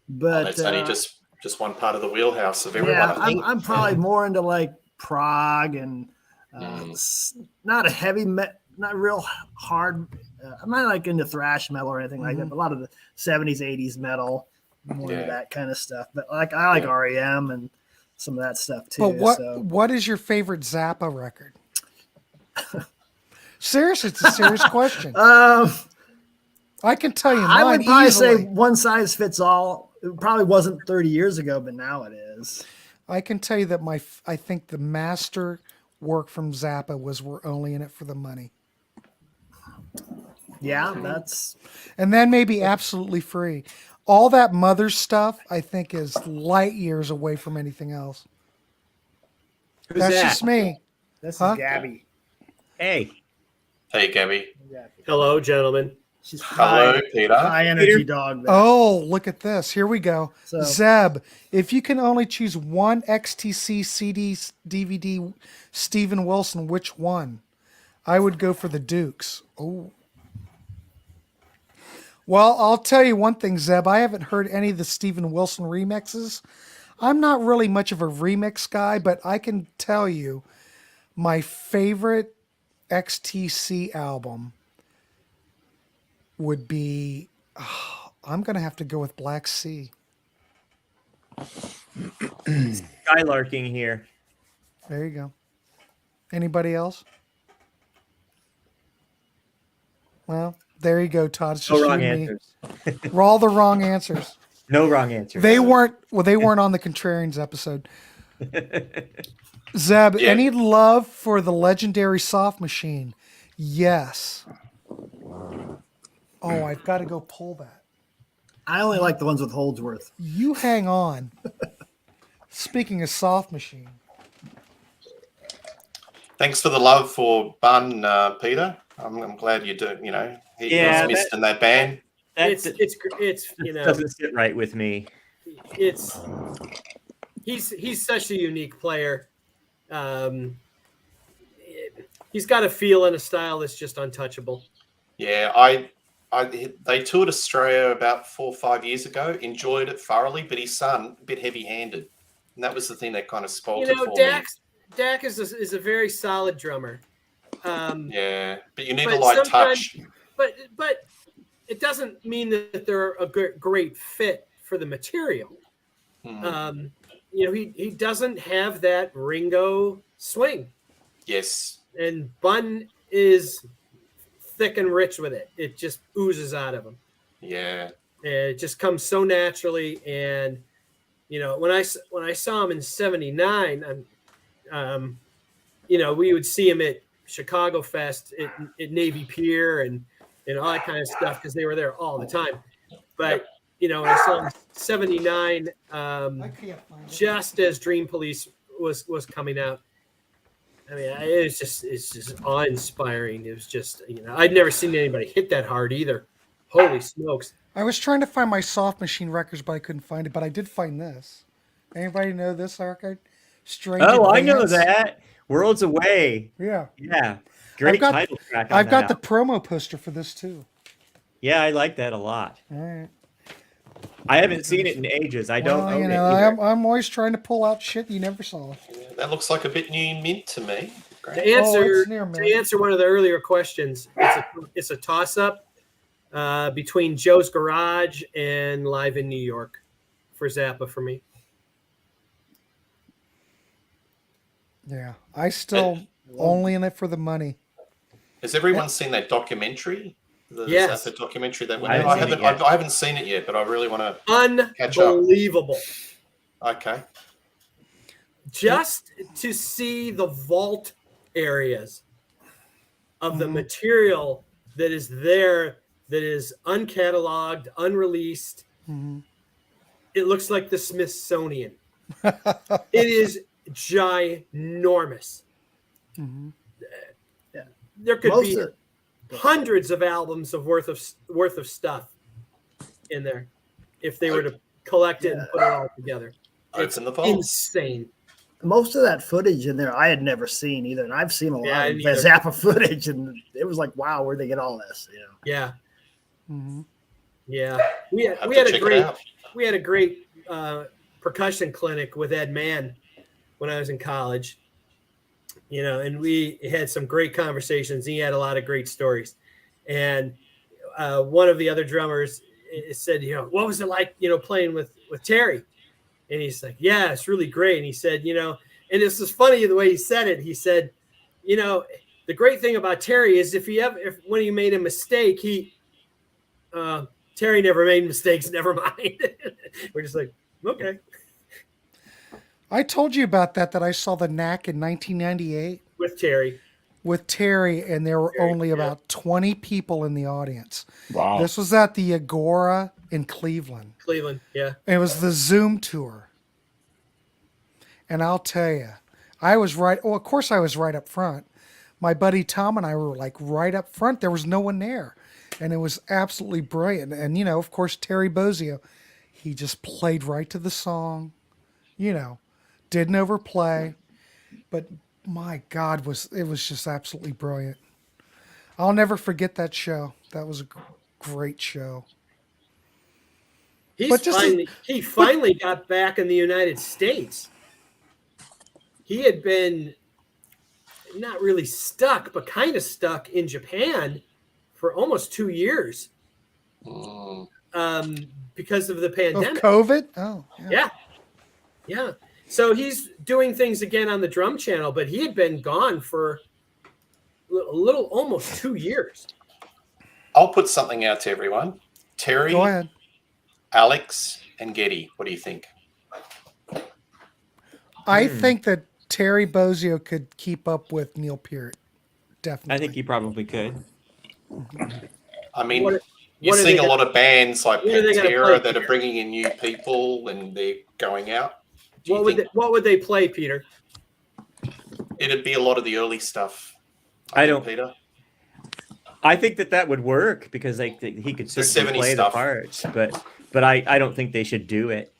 But That's only just one part of the wheelhouse of everyone. yeah, I think. I'm probably more into like prog and not a heavy not real hard. I'm not like into thrash metal or anything like that. But a lot of the 70s, 80s metal, more into that kind of stuff. But like I like REM and some of that stuff too. But what is your favorite Zappa record? Seriously, it's a serious question. I can tell you mine I would probably easily. say one size fits all. It probably wasn't 30 years ago, but now it is. I can tell you that I think the master work from Zappa was "We're Only in It for the Money," Yeah, that's and then maybe "Absolutely Free." All that Mother stuff, I think, is light years away from anything else. Who's That's that? just me. this Huh? is Gabby. Hey. Hey, Gabby. Hello, gentlemen. She's Hello, Peter. high energy Peter. dog. There. Oh, look at this. Here we go. So- Zeb, if you can only choose one XTC CD, DVD, Steven Wilson, which one? I would go for the Dukes. Oh. Well, I'll tell you one thing, Zeb. I haven't heard any of the Steven Wilson remixes. I'm not really much of a remix guy, but I can tell you my favorite XTC album would be. I'm gonna have to go with Black Sea. Skylarking here. There you go. Anybody else? Well, there you go, Todd. It's No just you wrong and me. answers. We're all the wrong answers. No wrong answers. They weren't. Well, they weren't on the Contrarians episode. Zeb, Yeah. any love for the legendary Soft Machine? Yes. Oh, I've got to go pull that. I only like the ones with Holdsworth. You hang on. Speaking of Soft Machine, Thanks for the love for Bun, Peter. I'm glad you do. You know, he Yeah, was missed in that band. It's you know, doesn't sit right with me. it's he's such a unique player. He's got a feel and a style that's just untouchable. Yeah, they toured Australia about 4 or 5 years ago. Enjoyed it thoroughly, but his son a bit heavy-handed, and that was the thing that kind of spoiled it for me. Dak is a very solid drummer. Yeah, but you need but a light sometimes- touch. But it doesn't mean that they're a great fit for the material. Hmm. You know, he doesn't have that Ringo swing, Yes. and Bun is thick and rich with it. It just oozes out of him. Yeah. And it just comes so naturally. And you know, when I saw him in '79, you know, we would see him at Chicago Fest at Navy Pier and all that kind of stuff because they were there all the time. But you know, I saw him in '79, I can't find it. just as Dream Police was coming out. I mean, it's just awe-inspiring. It was just, you know, I'd never seen anybody hit that hard either. Holy smokes! I was trying to find my Soft Machine records, but I couldn't find it. But I did find this. Anybody know this record? Strange Oh, I know Advance? that. Worlds Away. Yeah. Yeah. Great got- title track on I've got that. the promo poster for this too. Yeah, I like that a lot. All right. I haven't seen it in ages. I don't Well, own you it know, either. I'm always trying to pull out shit you never saw. Yeah, that looks like a bit new mint to me. To Great. answer it's near me. to answer one of the earlier questions, it's a toss-up between Joe's Garage and Live in New York for Zappa for me. Yeah. I still only in it for money. Has everyone seen that documentary? The Yes. Zappa documentary that I haven't seen it yet. I haven't seen it yet, but I really want to. Catch up. Unbelievable. Okay. Just to see the vault areas of the Mhm. material that is there, that is uncatalogued, unreleased. Mhm. It looks like the Smithsonian. It is ginormous. Mhm. There could Most be of, hundreds of albums of worth of stuff in there if they were to collect it and put it all together. It's Open the vault. insane. most of that footage in there I had never seen either, and I've seen a lot Yeah, of neither. Zappa footage, and it was like, wow, where'd they get all this? You know, Yeah, Mhm. yeah. We Have had to a check it great out. percussion clinic with Ed Mann when I was in college. You know, and we had some great conversations. He had a lot of great stories, and one of the other drummers said, you know, what was it like, you know, playing with Terry? And he's like, yeah, it's really great. And he said, you know, and this is funny the way he said it. He said, you know, the great thing about Terry is if when he made a mistake, Terry never made mistakes. Never mind. We're just like, okay. I told you about that I saw the Knack in 1998 With Terry. with Terry, and there were Terry, only yeah. about 20 people in the audience. Wow. This was at the Agora in Cleveland. Cleveland. Yeah. It was the Zoom tour. And I'll tell you, I was right. Well, of course, I was right up front. My buddy Tom and I were like right up front. There was no one there. And it was absolutely brilliant. And, you know, of course, Terry Bozio, he just played right to the song, you know, didn't overplay. But my God, it was just absolutely brilliant. I'll never forget that show. That was a great show. But just He finally got back in the United States. He had been not really stuck, but kind of stuck in Japan for almost 2 years. because of the Of pandemic. COVID? Oh, yeah. Yeah. So he's doing things again on the drum channel, but he had been gone for a little almost 2 years. I'll put something out to everyone. Terry, Go ahead. Alex, and Getty. What do you think? I think that Terry Bozio could keep up with Neil Peart. Definitely. I think he probably could. I mean, What you're are seeing they a lot of bands like what are they gonna Pantera play, that are Peter? bringing in new people and they're going out. Do you think What would they play, Peter? it'd be a lot of the early stuff? I think, don't- Peter. I think that would work because he could certainly 70s play stuff. the parts, but I don't think they should do it.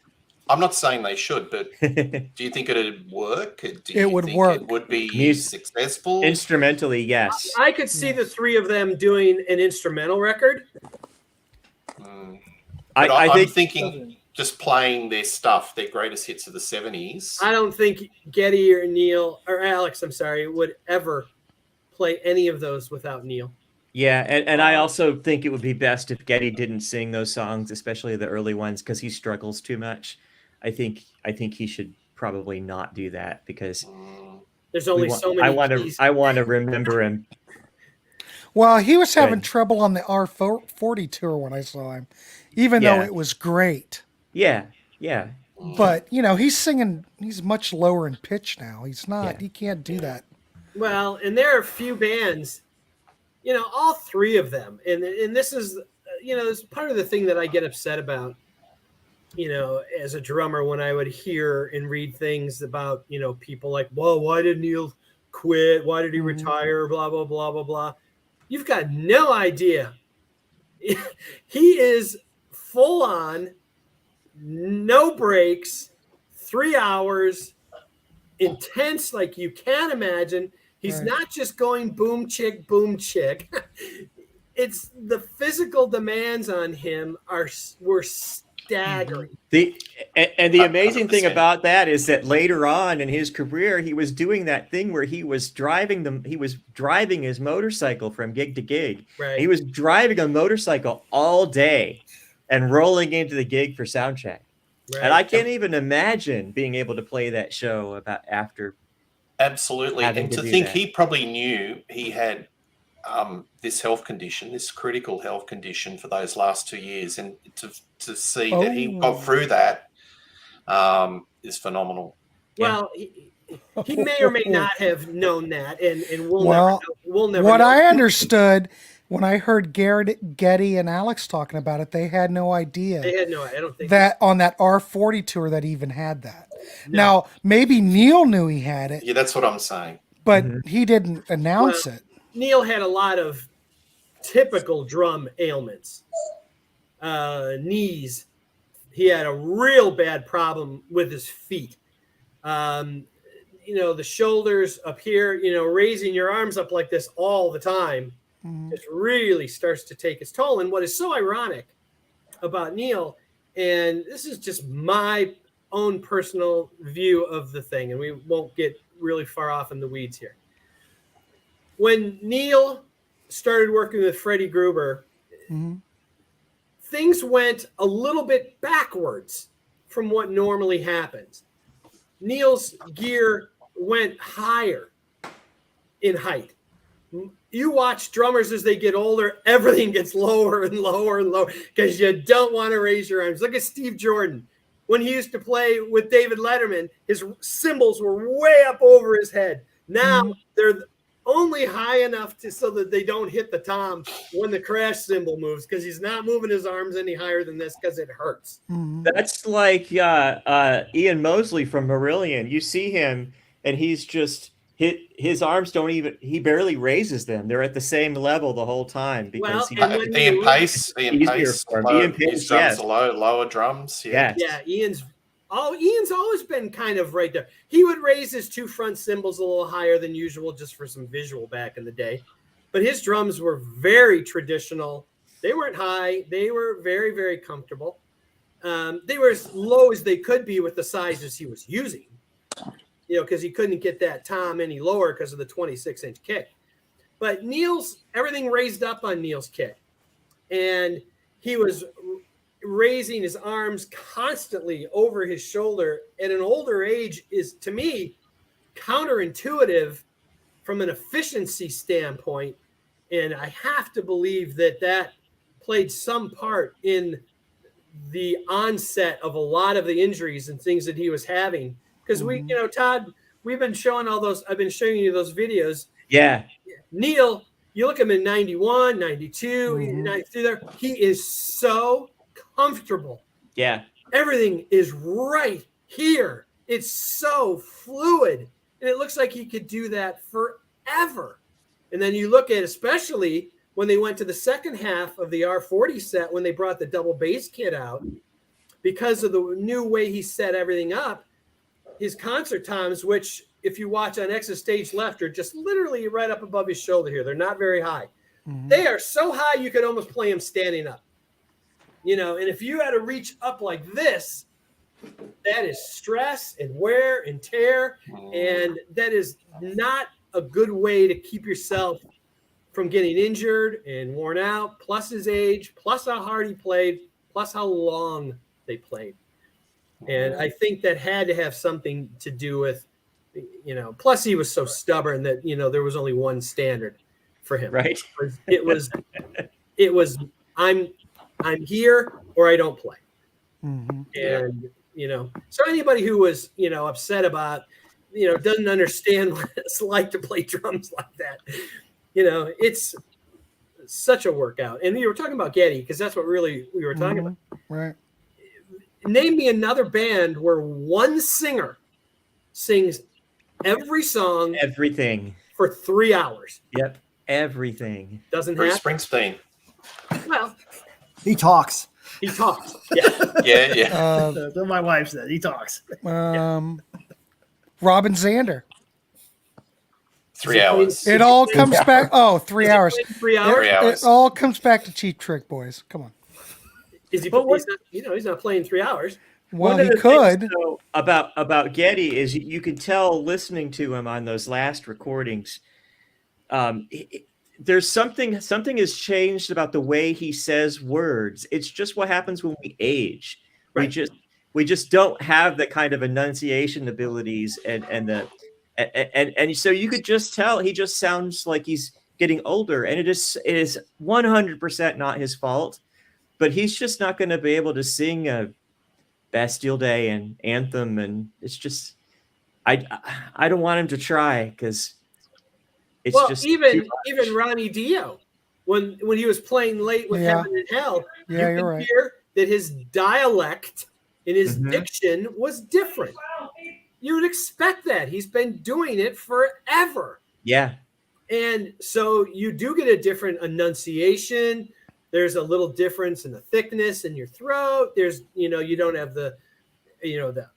I'm not saying they should, but do you think it'd work? Do you It would think work. It would be Music- successful. Instrumentally, yes. I could see the three of them doing an instrumental record. But I I'm think thinking just playing their stuff, their greatest hits of the 70s. I don't think Getty or Neil or Alex, I'm sorry, would ever play any of those without Neil. Yeah, and I also think it would be best if Getty didn't sing those songs, especially the early ones, because he struggles too much. I think he should probably not do that because There's only so many keys. I want to remember him. Well, he was having Good. trouble on the R40 tour when I saw him, even though Yeah. it was great. Yeah. But, he's singing, he's much lower in pitch now. He's not, Yeah. he can't do that. Well, and there are a few bands, all three of them. And this is, this is part of the thing that I get upset about, as a drummer, when I would hear and read things about, people like, well, why did Neil quit? Why did he retire? Blah, blah, blah, blah, blah. You've got no idea. He is full on, no breaks, 3 hours, intense like you can't imagine. He's Right. not just going boom chick, boom chick. It's the physical demands on him were staggering. The amazing thing 100%. about that is that later on in his career, he was doing that thing where he was driving his motorcycle from gig to gig. Right. He was driving a motorcycle all day and rolling into the gig for sound check. Right. And I can't even imagine being able to play that show after. Absolutely. having And to to do think that. he probably knew he had this health condition, this critical health condition for those last 2 years. And to see that he got through that is phenomenal. Well, he may or may not have known that, and we'll Well, never know. We'll never What know. I understood when I heard Getty and Alex talking about it, they had no idea They had no. I don't think that on that R40 tour that even had that. Now, maybe Neil knew he had it, Yeah, that's what I'm saying. but he didn't announce it. Neil had a lot of typical drum ailments. Knees. He had a real bad problem with his feet. The shoulders up here, raising your arms up like this all the time just really starts to take its toll. And what is so ironic about Neil, and this is just my own personal view of the thing, and we won't get really far off in the weeds here. When Neil started working with Freddie Gruber, things went a little bit backwards from what normally happens. Neil's gear went higher in height. You watch drummers as they get older, everything gets lower and lower and lower because you don't want to raise your arms. Look at Steve Jordan. When he used to play with David Letterman, his cymbals were way up over his head. Now they're only high enough so that they don't hit the tom when the crash cymbal moves, because he's not moving his arms any higher than this because it hurts. That's like Ian Mosley from Marillion. You see him, and he's just his arms he barely raises them. They're at the same level the whole time because Ian Pace, his drums are lower drums. Yes. Yeah, Ian's always been kind of right there. He would raise his two front cymbals a little higher than usual just for some visual back in the day. But his drums were very traditional. They weren't high. They were very, very comfortable. They were as low as they could be with the sizes he was using, because he couldn't get that tom any lower because of the 26-inch kick. But everything raised up on Neil's kick. And he was raising his arms constantly over his shoulder at an older age is, to me, counterintuitive from an efficiency standpoint. And I have to believe that played some part in the onset of a lot of the injuries and things that he was having. Because Todd, we've been showing I've been showing you those videos. Yeah. Neil, you look at him in 91, 92, 93 there. He is so comfortable. Yeah. Everything is right here. It's so fluid. And it looks like he could do that forever. And then you look at, especially when they went to the second half of the R40 set, when they brought the double bass kit out, because of the new way he set everything up, his concert times, which if you watch on X's stage left, are just literally right up above his shoulder here. They're not very high. They are so high you could almost play him standing up. And if you had to reach up like this, that is stress and wear and tear. And that is not a good way to keep yourself from getting injured and worn out, plus his age, plus how hard he played, plus how long they played. And I think that had to have something to do with, plus he was so stubborn that, there was only one standard for him. Right. It was, I'm here or I don't play. And, so anybody who was, upset about, doesn't understand what it's like to play drums like that. It's such a workout. And we were talking about Geddy because that's what really we were talking about. Right. Name me another band where one singer sings every song, everything for 3 hours. Yep. Everything. Doesn't Bruce happen. Springsteen. Well, He talks. he talks. Yeah. Yeah. That's what my wife said. He talks. Robin Zander. 3 hours. It all comes back. Oh, 3 hours. 3 hours. 3 hours. It all comes back to Cheap Trick, boys. Come on. Is he? But what- He's not playing 3 hours. Well, One of he the could. things, though, about Geddy is you could tell listening to him on those last recordings. There's something has changed about the way he says words. It's just what happens when we age. Right. We just don't have the kind of enunciation abilities and so you could just tell he just sounds like he's getting older, and it is 100% not his fault, but he's just not going to be able to sing a Bastille Day and Anthem, and it's just I don't want him to try because it's just even Ronnie Dio, when he was playing late with Yeah. Heaven and Hell, Yeah, you you're could right. hear that his dialect and his Mhm. diction was different. You would expect that. He's been doing it forever. yeah. And so you do get a different enunciation. There's a little difference in the thickness in your throat. There's, you don't have the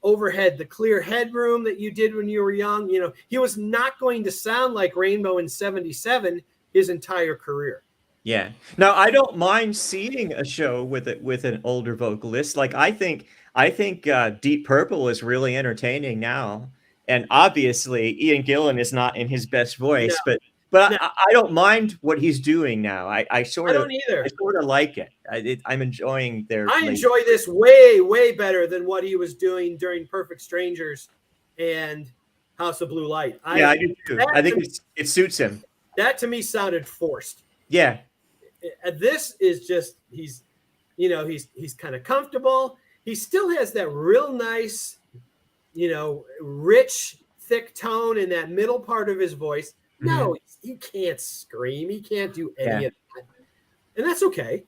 overhead, the clear headroom that you did when you were young. He was not going to sound like Rainbow in 77 his entire career. Yeah. Now I don't mind seeing a show with an older vocalist. Like I think Deep Purple is really entertaining now, and obviously Ian Gillan is not in his best voice, No. but No. I don't mind what he's doing now. I sort of don't either. like it. I'm enjoying their. I enjoy this way, way better than what he was doing during Perfect Strangers and House of Blue Light. I do too. I think it suits him. That to me sounded forced. Yeah. This is just he's kind of comfortable. He still has that real nice, rich, thick tone in that middle part of his voice. No, he can't scream. He can't do any of that. And that's okay.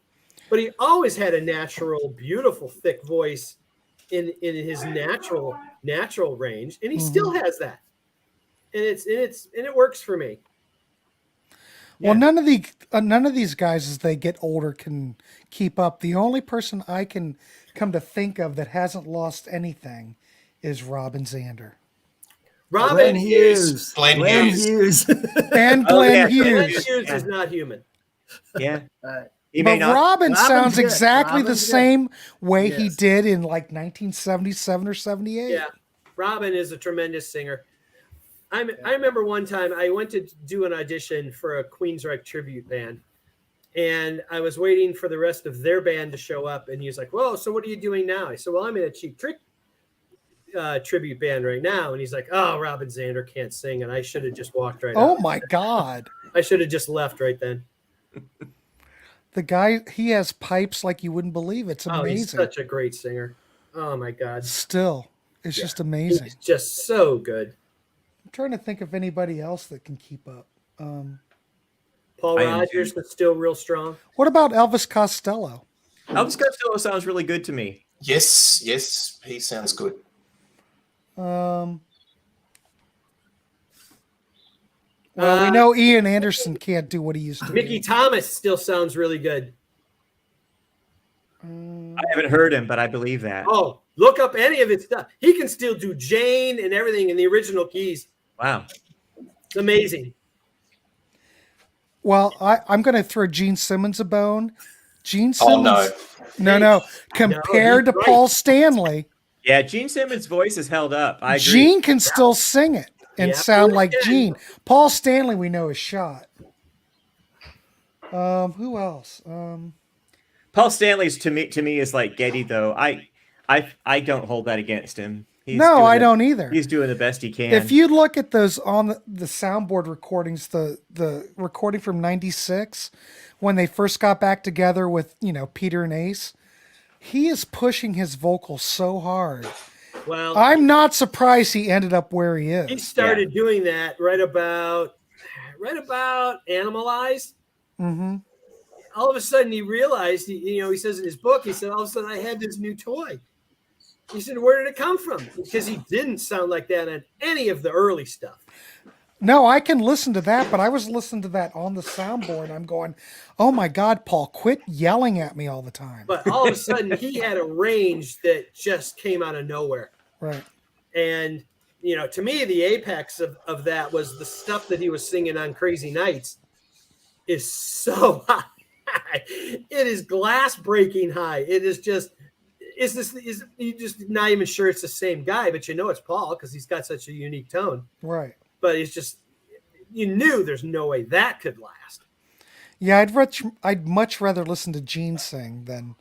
But he always had a natural, beautiful, thick voice in his natural range. And he still has that. And it works for me. Well, none of these guys, as they get older, can keep up. The only person I can come to think of that hasn't lost anything is Robin Zander Robin Hughes. Glenn Hughes. Hughes. and Oh, Glenn yeah, Glenn Hughes. Hughes is not human. Yeah. Right. He may But not. Robin Robin's sounds good. exactly the Robin's good. same way he Yes. did in like 1977 or 78. Yeah. Robin is a tremendous singer. I remember one time I went to do an audition for a Queensryche tribute band, And I was waiting for the rest of their band to show up, and he was like, "Well, so what are you doing now?" I said, "Well, I'm in a Cheap Trick tribute band right now." And he's like, "Oh, Robin Zander can't sing," and I should have just walked right Oh out. my God. I should have just left right then. The guy, he has pipes like you wouldn't believe. It's Oh, he's amazing. such a great singer. Oh my God. Still, it's Yeah. just amazing. He's just so good. I'm trying to think of anybody else that can keep up. Paul I am Rogers, too. that's still real strong. What about Elvis Costello? Elvis Costello sounds really good to me. Yes, he sounds good. Well, we know Ian Anderson can't do what he used to Mickey do. Thomas still sounds really good. I haven't heard him, but I believe that. Oh, look up any of his stuff. He can still do Jane and everything in the original keys. Wow. It's amazing. Well, I'm going to throw Gene Simmons a bone. Gene Oh, Simmons. No. Compared to he's right. Paul Stanley, Yeah, Gene Simmons' voice is held up. I agree. Gene can still sing it and Yeah, sound he like can. Gene. Paul Stanley, we know, is shot. Who else? Paul Stanley's to me is like Getty, though. I don't hold that against him. No, I don't either. He's doing the best he can. If you look at those on the soundboard recordings, the recording from '96, when they first got back together with Peter and Ace, he is pushing his vocals so hard. Well, I'm not surprised he ended up where he he is. started doing that right about Animalize. Mm-hmm. All of a sudden he realized, he says in his book, he said, all of a sudden I had this new toy. He said, where did it come from? Because he didn't sound like that on any of the early stuff. No, I can listen to that, but I was listening to that on the soundboard. And I'm going, oh my God, Paul, quit yelling at me all the time. But all of a sudden he had a range that just came out of nowhere. Right. And, to me, the apex of that was the stuff that he was singing on Crazy Nights is so high. It is glass breaking high. It is just, you just not even sure it's the same guy, but it's Paul because he's got such a unique tone. Right. But it's just, you knew there's no way that could last. Yeah, I'd much rather listen to Gene sing than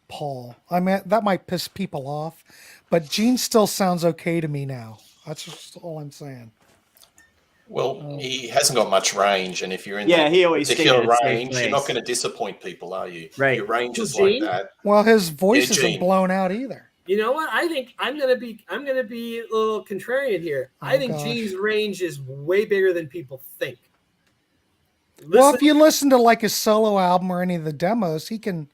Paul. I mean, that might piss people off, but Gene still sounds okay to me now. That's just all I'm saying. Well, he hasn't got much range, and if you're in he always particular stayed at the same range, you're not place. going to disappoint people, are you? Right. Your range is Gene? like that. Well, his voice Yeah, isn't Gene. blown out either. You know what? I think I'm gonna be a little contrarian here. I think gosh. Gene's range is way bigger than people think. Well, if you listen to like his solo album or any of the demos, he can,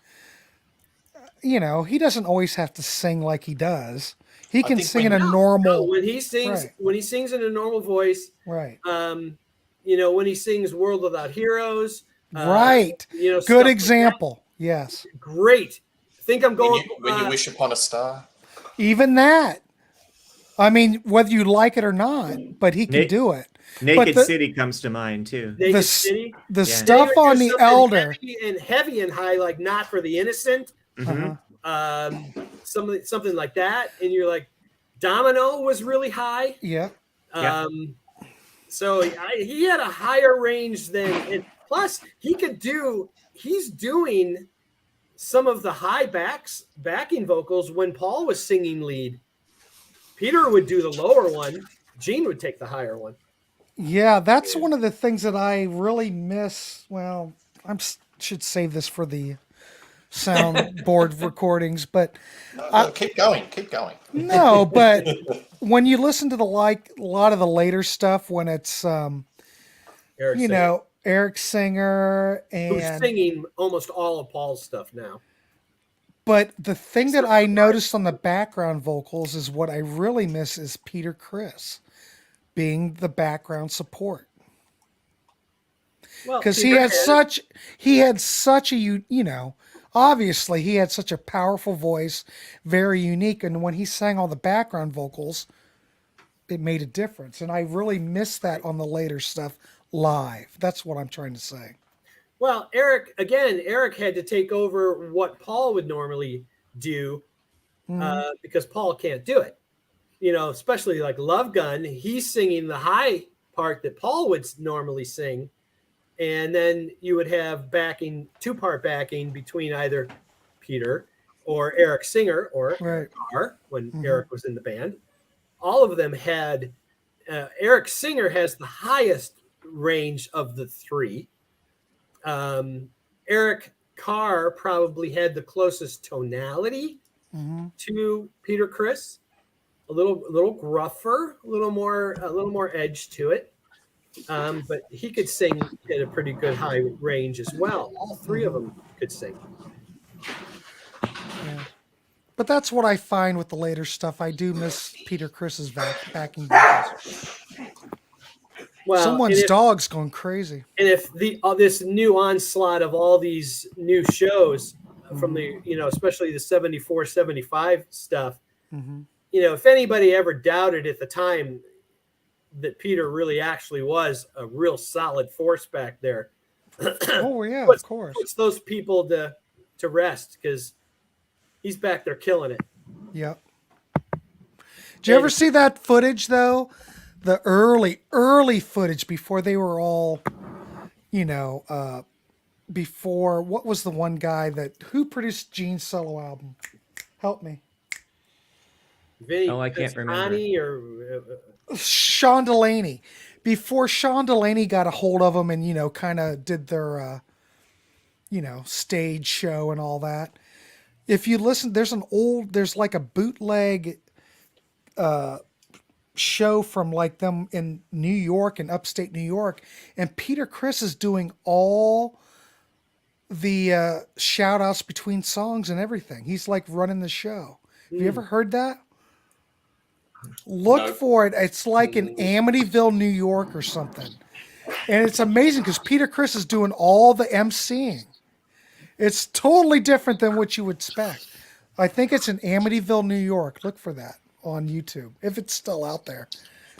he doesn't always have to sing like he does. He can think sing in when- a normal. when he sings Right. when he sings in a normal voice, Right. when he sings "World Without Heroes," Right. stuff Good like example. Yes. that. Great. Think I'm When going. you wish upon a star. Even that. I mean, whether you like it or not, but he can Nick- do it. Naked the- City comes to mind too. Naked the City. The Yeah. stuff They would on do the something Elder. heavy and high, like "Not for the Innocent," Mhm. something like that, and you're like, "Domino" was really high. Yeah. Yeah. So he had a higher range than, and plus he's doing some of the high backing vocals when Paul was singing lead. Peter would do the lower one. Gene would take the higher one. Yeah, that's one of the things that I really miss. Well, should save this for the soundboard recordings, but No, keep going. no, but when you listen to a lot of the later stuff, when it's Eric Singer, Eric Singer who's and singing almost all of Paul's stuff now. but the thing that I noticed on the background vocals is what I really miss is Peter Criss being the background support. Well, Because Peter he had such a obviously he had such a powerful voice, very unique, and when he sang all the background vocals, it made a difference. And I really missed that on the later stuff live. That's what I'm trying to say. Well, Eric had to take over what Paul would normally do because Paul can't do it. Especially like Love Gun, he's singing the high part that Paul would normally sing. And then you would have backing, two-part backing between either Peter or Eric Singer or Right. Carr when Mhm. Eric was in the band. All of them had Eric Singer has the highest range of the three. Eric Carr probably had the closest tonality Mhm. to Peter Criss. A little gruffer, a little more edge to it. But he could sing at a pretty good high range as well. All three of them could sing. Yeah. But that's what I find with the later stuff. I do miss Peter Chris's backing vocals. Well, Someone's dog's going crazy. and if this new onslaught of all these new shows from the, especially the 74, 75 stuff, Mm-hmm. If anybody ever doubted at the time that Peter really actually was a real solid force back there. Oh yeah, of course. Puts those people to rest because he's back there killing it. Yep. Did you ever see that footage though? The early footage before they were all, before, what was the one guy who produced Gene's solo album? Help me. Vinny I can't remember. or Sean Delaney. Before Sean Delaney got a hold of them and, kind of did their, stage show and all that. If you listen, there's like a bootleg show from like them in New York and upstate New York. And Peter Criss is doing all the shout outs between songs and everything. He's like running the show. Have you ever heard that? Look for it. It's like in Amityville, New York or something. And it's amazing because Peter Criss is doing all the emceeing. It's totally different than what you would expect. I think it's in Amityville, New York. Look for that on YouTube, if it's still out there.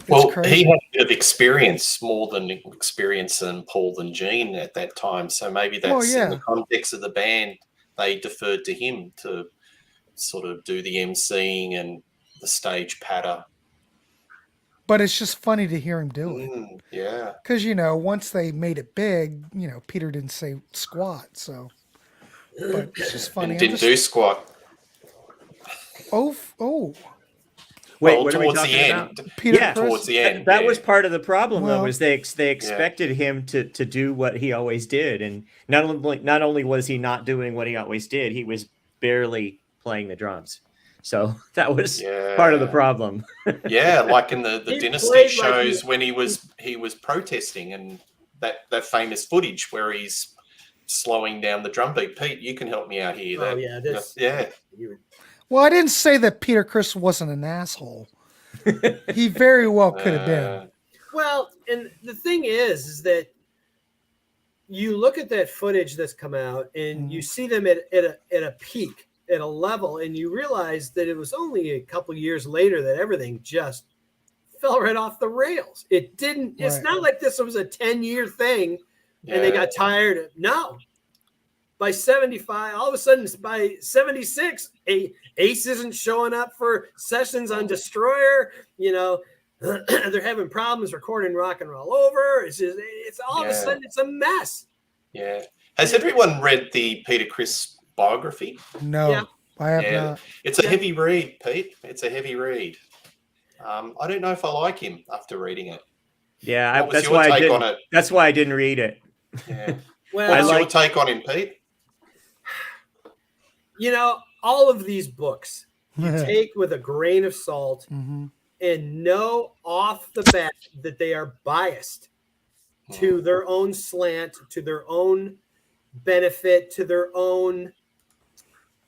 Well, crazy. he had a bit of experience, more than experience and Paul than Gene at that time. So maybe that's in the context of the band, they deferred to him to sort of do the emceeing and the stage patter. But it's just funny to hear him do it. Yeah. Because, once they made it big, Peter didn't say squat. So, but it's just funny. And didn't do squat. Oh. Wait, well, what are we towards talking the end. about? Peter Yeah, Criss? Towards the end. That was part of the problem, Well, though, was they expected him to do what he always did, and not only was he not doing what he always did, he was barely playing the drums. So that was part of the problem. Yeah, like in the He Dynasty played shows like when he was protesting, and that famous footage where he's slowing down the drum beat. Pete, you can help me out here. Oh, yeah, this- yeah. Well, I didn't say that Peter Criss wasn't an asshole. He very well could have been. Well, and the thing is that you look at that footage that's come out and you see them at a peak, at a level, and you realize that it was only a couple years later that everything just fell right off the rails. It didn't. It's not like this was a 10-year thing and they got tired. No. By 75, all of a sudden, by 76, Ace isn't showing up for sessions on Destroyer. They're having problems recording Rock and Roll Over. It's all of a sudden, it's a mess. Yeah. Has everyone read the Peter Criss biography? No, I have not. It's a heavy read, Pete. It's a heavy read. I don't know if I like him after reading it. Yeah, that's why I didn't. That's why I didn't read it. Yeah. Well, what's your take on him, Pete? All of these books you take with a grain of salt and know off the bat that they are biased to their own slant, to their own benefit, to their own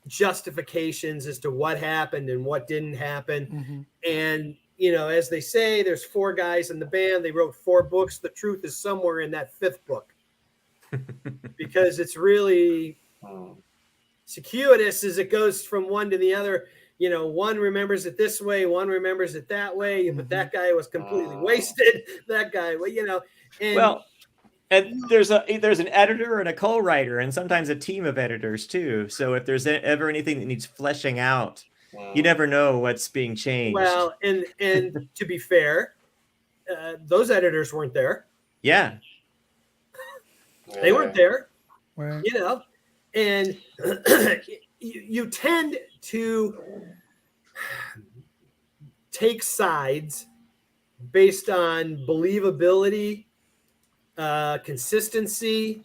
justifications as to what happened and what didn't happen. And, as they say, there's 4 guys in the band. They wrote 4 books. The truth is somewhere in that 5th book because it's really circuitous as it goes from one to the other. One remembers it this way, one remembers it that way, but that guy was completely wasted. That guy, and there's an editor and a co-writer, and sometimes a team of editors too. So if there's ever anything that needs fleshing out, you never know what's being changed. Well, and to be fair, those editors weren't there. Yeah. They weren't there, Right. you know, and you tend to take sides based on believability, consistency.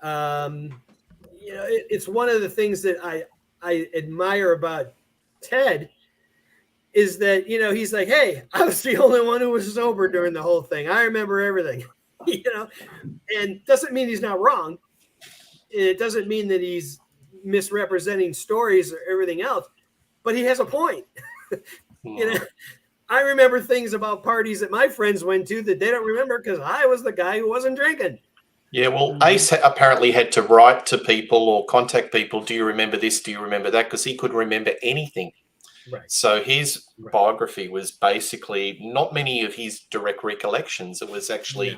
It's one of the things that I admire about Ted is that, he's like, hey, I was the only one who was sober during the whole thing. I remember everything, and doesn't mean he's not wrong. It doesn't mean that he's misrepresenting stories or everything else, but he has a point. I remember things about parties that my friends went to that they don't remember because I was the guy who wasn't drinking. Yeah, well, Ace apparently had to write to people or contact people. Do you remember this? Do you remember that? Because he couldn't remember anything. Right. So his biography was basically not many of his direct recollections. It was actually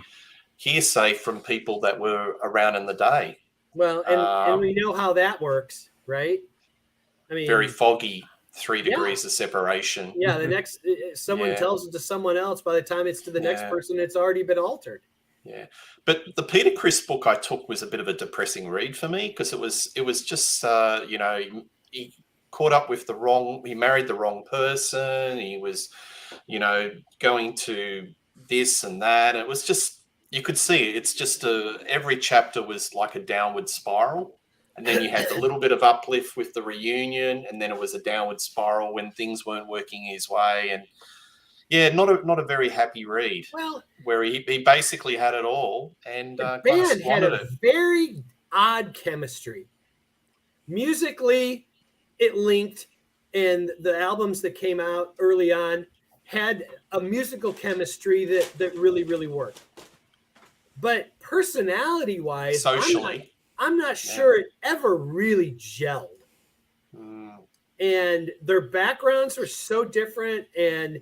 hearsay from people that were around in the day. Well, and we know how that works, right? I mean, very foggy. 3 degrees of separation. Yeah, the next someone tells it to someone else. By the time it's to the next person, it's already been altered. Yeah, but the Peter Criss book I took was a bit of a depressing read for me because it was just he caught up with he married the wrong person. He was going to this and that. It was just, you could see it's just every chapter was like a downward spiral. And then you had the little bit of uplift with the reunion, and then it was a downward spiral when things weren't working his way. And not a very happy read. Well, where he basically had it all, and the band had a very odd chemistry. Musically, it linked, and the albums that came out early on had a musical chemistry that really, really worked. But personality-wise, socially. I'm not sure it ever really gelled. And their backgrounds are so different. And,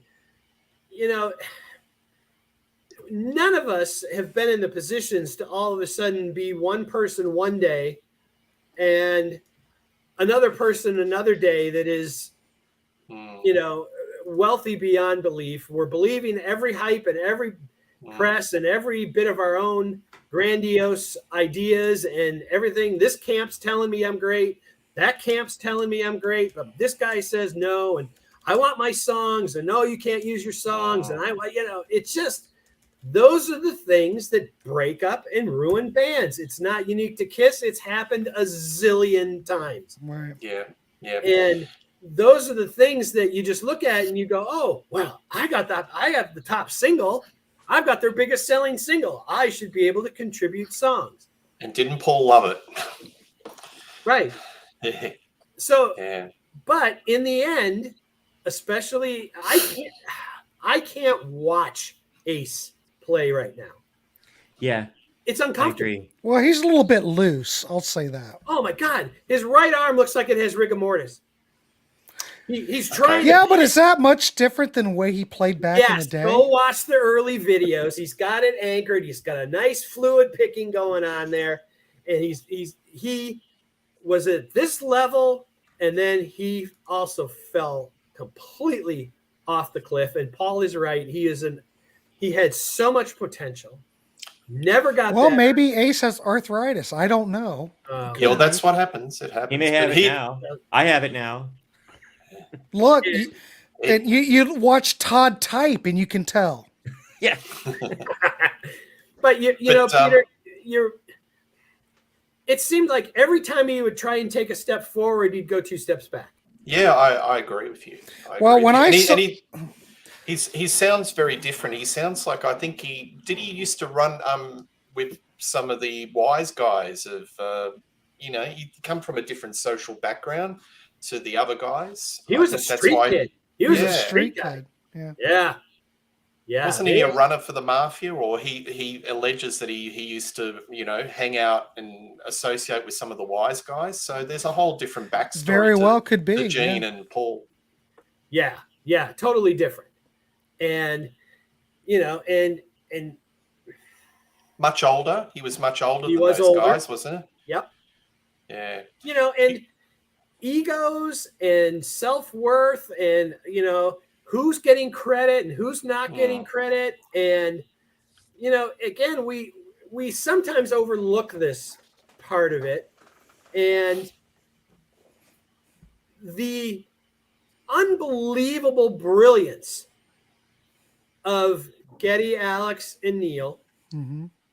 none of us have been in the positions to all of a sudden be one person one day and another person another day that is, wealthy beyond belief. We're believing every hype and every press and every bit of our own grandiose ideas and everything. This camp's telling me I'm great. That camp's telling me I'm great. But this guy says no. And I want my songs. And no, you can't use your songs. And it's just, those are the things that break up and ruin bands. It's not unique to Kiss. It's happened a zillion times. Right. Yeah. Yeah. And those are the things that you just look at and you go, oh, well, I got the top single. I've got their biggest selling single. I should be able to contribute songs. And didn't Paul love it? Right. So, but in the end, especially, I can't watch Ace play right now. Yeah. It's uncomfortable. Well, he's a little bit loose. I'll say that. Oh my God. His right arm looks like it has rigor mortis. He's trying. Yeah, but is that much different than the way he played back in the day? Go watch the early videos. He's got it anchored. He's got a nice fluid picking going on there, and he was at this level, and then he also fell completely off the cliff. And Paul is right. He had so much potential. Never got. Well, maybe Ace has arthritis. I don't know. Well, that's what happens. It happens. He may have it now. I have it now. Look, you watch Todd type, and you can tell. Yeah. But Peter, it seemed like every time he would try and take a step forward, he'd go 2 steps back. Yeah, I agree with you. He sounds very different. He sounds like, I think he used to run with some of the wise guys of he'd come from a different social background to the other guys. He was a street kid. He was a street kid. Yeah. Wasn't he a runner for the mafia? Or he alleges that he used to, hang out and associate with some of the wise guys. So there's a whole different backstory. Very well could be. Gene and Paul. Yeah, totally different. And and much older. He was much older than those guys, wasn't he? Yep. Yeah. And egos and self-worth and who's getting credit and who's not getting credit, and again we we sometimes overlook this part of it, and the unbelievable brilliance of Geddy, Alex, and Neil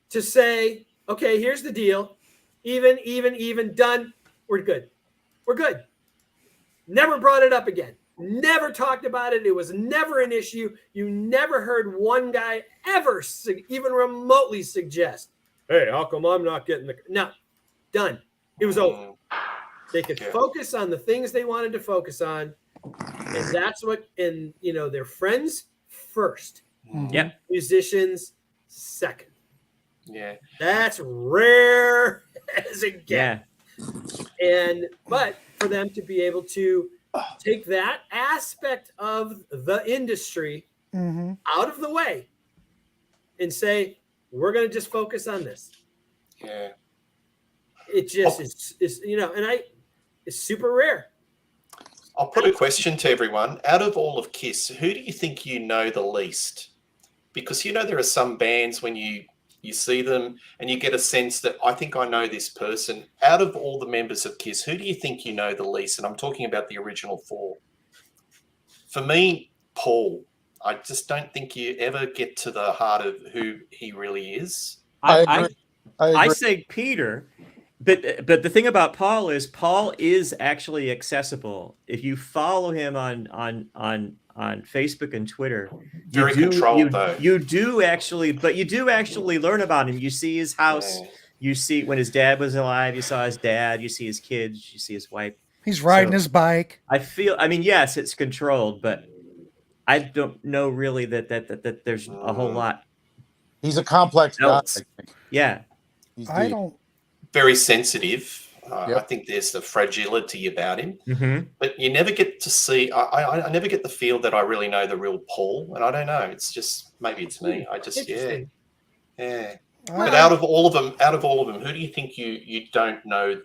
to say, okay, here's the deal. Even, done. We're good. We're good. Never brought it up again. Never talked about it. It was never an issue. You never heard one guy ever even remotely suggest, hey, how come I'm not getting the... No, done. It was over. They could focus on the things they wanted to focus on. And that's what, and you know, they're friends first. Yeah. Musicians second. Yeah. That's rare as it gets. Yeah. But for them to be able to take that aspect of the industry out of the way and say, we're going to just focus on this. Yeah. It just is, you know, and it's super rare. I'll put a question to everyone. Out of all of KISS, who do you think you know the least? Because, you know, there are some bands when you see them and you get a sense that I think I know this person. Out of all the members of KISS, who do you think you know the least? And I'm talking about the original four. For me, Paul. I just don't think you ever get to the heart of who he really is. I agree. I say Peter, but the thing about Paul is actually accessible. If you follow him on Facebook and Twitter, Very controlled, though. You do actually learn about him. You see his house. Yeah. You see when his dad was alive. You saw his dad. You see his kids. You see his wife. He's riding his bike. I mean, yes, it's controlled, but I don't know really that there's a whole lot. He's a complex guy. I think. Yeah. I don't. Very sensitive. Yep. I think there's the fragility about him, Mm-hmm. but you never get to see. I never get the feel that I really know the real Paul, and I don't know. It's just maybe it's me. I just yeah. But out of all of them, who do you think you don't know?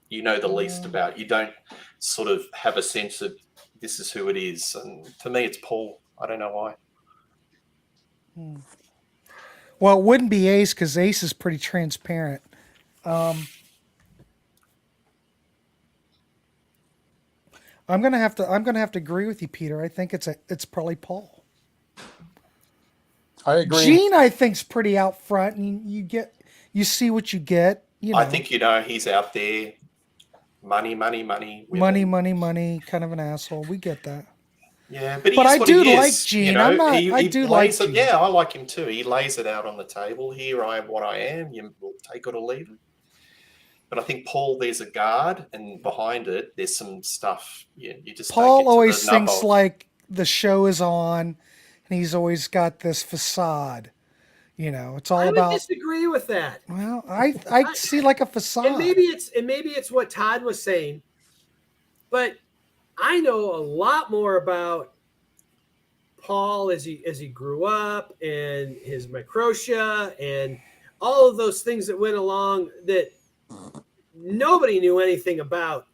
You know the least about. You don't sort of have a sense of this is who it is, and for me, it's Paul. I don't know why. Well, it wouldn't be Ace because Ace is pretty transparent. I'm gonna have to agree with you, Peter. I think it's probably Paul. I agree. Gene, I think's pretty out front, and you see what you get. You know, I think he's out there. Money. Money, kind of an asshole. We get that. Yeah, but I do he like is, Gene. You know, I do like Gene. Yeah, I like him too. He lays it out on the table. Here I am, what I am. You will take it or leave it. But I think Paul, there's a guard, and behind it, there's some stuff. Yeah, you just Paul always thinks like the show is on, and he's always got this facade. You know, it's all about. I would disagree with that. Well, I see like a facade. And maybe it's what Todd was saying, but I know a lot more about Paul as he grew up and his microtia and all of those things that went along that nobody knew anything about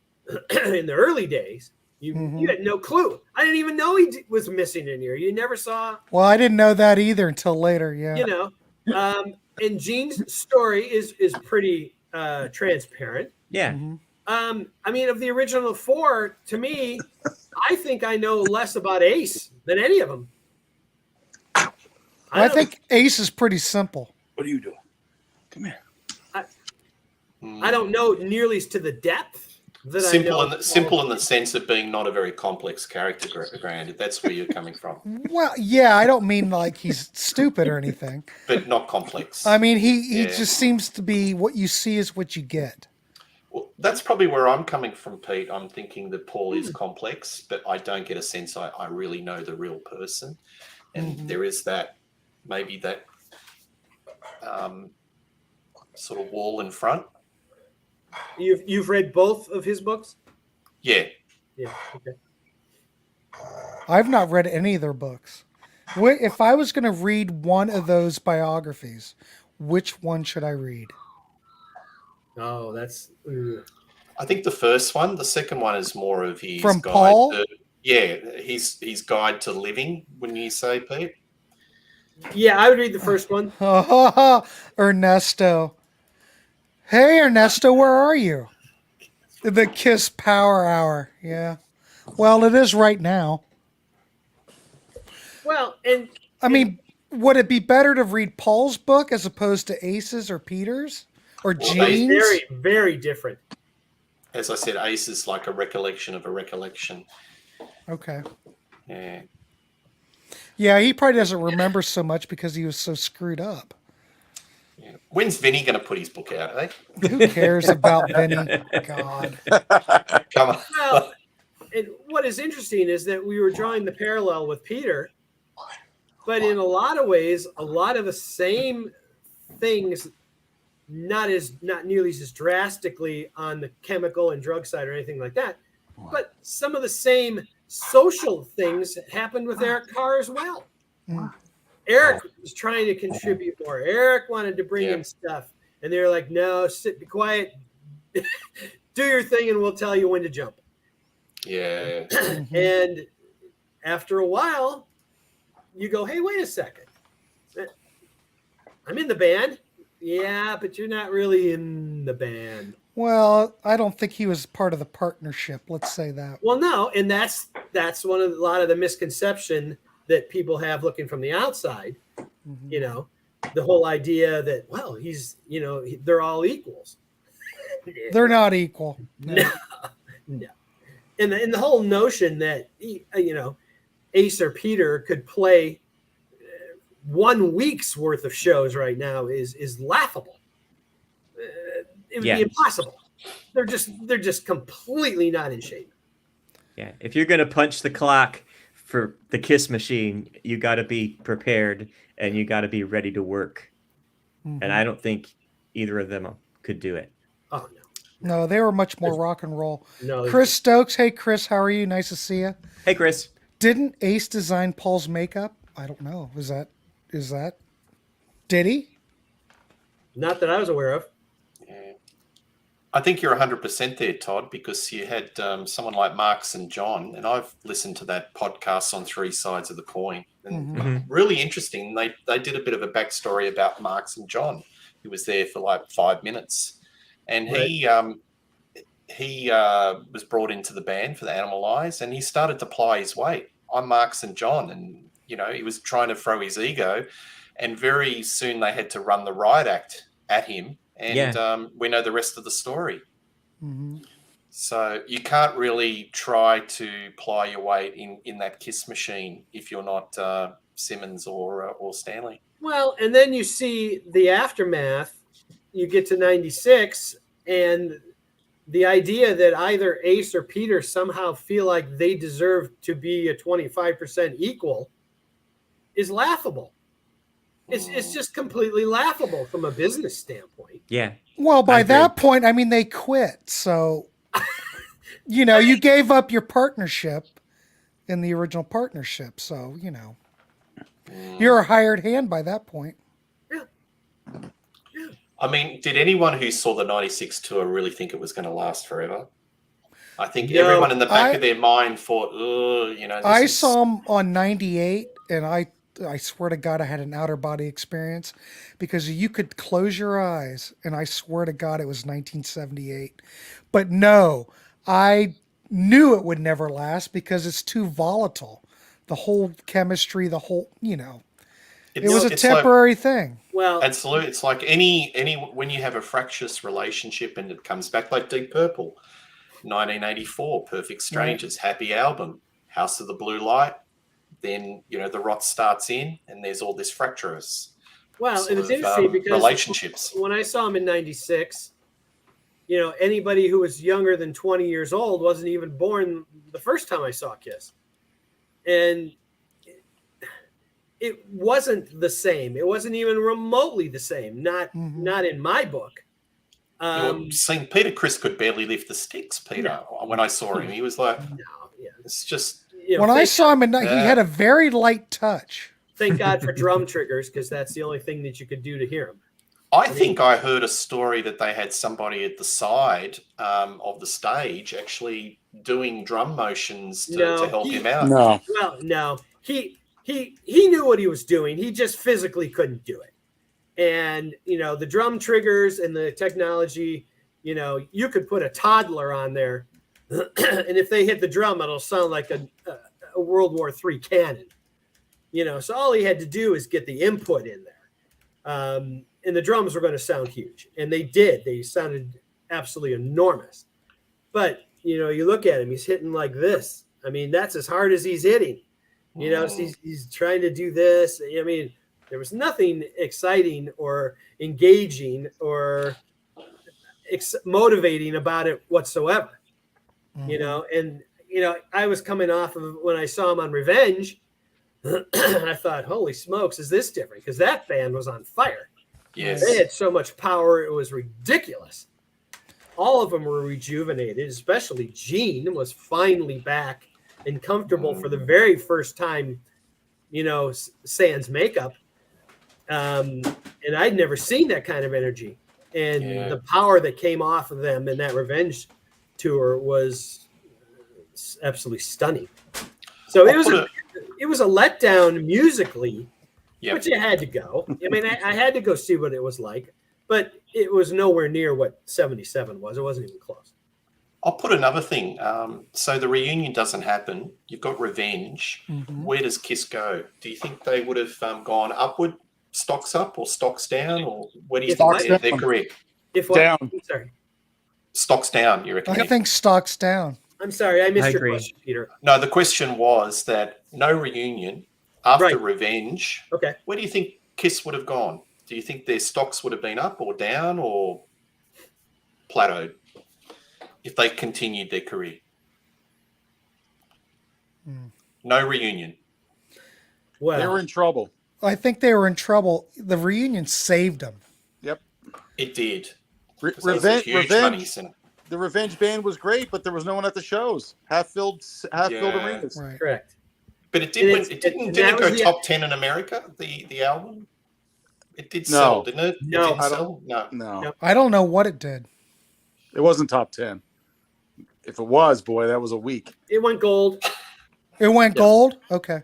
in the early days. You had no clue. I didn't even know he was missing in here. You never saw. Well, I didn't know that either until later. Yeah. You know, and Gene's story is pretty transparent. Yeah. I mean, of the original four, to me, I think I know less about Ace than any of them. I think Ace is pretty simple. What are you doing? Come here. I don't know nearly to the depth that simple I know. Simple in the sense of being not a very complex character, Grant. That's where you're coming from. Well, yeah, I don't mean like he's stupid or anything. But not complex. I mean, he just seems to be what you see is what you get. Well, that's probably where I'm coming from, Pete. I'm thinking that Paul is complex, but I don't get a sense I really know the real person. And there is that, maybe that sort of wall in front. You've read both of his books? Yeah. Yeah. Okay. I've not read any of their books. If I was going to read one of those biographies, which one should I read? Oh, that's. I think the first one. The second one is more of his From guide Paul? his guide to living. Wouldn't you say, Pete? Yeah, I would read the first one. Ernesto. Hey, Ernesto, where are you? The Kiss Power Hour. Yeah. Well, it is right now. Well, and I mean, would it be better to read Paul's book as opposed to Ace's or Peter's or Well, it's Gene's? very, very different. As I said, Ace is like a recollection of a recollection. Okay. Yeah. Yeah, he probably doesn't remember so much because he was so screwed up. Yeah. When's Vinny going to put his book out? Eh? Who cares about Vinny? God. Come on. Well, and what is interesting is that we were drawing the parallel with Peter, but in a lot of ways, a lot of the same things, not nearly as drastically on the chemical and drug side or anything like that, but some of the same social things happened with Eric Carr as well. Eric was trying to contribute more. Eric wanted to bring in stuff, and they were like, "No, be quiet, do your thing, and we'll tell you when to jump." Yeah. And after a while, you go, "Hey, wait a second. I'm in the band." Yeah, but you're not really in the band. Well, I don't think he was part of the partnership. Let's say that. Well, no, and that's one of a lot of the misconception that people have looking from the outside. You know, the whole idea that, well, he's, they're all equals. They're not equal. No. And the whole notion that Ace or Peter could play 1 week's worth of shows right now is laughable. It would be impossible. They're just completely not in shape. Yeah, if you're gonna punch the clock for the Kiss machine, you got to be prepared and you got to be ready to work. And I don't think either of them could do it. Oh no. No, they were much more rock and roll. No, Chris Stokes. Hey, Chris, how are you? Nice to see you. Hey, Chris. Didn't Ace design Paul's makeup? I don't know. Is that? Did he? Not that I was aware of. Yeah. I think you're 100% there, Todd, because you had someone like Marks and John, and I've listened to that podcast on Three Sides of the Coin, and really interesting. They did a bit of a backstory about Marks and John, who was there for like 5 minutes, and he was brought into the band for the Animal Eyes, and he started to ply his weight. I'm Marks and John, and he was trying to throw his ego, and very soon they had to run the riot act at him. And we know the rest of the story. So you can't really try to ply your weight in that Kiss machine if you're not Simmons or Stanley. Well, and then you see the aftermath. You get to 96, and the idea that either Ace or Peter somehow feel like they deserve to be a 25% equal is laughable. It's just completely laughable from a business standpoint. Yeah. Well, by that point, I mean, they quit. So, you gave up your partnership in the original partnership. So, you're a hired hand by that point. Yeah. I mean, did anyone who saw the 96 tour really think it was going to last forever? I think everyone in the back of their mind thought, I saw them on 98, and I swear to God, I had an outer body experience because you could close your eyes, and I swear to God, it was 1978. But no, I knew it would never last because it's too volatile. The whole chemistry, it was a temporary thing. Well, absolutely. It's like any when you have a fractious relationship and it comes back, like Deep Purple, 1984, Perfect Strangers, happy album, House of the Blue Light. Then the rot starts in, and there's all this fractious. Well, and it's interesting because relationships. When I saw him in 96, anybody who was younger than 20 years old wasn't even born the first time I saw Kiss, and it wasn't the same. It wasn't even remotely the same. Not in my book. Seeing Peter Criss could barely lift the sticks. Peter, when I saw him, he was like, it's just. When I saw him, he had a very light touch. Thank God for drum triggers, because that's the only thing that you could do to hear him. I think I heard a story that they had somebody at the side of the stage actually doing drum motions to help him out. No. Well, no. he knew what he was doing. He just physically couldn't do it. And, you know, the drum triggers and the technology, you know, you could put a toddler on there and if they hit the drum, it'll sound like a World War III cannon, you know. So all he had to do is get the input in there. And the drums were going to sound huge. And they did. They sounded absolutely enormous. But, you know, you look at him, he's hitting like this. I mean, that's as hard as he's hitting. You know, so he's trying to do this. I mean, there was nothing exciting or engaging or motivating about it whatsoever. You know, and, you know, I was coming off of when I saw him on Revenge, I thought, holy smokes, is this different? Because that band was on fire. Yes. They had so much power, it was ridiculous. All of them were rejuvenated, especially Gene was finally back and comfortable for the very first time, you know, sans makeup. And I'd never seen that kind of energy. And the power that came off of them in that Revenge tour was absolutely stunning. So it was a letdown musically, but you had to go. I mean, I had to go see what it was like, but it was nowhere near what 77 was. It wasn't even close. I'll put another thing. So the reunion doesn't happen. You've got Revenge. Where does Kiss go? Do you think they would have gone upward, stocks up, or stocks down, or where do you think their career? Down. I'm sorry. Stocks down, you reckon? I think stocks down. I'm sorry, I missed your agree. question, Peter. No, the question was that no reunion after Revenge. Okay. Where do you think Kiss would have gone? Do you think their stocks would have been up or down or plateaued if they continued their career? No reunion. Well, They were in trouble. I think they were in trouble. The reunion saved them. Yep. It did. Revenge. Money center. The Revenge band was great, but there was no one at the shows. Half-filled arenas. Right. correct. But it did. Didn't that go was the- top 10 in America. The album. It did No. sell, didn't it? No. It didn't sell? No. No, I don't know what it did. it wasn't top 10. If it was, boy, that was a week. It went gold. It went gold. Okay.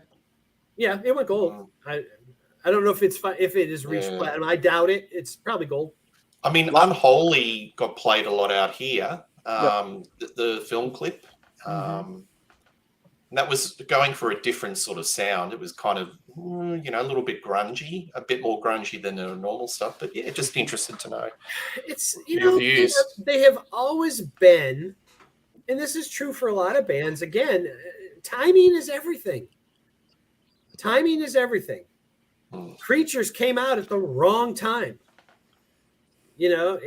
Yeah, it went gold. I don't know if it has reached platinum. I doubt it. It's probably gold. I mean, Unholy got played a lot out here. The film clip. And that was going for a different sort of sound. It was kind of, you know, a little bit grungy, a bit more grungy than the normal stuff. But yeah, just interested to know. It's, Your views. they have always been, and this is true for a lot of bands. Again, timing is everything. Timing is everything. Creatures came out at the wrong time. You know,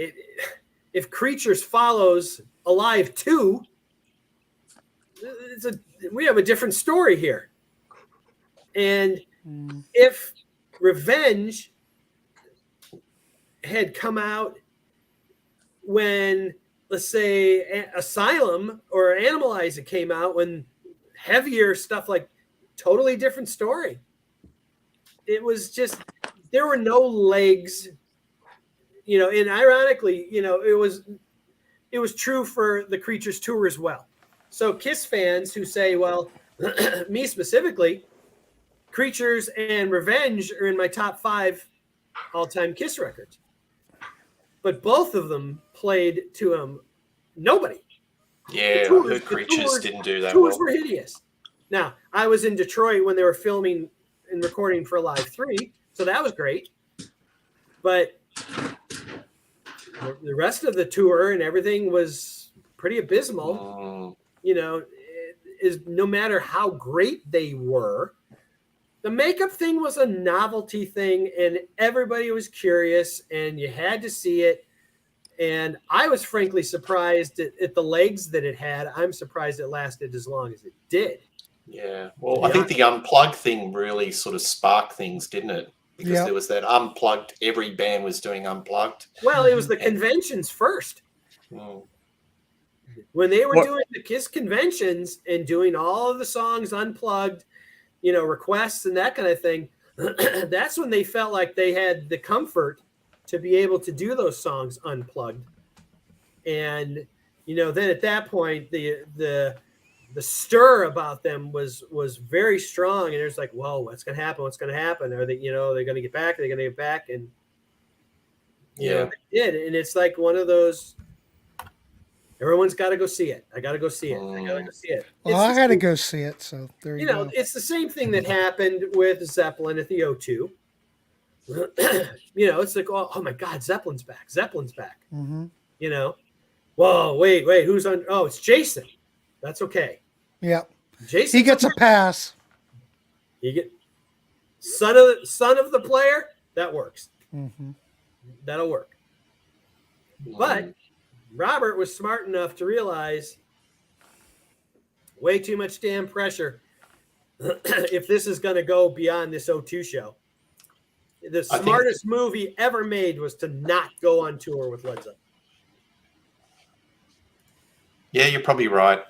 if Creatures follows Alive 2, we have a different story here. And if Revenge had come out when, let's say, Asylum or Animalize came out, when heavier stuff, like, totally different story. It was just, there were no legs, you know, and ironically, you know, it was true for the Creatures tour as well. So Kiss fans who say, well, me specifically, Creatures and Revenge are in my top 5 all-time Kiss records. But both of them played to nobody. Yeah, tours- I heard Creatures tours- didn't do that Tours well. were hideous. Now, I was in Detroit when they were filming and recording for Alive 3, so that was great. But the rest of the tour and everything was pretty abysmal. You know, is no matter how great they were, the makeup thing was a novelty thing, and everybody was curious, and you had to see it. And I was frankly surprised at the legs that it had. I'm surprised it lasted as long as it did. Yeah. Well, I think the unplugged thing really sort of sparked things, didn't it? Because there was that unplugged, every band was doing unplugged. Well, it was the conventions first. When they were doing the Kiss conventions and doing all of the songs unplugged, you know, requests and that kind of thing, that's when they felt like they had the comfort to be able to do those songs unplugged. And, you know, then at that point, the the stir about them was very strong, and it's like, whoa, what's going to happen? What's going to happen? Are they, they're going to get back? Are they going to get back? And you know, they did, and it's like one of those. Everyone's got to go see it. I got to go see it. I got to go see it. Well, I had to go see it, so there you go. It's the same thing that happened with Zeppelin at the O2. It's like, oh my God, Zeppelin's back. Zeppelin's back. Mm-hmm. Whoa, wait, who's on? Oh, it's Jason. That's okay. Yeah, Jason. He gets a pass. You get son of the player. That works. Mm-hmm. That'll work. But Robert was smart enough to realize way too much damn pressure if this is going to go beyond this O2 show. The smartest move he ever made was to not go on tour with Led Zeppelin. Yeah, you're probably right.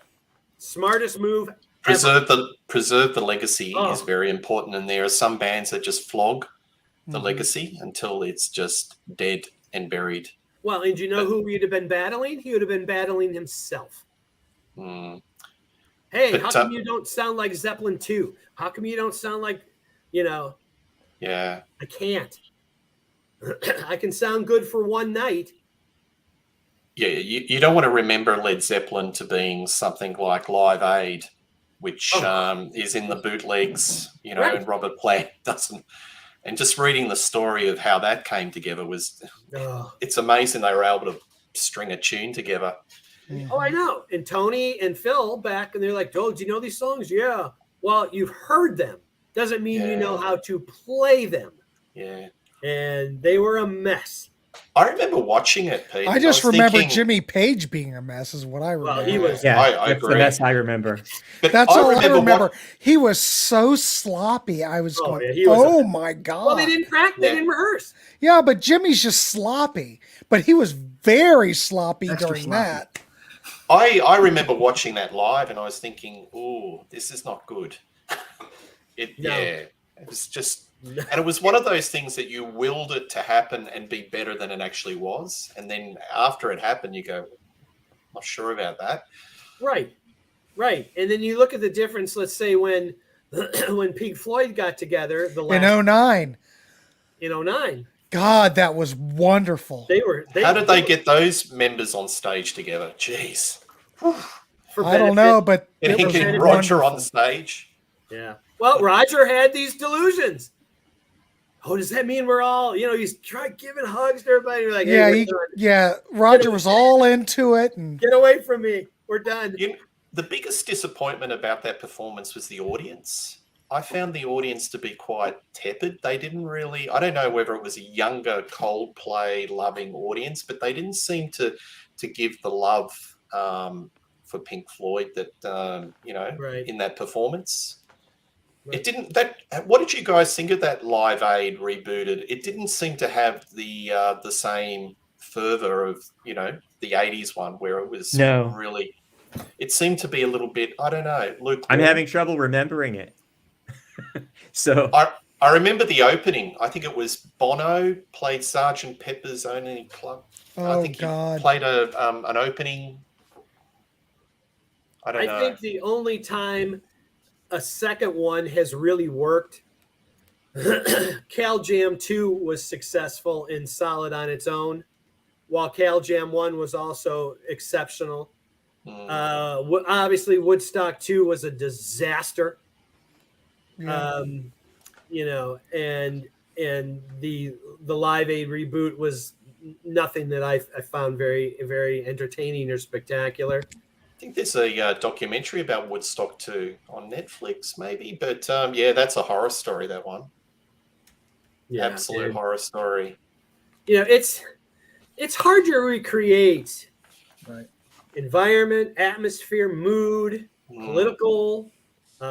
Smartest move preserve the legacy is very important, and there are some bands that just flog the legacy until it's just dead and buried. Well, and do you know who he'd have been battling? He would have been battling himself. Hey, how come you don't sound like Zeppelin 2? How come you don't sound like, Yeah. I can't. I can sound good for one night. Yeah, you don't want to remember Led Zeppelin to being something like Live Aid, which is in the bootlegs, Right. and Robert Plant doesn't. And just reading the story of how that came together it's amazing they were able to string a tune together. Oh, I know. And Tony and Phil back, and they're like, oh, do you know these songs? Yeah. Well, you've heard them. Doesn't mean you know how to play them. Yeah. And they were a mess. I remember watching it, Pete. I just remember Jimmy Page being a mess is what I remember. Well, he was. Yeah, I that's agree. the mess I remember. But That's all I remember. what- He was so sloppy. I was going, yeah, he was oh my God. Well, they didn't practice. They didn't rehearse. Yeah, but Jimmy's just sloppy. But he was very sloppy during that. I remember watching that live, and I was thinking, "Oh, this is not good." It was just, and it was one of those things that you willed it to happen and be better than it actually was, and then after it happened, you go, "Not sure about that." Right. And then you look at the difference. Let's say when Pink Floyd got together, In 09. In 09. God, that was wonderful. How did they get those members on stage together? Jeez. I don't know, but and it was Roger wonderful. on the stage. Yeah. Well, Roger had these delusions. Oh, does that mean we're all, he's trying giving hugs to everybody? You're like, hey, Roger was all into it. And get away from me. We're done. The biggest disappointment about that performance was the audience. I found the audience to be quite tepid. They didn't really, I don't know whether it was a younger Coldplay loving audience, but they didn't seem to give the love for Pink Floyd that, in that performance. Right. It didn't, what did you guys think of that Live Aid rebooted? It didn't seem to have the same fervor of, the 80s one where it was really, it seemed to be a little bit, I don't know, Luke. I'm having trouble remembering it. So I remember the opening. I think it was Bono played Sgt. Pepper's Only Club. Oh, I think God. he played an opening. I don't know. I think the only time a second one has really worked, Cal Jam 2 was successful and solid on its own, while Cal Jam 1 was also exceptional. Obviously, Woodstock 2 was a disaster. Yeah. And the Live Aid reboot was nothing that I found very, very entertaining or spectacular. I think there's a documentary about Woodstock 2 on Netflix, maybe. But that's a horror story, that one. Yeah, absolute horror story. It's hard to recreate Right. environment, atmosphere, mood, political,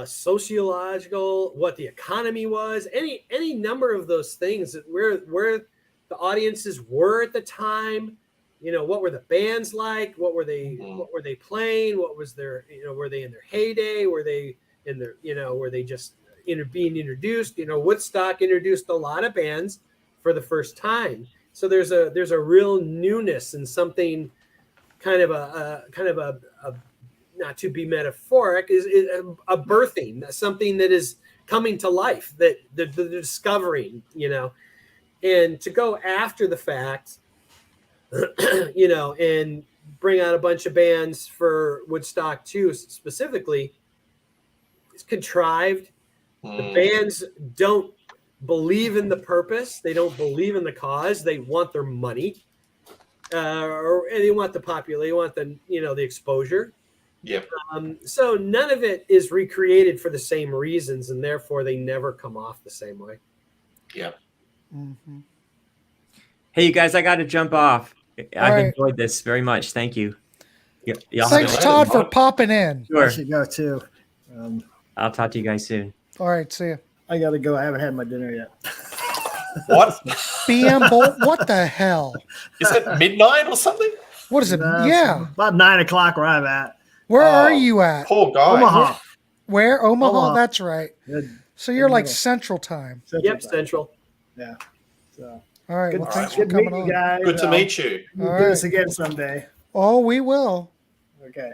sociological, what the economy was, any number of those things that where the audiences were at the time. What were the bands like? What were they playing? What was their, were they in their heyday? Were they in their, were they just being introduced? Woodstock introduced a lot of bands for the first time. So there's a real newness and something kind of a not to be metaphoric, is a birthing, something that is coming to life, that the discovering, and to go after the fact, and bring out a bunch of bands for Woodstock 2 specifically, it's contrived. The bands don't believe in the purpose. They don't believe in the cause. They want their money, and they want the popular. They want the exposure. Yep. So none of it is recreated for the same reasons, and therefore they never come off the same way. Yep. Mm-hmm. Hey, you guys, I got to jump off. I've right. enjoyed this very much. Thank you. Y'all Thanks, have a- Todd, for popping in. I Sure. should go too. I'll talk to you guys soon. All right, see ya. I gotta go. I haven't had my dinner yet. What? BM Bolt, what the hell? Is it midnight or something? What is it? It's Yeah. about 9 o'clock where I'm at. Where Oh, are you at? Poor guy. Omaha. Where? Omaha? Omaha. That's right. Good. So you're like Middle. Central Time. Yep, Time. Central. Yeah. So All right. good, Well, thanks good for coming meeting on. you guys. Good to meet you. We'll All do right. this again someday. Oh, we will. Okay.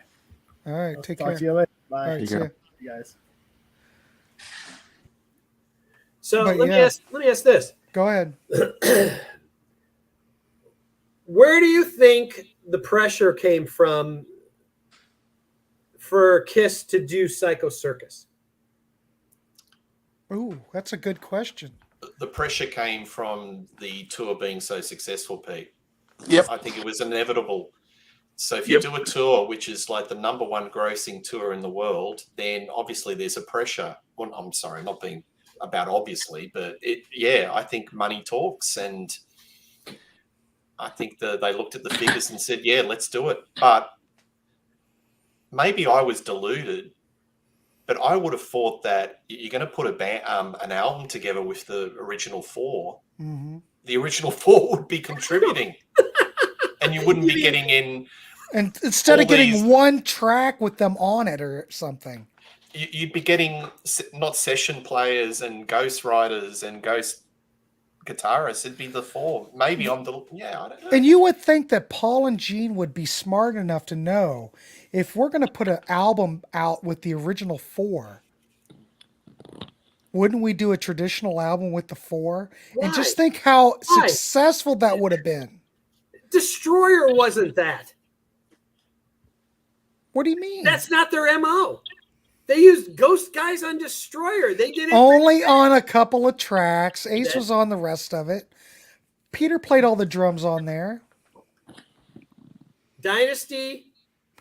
All right. I'll Take talk care. to you later. Bye. All right. You See go. ya. You guys. So But let yeah. me ask this: Go ahead. where do you think the pressure came from for Kiss to do Psycho Circus? Ooh, that's a good question. The pressure came from the tour being so successful, Pete. Yep. I think it was inevitable. So if you do a tour, which is like the number one grossing tour in the world, then obviously there's a pressure. Well, I'm sorry, not being about obviously, but I think money talks, and I think they looked at the figures and said, yeah, let's do it. But maybe I was deluded, but I would have thought that you're going to put an album together with the original four. Mm-hmm. The original four would be contributing, and you wouldn't be getting in. And instead of All getting these- one track with them on it or something. You'd be getting not session players and ghost writers and ghost guitarists. It'd be the four. Maybe I don't know. And you would think that Paul and Gene would be smart enough to know if we're going to put an album out with the original four, wouldn't we do a traditional album with the four? And just think how successful that would have been. Destroyer wasn't that. What do you mean? That's not their MO. They used ghost guys on Destroyer. They did it only on a couple of tracks. Ace was on the rest of it. Peter played all the drums on there. Dynasty,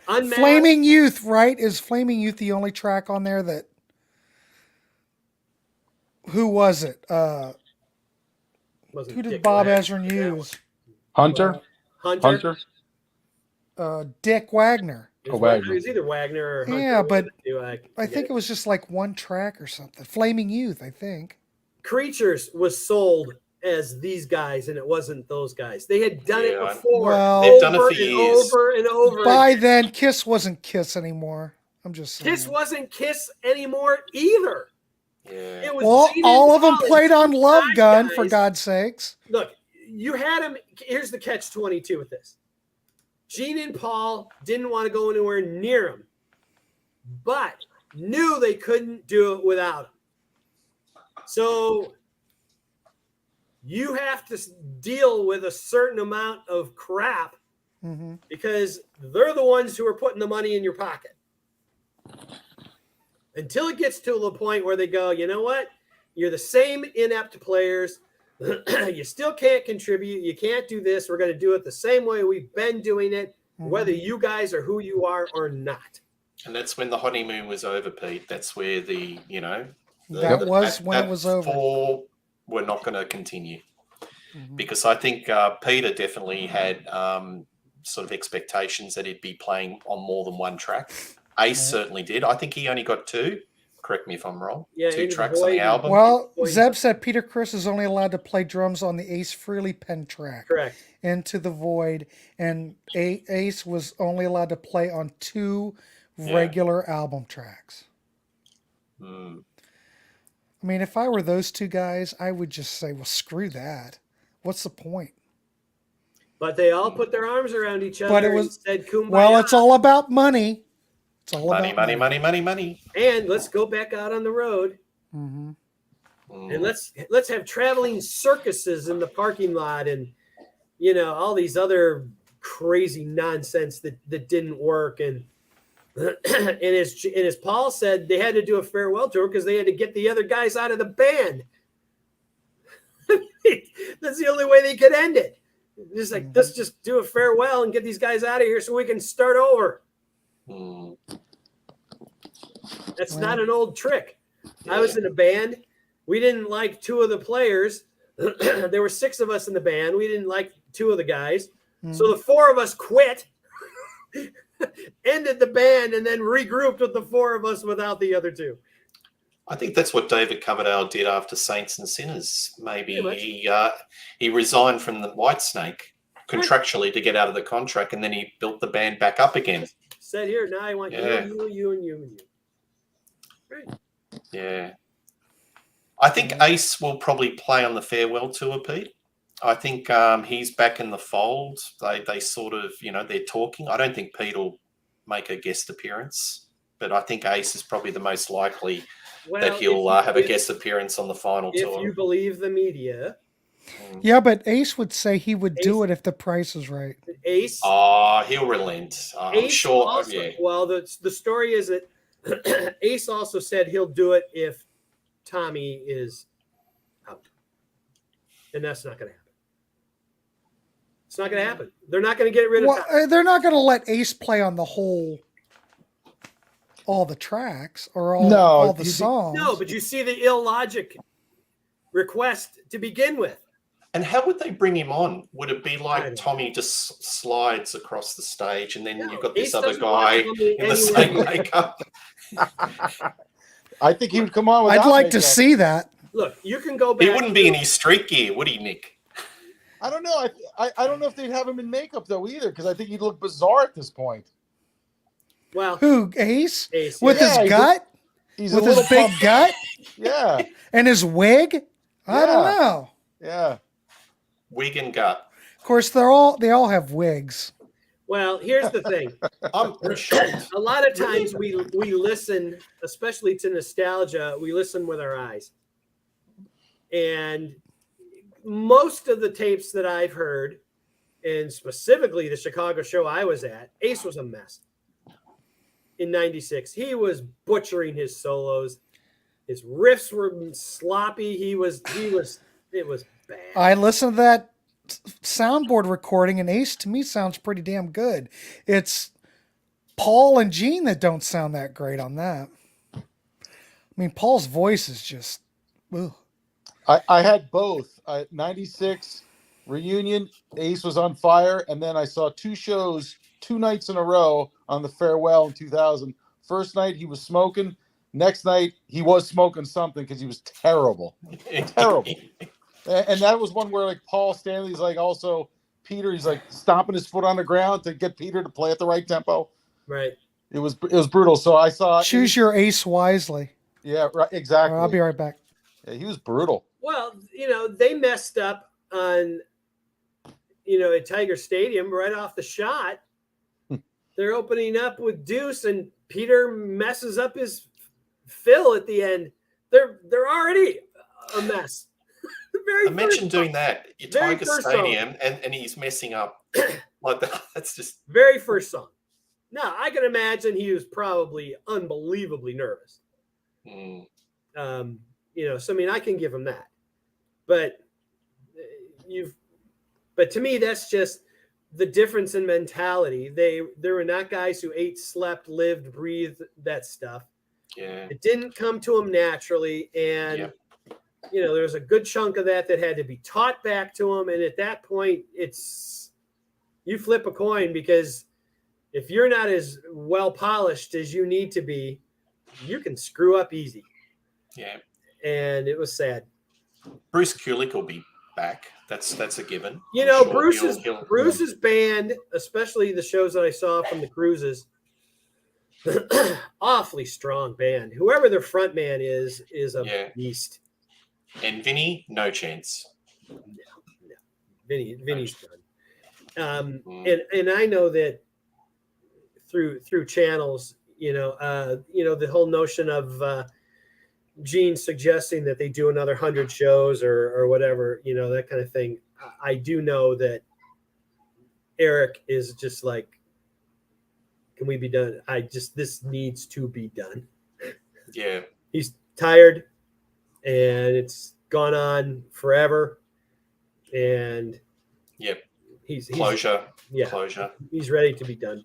Unmasked. Flaming Youth, right? Is Flaming Youth the only track on there that... Who was it? Wasn't Who did Dick Bob Wagner. Ezrin use? Hunter? Hunter. Dick Wagner. It was Wagner. It was either Wagner or Hunter. Yeah, but I think it was just like one track or something. Flaming Youth, I think. Creatures was sold as these guys, and it wasn't those guys. They had done it Yeah, before. Well, They've done it over for and years. over and over. By then, Kiss wasn't Kiss anymore. I'm just saying. Kiss wasn't Kiss anymore either. Yeah. It was Well, Gene all and of them Paul played and on two Love side Gun, for guys. God's sakes. Look, you had him. Here's the catch-22 with this. Gene and Paul didn't want to go anywhere near him, but knew they couldn't do it without him. So you have to deal with a certain amount of crap Mm-hmm. because they're the ones who are putting the money in your pocket. Until it gets to the point where they go, you know what? You're the same inept players. You still can't contribute. You can't do this. We're going to do it the same way we've been doing it, whether you guys are who you are or not. And that's when the honeymoon was over, Pete. That's where That was when it was over. Four were not going to continue. Because I think Peter definitely had sort of expectations that he'd be playing on more than one track. Ace certainly did. I think he only got two. Correct me if I'm wrong. Yeah, two Into the tracks on the Void. album. Well, Zeb said Peter Criss is only allowed to play drums on the Ace Frehley pen track. Correct. Into the Void. And Ace was only allowed to play on two regular album tracks. Mm. I mean, if I were those two guys, I would just say, well, screw that. What's the point? But they all put their arms around each other But it was- and said, Kumbaya. Well, it's all about money. It's all Money, about money, money, money, money. And let's go back out on the road. Mm-hmm. And let's have traveling circuses in the parking lot, and all these other crazy nonsense that didn't work. And and as Paul said, they had to do a farewell tour because they had to get the other guys out of the band. That's the only way they could end it. It's like, let's just do a farewell and get these guys out of here so we can start over. That's not an old trick. I was in a band. We didn't like two of the players. There were 6 of us in the band. We didn't like 2 of the guys. So the 4 of us quit, ended the band, and then regrouped with the 4 of us without the other 2. I think that's what David Coverdale did after Saints and Sinners. Maybe he resigned from the Whitesnake contractually to get out of the contract, and then he built the band back up again. Said here, now I want you and you and you and you. Right. Yeah. I think Ace will probably play on the farewell tour, Pete. I think he's back in the fold. They sort of, they're talking. I don't think Pete will make a guest appearance, but I think Ace is probably the most likely that he'll have a guest appearance on the final tour. If you believe the media. Yeah, but Ace would say he would do it if the price is right. Ace. He'll relent. I'm sure. Also, yeah. Well, the story is that Ace also said he'll do it if Tommy is out, and that's not going to happen. It's not going to happen. They're not going to get rid of Tommy. They're not going to let Ace play on all the tracks or all the songs. No, but you see the illogic request to begin with. And how would they bring him on? Would it be like Tommy just slides across the stage and then you've got this other guy in the same makeup? I think he would come on with I'd like to see that. Look, you can go back. He wouldn't be in his street gear, would he, Nick? I don't know. I don't know if they'd have him in makeup, though, either, because I think he'd look bizarre at this point. Well, who, Ace? Ace with his gut? He's with his big gut? Yeah. And his wig? I don't know. Yeah. Wig and gut. Of course, they all have wigs. Well, here's the thing. I'm shocked. A lot of times we listen, especially to nostalgia, we listen with our eyes. And most of the tapes that I've heard, and specifically the Chicago show I was at, Ace was a mess. In 96, he was butchering his solos. His riffs were sloppy. It was bad. I listened to that soundboard recording, and Ace to me sounds pretty damn good. It's Paul and Gene that don't sound that great on that. I mean, Paul's voice is just. Ugh. I had both. 96 reunion, Ace was on fire, and then I saw 2 shows 2 nights in a row on the farewell in 2000. First night he was smoking. Next night he was smoking something because he was terrible. Terrible. And that was one where like Paul Stanley's like also Peter, he's like stomping his foot on the ground to get Peter to play at the right tempo. Right. It was brutal. So I saw Choose your ace wisely. Yeah, right, exactly. I'll be right back. Yeah, he was brutal. Well, they messed up on at Tiger Stadium right off the shot. They're opening up with Deuce, and Peter messes up his fill at the end. They're already a mess. Imagine doing that. You Tiger Stadium, and he's messing up like that. That's just very first song. Now I can imagine he was probably unbelievably nervous. So I mean, I can give him that, but to me, that's just the difference in mentality. They were not guys who ate, slept, lived, breathed that stuff. Yeah, it didn't come to them naturally, and there's a good chunk of that had to be taught back to them. And at that point, it's you flip a coin, because if you're not as well polished as you need to be, you can screw up easy. Yeah. And it was sad. Bruce Kulick will be back. That's a given. Bruce's band, especially the shows that I saw from the cruises, awfully strong band. Whoever their front man is a beast. And Vinny, no chance. No. Vinny's done. And I know that through channels, The whole notion of Gene suggesting that they do another 100 shows or whatever, that kind of thing. I do know that Eric is just like, can we be done? This needs to be done. Yeah. He's tired and it's gone on forever. And Yep. He's Closure. Yeah. Closure. He's ready to be done.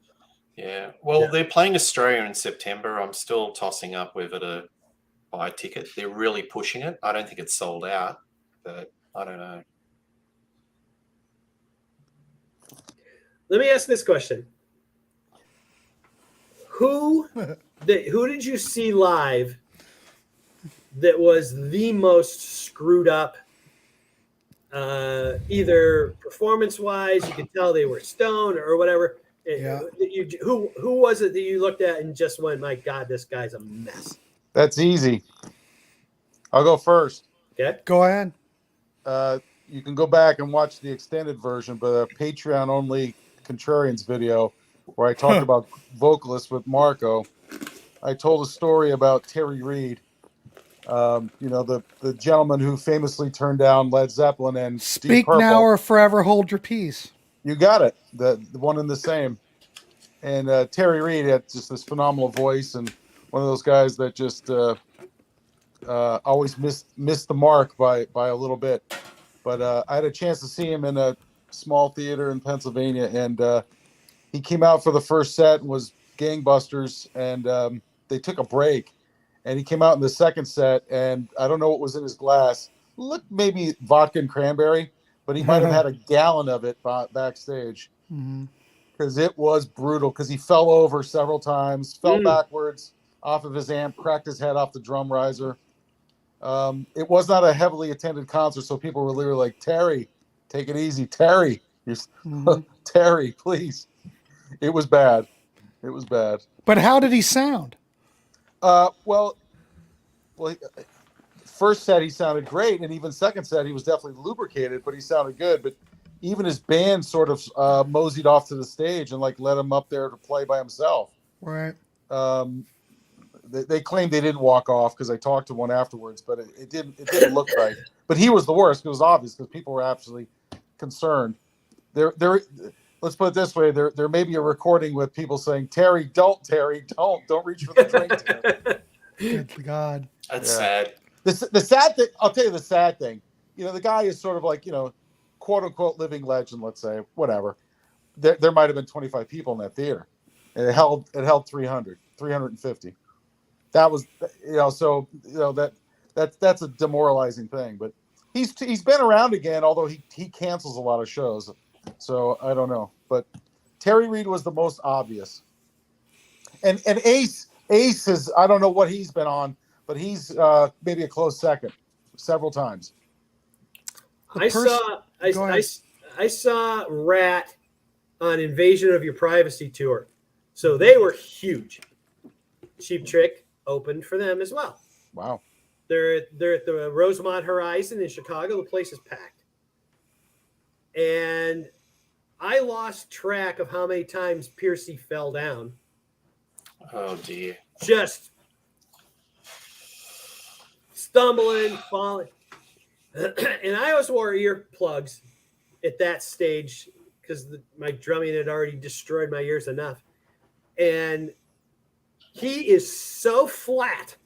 Yeah. Well, they're playing Australia in September. I'm still tossing up whether to buy a ticket. They're really pushing it. I don't think it's sold out, but I don't know. Let me ask this question. Who did you see live that was the most screwed up, either performance-wise, you could tell they were stoned or whatever. Yeah. Who was it that you looked at and just went, my God, this guy's a mess? That's easy. I'll go first. Okay. Go ahead. You can go back and watch the extended version, but a Patreon-only Contrarians video where I talked about vocalists with Marco. I told a story about Terry Reid, the gentleman who famously turned down Led Zeppelin and Deep Speak Purple. now or forever hold your peace. You got it. The one and the same. And Terry Reid had just this phenomenal voice and one of those guys that just always missed the mark by a little bit. But I had a chance to see him in a small theater in Pennsylvania, and he came out for the first set and was gangbusters, and they took a break, and he came out in the second set, and I don't know what was in his glass. Looked maybe vodka and cranberry, but he might have had a gallon of it backstage, because it was brutal, because he fell over several times, fell backwards off of his amp, cracked his head off the drum riser. It was not a heavily attended concert, so people were literally like, Terry, take it easy. Terry, Terry, please. It was bad. It was bad. But how did he sound? Well, first set he sounded great, and even second set he was definitely lubricated, but he sounded good. But even his band sort of moseyed off to the stage and like let him up there to play by himself. Right. They claimed they didn't walk off because I talked to one afterwards, but it didn't look right. But he was the worst. It was obvious because people were actually concerned. Let's put it this way: there may be a recording with people saying, "Terry, don't reach for the drink." Terry. Good God. That's sad. The sad thing, I'll tell you the sad thing. The guy is sort of like, quote unquote living legend. Let's say, whatever. There might have been 25 people in that theater, and it held 350. That was, that's a demoralizing thing. But he's been around again, although he cancels a lot of shows. So I don't know. But Terry Reid was the most obvious. And Ace is, I don't know what he's been on, but he's maybe a close second several times. I saw Rat on Invasion of Your Privacy tour. So they were huge. Cheap Trick opened for them as well. Wow. They're at the Rosemont Horizon in Chicago. The place is packed. And I lost track of how many times Piercy fell down. Oh, dear. Just stumbling, falling. And I always wore earplugs at that stage because my drumming had already destroyed my ears enough. And he is so flat.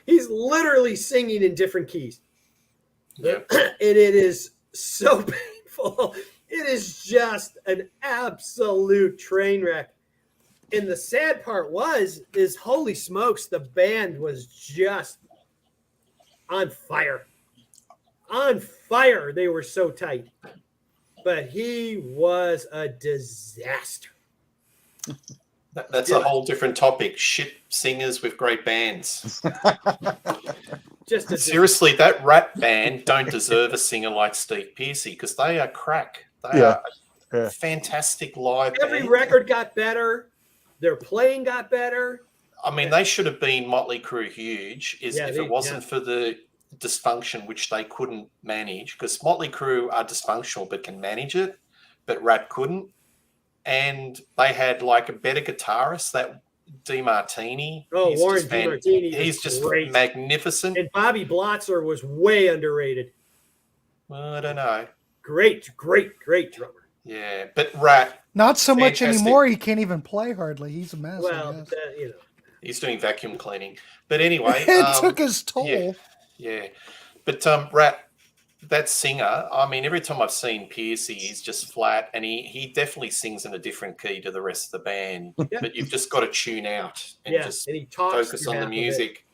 He's literally singing in different keys. Yep. And it is so painful. It is just an absolute train wreck. And the sad part is holy smokes, the band was just on fire. On fire. They were so tight. But he was a disaster. That's a whole different topic. Shit singers with great bands. Seriously, that Rat band don't deserve a singer like Steve Piercy because they are crack. They are a fantastic live Every band. record got better. Their playing got better. I mean, they should have been Motley Crue huge if it wasn't for the dysfunction which they couldn't manage, because Motley Crue are dysfunctional but can manage it, but Rat couldn't. and they had like a better guitarist, that DeMartini. Oh, Warren just DeMartini. He's just great. magnificent. And Bobby Blotzer was way underrated. Well, I don't know. Great drummer. Yeah, but Rat. Not so much fantastic. anymore. He can't even play hardly. He's a mess. Well, I guess. you know. He's doing vacuum cleaning. But anyway. It took his toll. Yeah. But Rat, that singer, I mean, every time I've seen Piercy, he's just flat, and he definitely sings in a different key to the rest of the band. Yeah. But you've just got to tune out and just and he talks focus through on the half of it. music.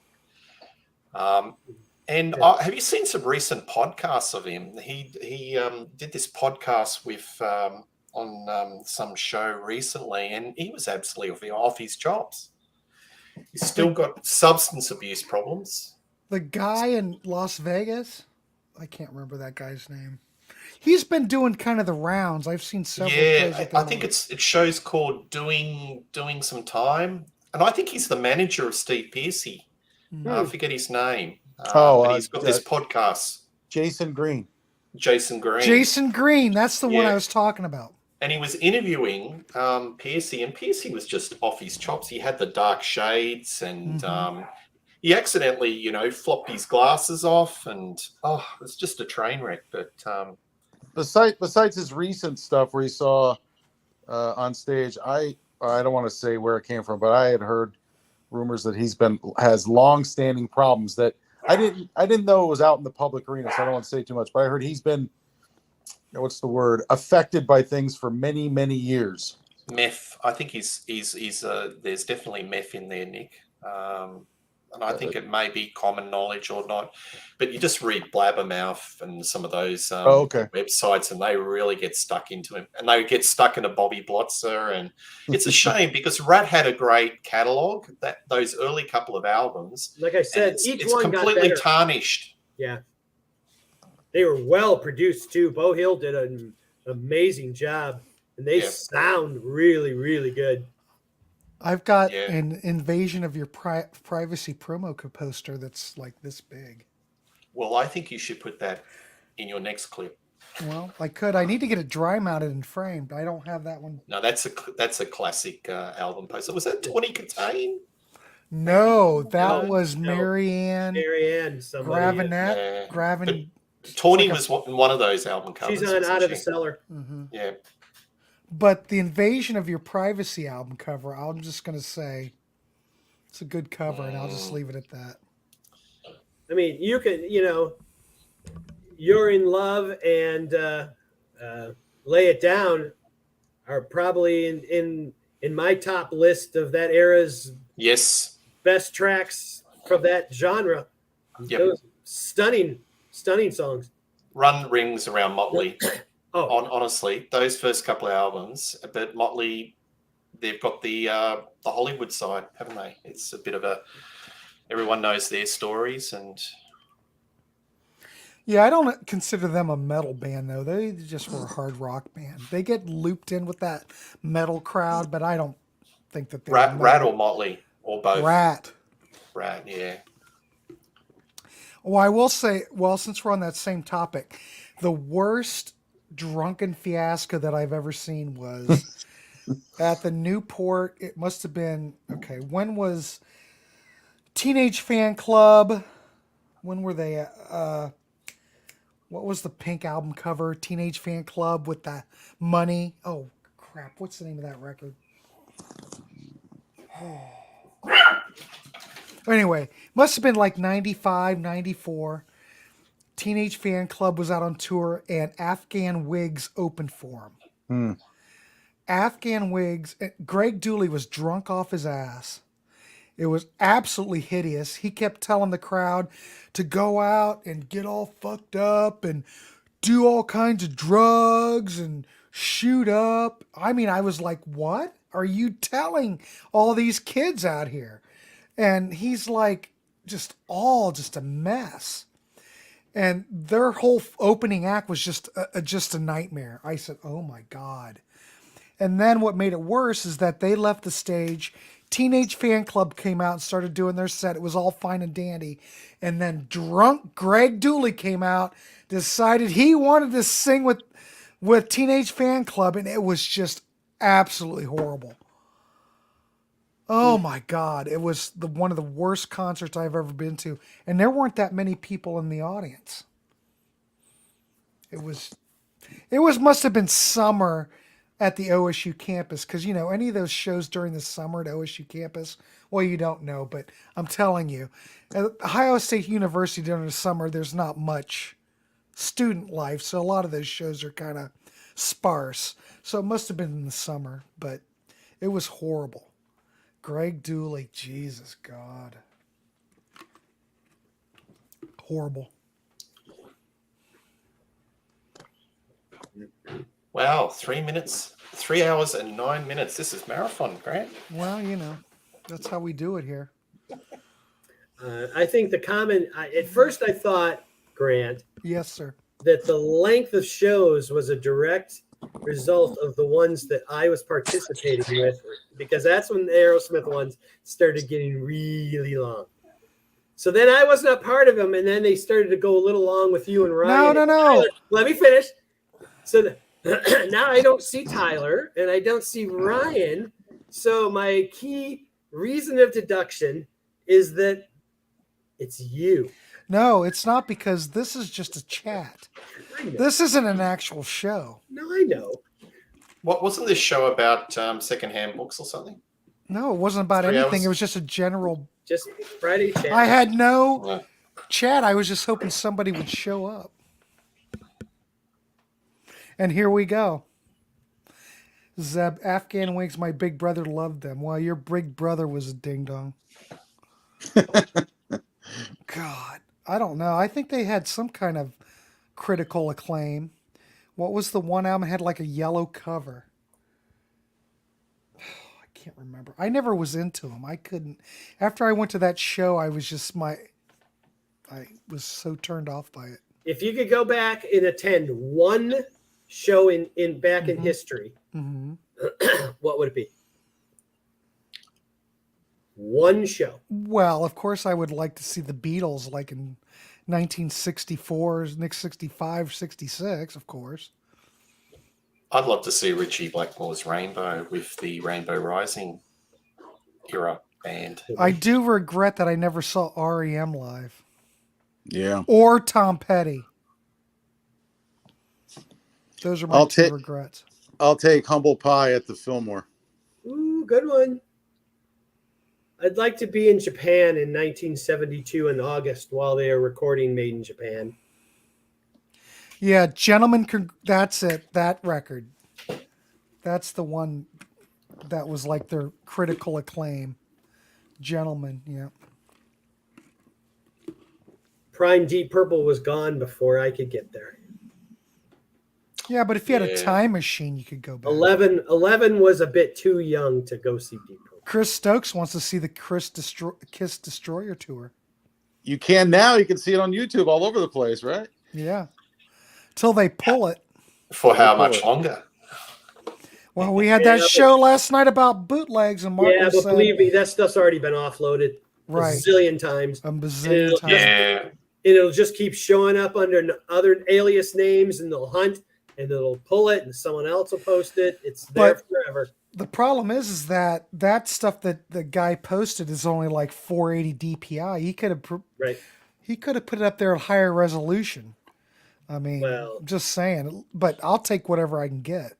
And have you seen some recent podcasts of him? He did this podcast with on some show recently, and he was absolutely off his chops. He's still got substance abuse problems. The guy in Las Vegas, I can't remember that guy's name. He's been doing kind of the rounds. I've seen several. Yeah, I think it's show's called Doing Some Time, and I think he's the manager of Steve Piercy. I forget his name. But he's got this podcast. Jason Green. Jason Green. Jason Green. That's the one I was talking about. And he was interviewing Piercy, and Piercy was just off his chops. He had the dark shades, and he accidentally, flopped his glasses off, and it was just a train wreck. But besides his recent stuff where he saw on stage, I don't want to say where it came from, but I had heard rumors that has long-standing problems that I didn't know it was out in the public arena, so I don't want to say too much. But I heard he's been, what's the word, affected by things for many, many years. Meth. I think he's there's definitely meth in there, Nick. And I think it may be common knowledge or not, but you just read Blabbermouth and some of those websites, and they really get stuck into him, and they get stuck into Bobby Blotzer, and it's a shame because Rat had a great catalog. Those early couple of albums, like I said, it's completely tarnished. Yeah, they were well produced too. Bo Hill did an amazing job, and they sound really, really good. I've got an Invasion of Your Privacy promo poster that's like this big. Well, I think you should put that in your next clip. Well, I could. I need to get it dry mounted and framed. I don't have that one. No, that's a classic album poster. Was that Tawny Katane? No, that was Marianne. Gravinette. Gravin. Tawny was one of those album covers. She's on Out of the Cellar. Mm-hmm. Yeah. But the Invasion of Your Privacy album cover, I'm just going to say it's a good cover, and I'll just leave it at that. I mean, you could, You're in Love and Lay It Down are probably in my top list of that era's best tracks from that genre. Yep. Those stunning songs. Run rings around Motley. Oh, honestly, those first couple of albums, but Motley, they've got the Hollywood side, haven't they? It's a bit of everyone knows their stories, and yeah, I don't consider them a metal band though. They just were a hard rock band. They get looped in with that metal crowd, but I don't think that they're Rat or Motley or both. Rat, yeah. Well, I will say, since we're on that same topic, the worst drunken fiasco that I've ever seen was at the Newport. It must have been when was Teenage Fan Club? When were they? What was the Pink album cover? Teenage Fan Club with the money. Oh crap! What's the name of that record? Anyway, must have been like 95, 94. Teenage Fan Club was out on tour, and Afghan Wigs opened for him. Afghan Wigs, Greg Dooley was drunk off his ass. It was absolutely hideous. He kept telling the crowd to go out and get all fucked up and do all kinds of drugs and shoot up. I mean, I was like, what are you telling all these kids out here? And he's like, just a mess. And their whole opening act was just a nightmare. I said, oh my God. And then what made it worse is that they left the stage. Teenage Fan Club came out and started doing their set. It was all fine and dandy. And then drunk Greg Dooley came out, decided he wanted to sing with Teenage Fan Club. And it was just Absolutely horrible. Oh my God. It was one of the worst concerts I've ever been to. And there weren't that many people in the audience. It must have been summer at the OSU campus. Cause any of those shows during the summer at OSU campus, well, you don't know, but I'm telling you, at Ohio State University during the summer, there's not much student life. So a lot of those shows are kind of sparse. So it must have been in the summer, but it was horrible. Greg Dooley, Jesus God. Horrible. Wow, 3 hours and 9 minutes. This is marathon, Grant. Well, that's how we do it here. I think at first I thought, Grant, Yes, sir. that the length of shows was a direct result of the ones that I was participating with, because that's when the Aerosmith ones started getting really long. So then I was not part of them, and then they started to go a little long with you and Ryan. No. Tyler. Let me finish. So now I don't see Tyler, and I don't see Ryan. So my key reason of deduction is that it's you. No, it's not, because this is just a chat. This isn't an actual show. No, I know. What wasn't this show about secondhand books or something? No, it wasn't about 3 anything. hours? It was just a general. Just Friday chat. I had no Yeah. chat. I was just hoping somebody would show up. And here we go. Zeb, Afghan Wings, my big brother loved them. Well, your big brother was a ding dong. God, I don't know. I think they had some kind of critical acclaim. What was the one album that had like a yellow cover? I can't remember. I never was into them. I couldn't. After I went to that show, I was just I was so turned off by it. If you could go back and attend one show in history, Mm-hmm. what would it be? One show. Well, of course, I would like to see the Beatles like in 1964, 65, 66, of course. I'd love to see Richie Blackmore's Rainbow with the Rainbow Rising era band. I do regret that I never saw REM live. Yeah. Or Tom Petty. Those are my I'll two take- regrets. I'll take Humble Pie at the Fillmore. Ooh, good one. I'd like to be in Japan in 1972 in August while they are recording Made in Japan. Yeah, Gentlemen, that's it. That record. That's the one that was like their critical acclaim. Gentlemen, yeah. Prime Deep Purple was gone before I could get there. Yeah, but if you had a Yeah. time machine, you could go back. 11 was a bit too young to go see Deep Purple. Chris Stokes wants to see the Kiss Destroyer tour. You can now. You can see it on YouTube all over the place, right? Yeah. Till they pull it. For how much longer? Well, we had that show last night about bootlegs, and Mark Yeah, was but saying, believe me, that stuff's already been offloaded right, a zillion times. a bazillion times. Yeah. And it'll just keep showing up under other alias names, and they'll hunt, and it'll pull it, and someone else will post it. It's there But- forever. The problem is that stuff that the guy posted is only like 480 DPI. He could have Right. put it up there at higher resolution. I mean, Well- just saying. But I'll take whatever I can get.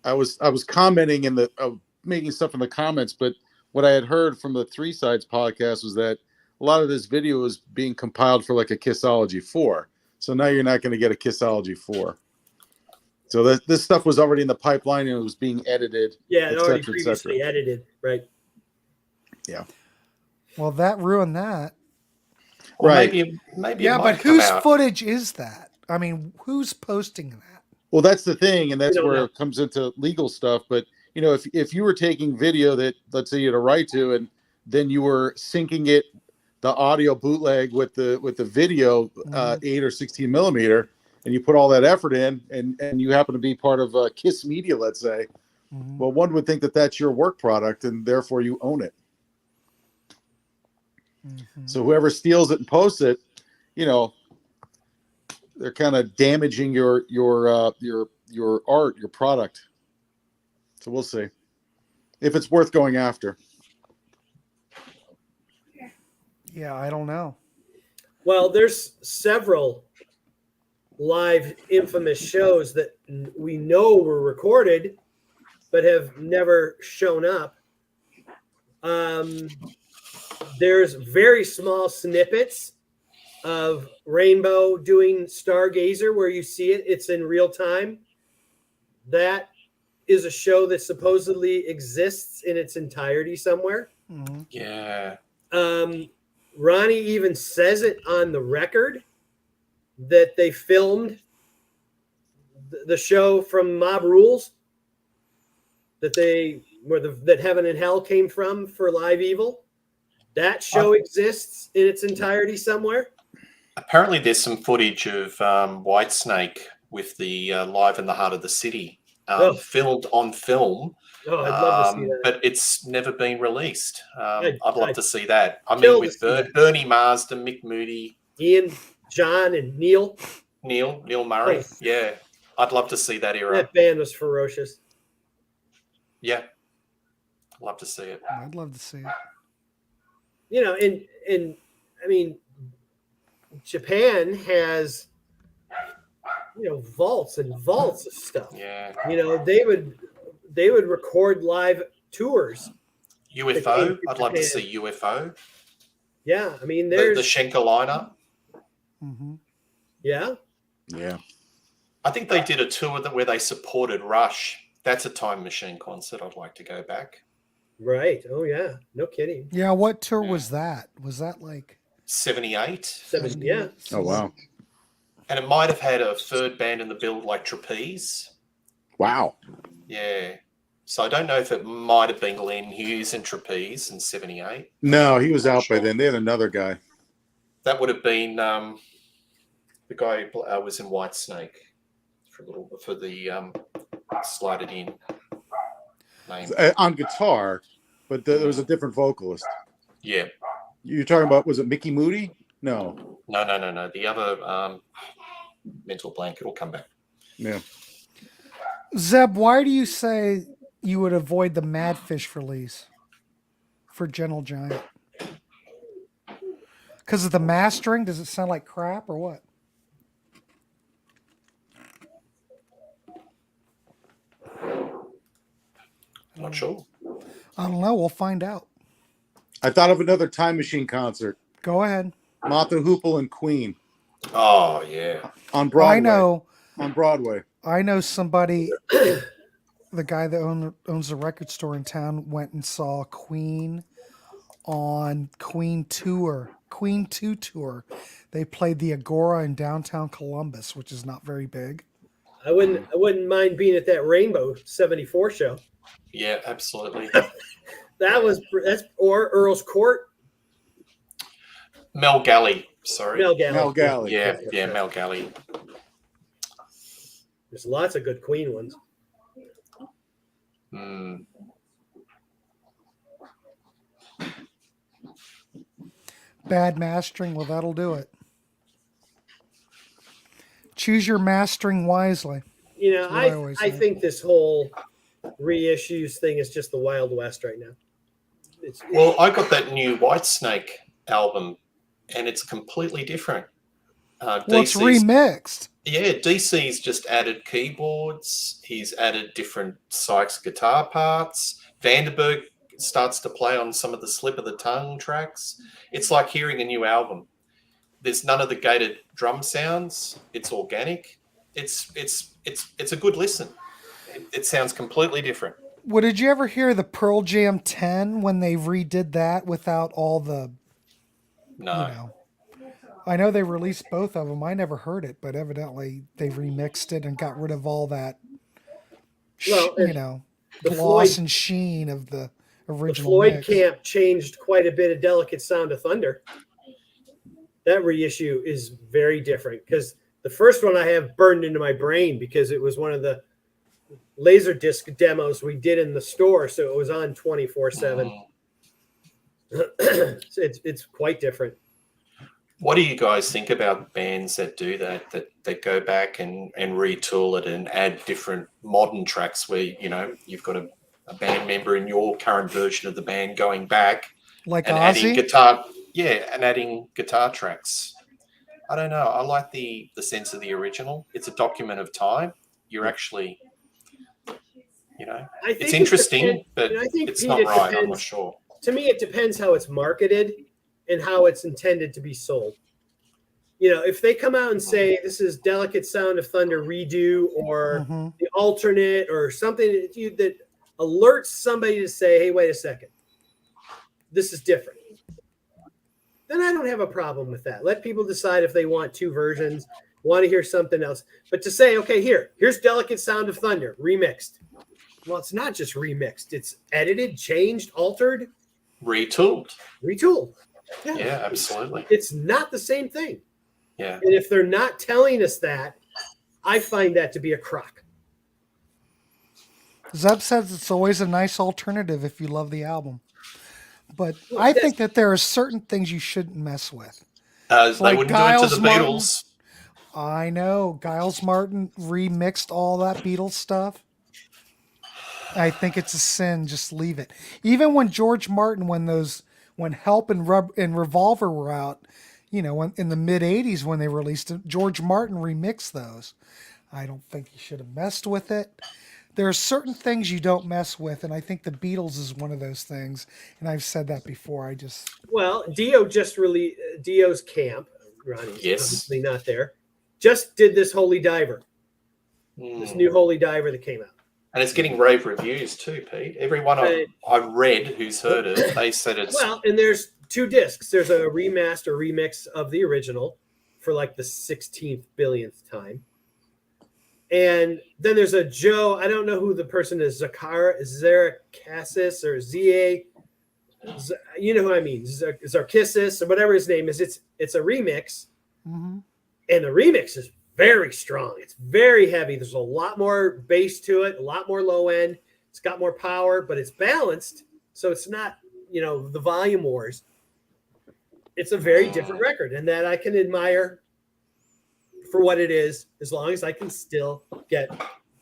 I was commenting making stuff in the comments, but what I had heard from the Three Sides podcast was that a lot of this video is being compiled for like a Kissology 4. So now you're not going to get a Kissology 4. So this stuff was already in the pipeline and it was being edited. Yeah, it et already cetera, et previously cetera. edited. Right. Yeah. Well, that ruined that. Well, Right. maybe Yeah, it might but come whose out. footage is that? I mean, who's posting that? Well, that's the thing, and that's We don't where know. it comes into legal stuff. But if you were taking video that, let's say, you had a right to, and then you were syncing it, the audio bootleg with the video, 8 or 16 millimeter, and you put all that effort in, and you happen to be part of Kiss Media, let's say, Mhm. well, one would think that that's your work product, and therefore you own it. Mhm. So whoever steals it and posts it, they're kind of damaging your art, your product. So we'll see if it's worth going after. Yeah, I don't know. Well, there's several live infamous shows that we know were recorded but have never shown up. There's very small snippets of Rainbow doing Stargazer where you see it. It's in real time. That is a show that supposedly exists in its entirety somewhere. Mm-hmm. Yeah. Ronnie even says it on the record that they filmed the show from Mob Rules that that Heaven and Hell came from for Live Evil. That show exists in its entirety somewhere. Apparently, there's some footage of Whitesnake with the Live in the Heart of the City filmed on film. Oh, I'd love to see that. But it's never been released. I'd love I'd to see that. I kill mean, to with see that. Bernie Marsden, Mick Moody, Ian, John, and Neil. Neil Murray. Oh. Yeah, I'd love to see that era. That band was ferocious. Yeah, love to see it. I'd love to see it. You know, and I mean, Japan has, you know, vaults and vaults of stuff. Yeah. You know, they would record live tours. UFO. I'd love to see UFO. Yeah, I mean, The there's Schenker liner. Mm-hmm. yeah. Yeah. I think they did a tour where they supported Rush. That's a time machine concert. I'd like to go back. Right. Oh yeah. No kidding. Yeah, what tour was that? Was that like 78. Yeah. Oh wow. And it might have had a third band in the build like Trapeze. Wow. Yeah. So I don't know if it might have been Glenn Hughes and Trapeze in 78. No, he was out by then. They had another guy. That would have been the guy who was in Whitesnake for the Slide It In name. On guitar, but there was a different vocalist. Yeah. You're talking about, was it Mickey Moody? No. No. The other mental blank. It'll come back. Yeah. Zeb, why do you say you would avoid the Madfish release for Gentle Giant? Because of the mastering? Does it sound like crap or what? Not sure. I don't know. We'll find out. I thought of another Time Machine concert. Go ahead. Martha Hoople and Queen Oh, yeah. on Broadway. I know. On Broadway. I know somebody, the guy that owns a record store in town, went and saw Queen on Queen 2 tour. They played the Agora in downtown Columbus, which is not very big. I wouldn't mind being at that Rainbow 74 show. Yeah, absolutely. That's or Earl's Court. Mel Galley. Sorry. Mel Galley. Mel Galley. Yeah, Mel Galley. There's lots of good Queen ones. Mm. Bad mastering, well, that'll do it. Choose your mastering wisely. You know, That's what I always I say. think this whole reissues thing is just the Wild West right now. Well, I got that new Whitesnake album, and it's completely different. Well, it's remixed. Yeah, DC's just added keyboards. He's added different Sykes guitar parts. Vandenberg starts to play on some of the Slip of the Tongue tracks. It's like hearing a new album. There's none of the gated drum sounds. It's organic. It's a good listen. It sounds completely different. Well, did you ever hear the Pearl Jam 10 when they redid that without all the, No. you know? I know they released both of them. I never heard it, but evidently they remixed it and got rid of all that, Well, you know, the gloss Floyd- and sheen of the The original Floyd mix. camp changed quite a bit of Delicate Sound of Thunder. That reissue is very different because the first one I have burned into my brain because it was one of the Laserdisc demos we did in the store, so it was on 24/7. It's quite different. What do you guys think about bands that do that go back and retool it and add different modern tracks where, you know, you've got a a band member in your current version of the band going back Like and adding Ozzy. guitar, and adding guitar tracks. I don't know. I like the sense of the original. It's a document of time. You're actually, I think it's interesting, depends, but I think, it's Pete, not it right. I'm depends. not sure. To me, it depends how it's marketed and how it's intended to be sold. If they come out and say this is Delicate Sound of Thunder redo or the alternate or something that alerts somebody to say, hey, wait a second, this is different, then I don't have a problem with that. Let people decide if they want two versions, want to hear something else. But to say, okay, here's Delicate Sound of Thunder remixed. Well, it's not just remixed. It's edited, changed, altered. Retooled. Yeah, Absolutely. It's not the same thing. Yeah. And if they're not telling us that, I find that to be a crock. Zeb says it's always a nice alternative if you love the album. But I think that there are certain things you shouldn't mess with. They like wouldn't Giles do it to the Martin. Beatles. I know. Giles Martin remixed all that Beatles stuff. I think it's a sin. Just leave it. Even when George Martin, when Help and Revolver were out, in the mid 80s when they released it, George Martin remixed those. I don't think you should have messed with it. There are certain things you don't mess with, and I think the Beatles is one of those things. And I've said that before. Well, Dio just released Dio's Camp. Ronnie's obviously not there. Just did this Holy Diver. This new Holy Diver that came out. And it's getting rave reviews too, Pete. Everyone I've read who's heard it, they said it's... Well, and there's 2 discs. There's a remaster remix of the original for like the 16th billionth time. And then there's a Joe, I don't know who the person is, Zarakasis or Z-A, you know who I mean, Zarkissis or whatever his name is. It's a remix. And the remix is very strong. It's very heavy. There's a lot more bass to it, a lot more low end. It's got more power, but it's balanced. So it's not, the volume wars. It's a very different record, and that I can admire for what it is, as long as I can still get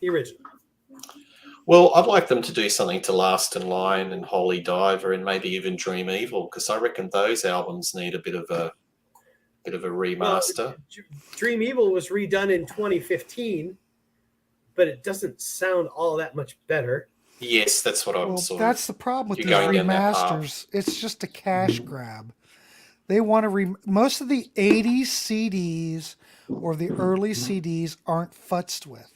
the original. Well, I'd like them to do something to Last in Line and Holy Diver and maybe even Dream Evil, because I reckon those albums need a bit of a remaster. Well, Dream Evil was redone in 2015, but it doesn't sound all that much better. Yes, that's what I'm That's the problem with these remasters. It's just a cash grab. They want to most of the 80s CDs or the early CDs aren't futzed with.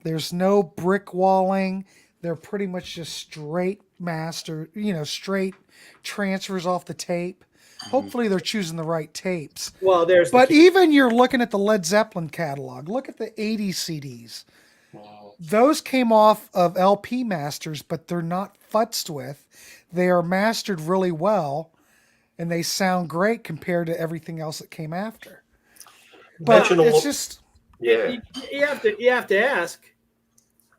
There's no brick walling. They're pretty much just straight master, straight transfers off the tape. Hopefully they're choosing the right tapes. Well, even you're looking at the Led Zeppelin catalog. Look at the 80s CDs. Those came off of LP masters, but they're not futzed with. They are mastered really well, and they sound great compared to everything else that came after. But it's just... Yeah. You have to ask,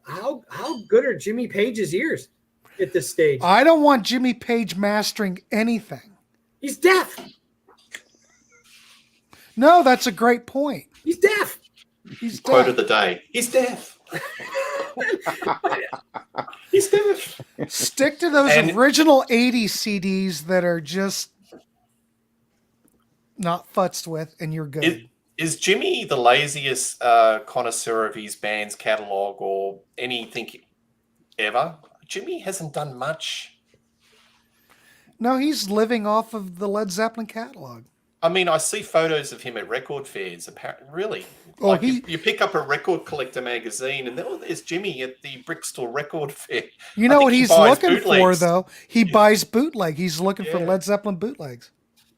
how good are Jimmy Page's ears at this stage? I don't want Jimmy Page mastering anything. He's deaf. No, that's a great point. He's deaf. He's deaf. Quote of the day. He's deaf. He's deaf. Stick to those original 80s CDs that are just not futzed with, and you're good. Is Jimmy the laziest connoisseur of his band's catalog or anything ever? Jimmy hasn't done much. No, he's living off of the Led Zeppelin catalog. I mean, I see photos of him at record fairs. Really, you pick up a record collector magazine, and there's Jimmy at the Brixton Record Fair. You know what he's looking for, though? He buys bootleg. He's looking for Led Zeppelin bootlegs.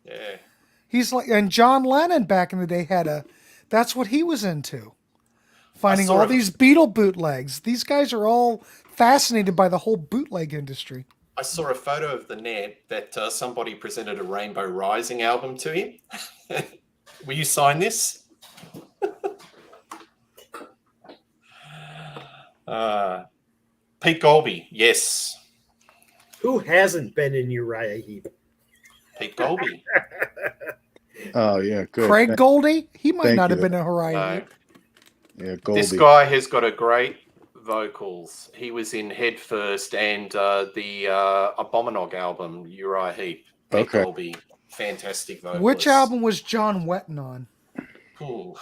Yeah. He's like, and John Lennon back in the day that's what he was into. Finding all these Beatle bootlegs. These guys are all fascinated by the whole bootleg industry. I saw a photo of the net that somebody presented a Rainbow Rising album to him. Will you sign this? Pete Golby, yes. Who hasn't been in Uriah Heep? Pete Golby. Oh, yeah, good. Craig Goldie? He might not have been a Uriah Heep. Yeah, Goldie. This guy has got a great vocals. He was in Head First and the Abominog album, Uriah Heep. Pete Okay. Dolby, fantastic vocalist. Which album was John Wetton on? Ooh.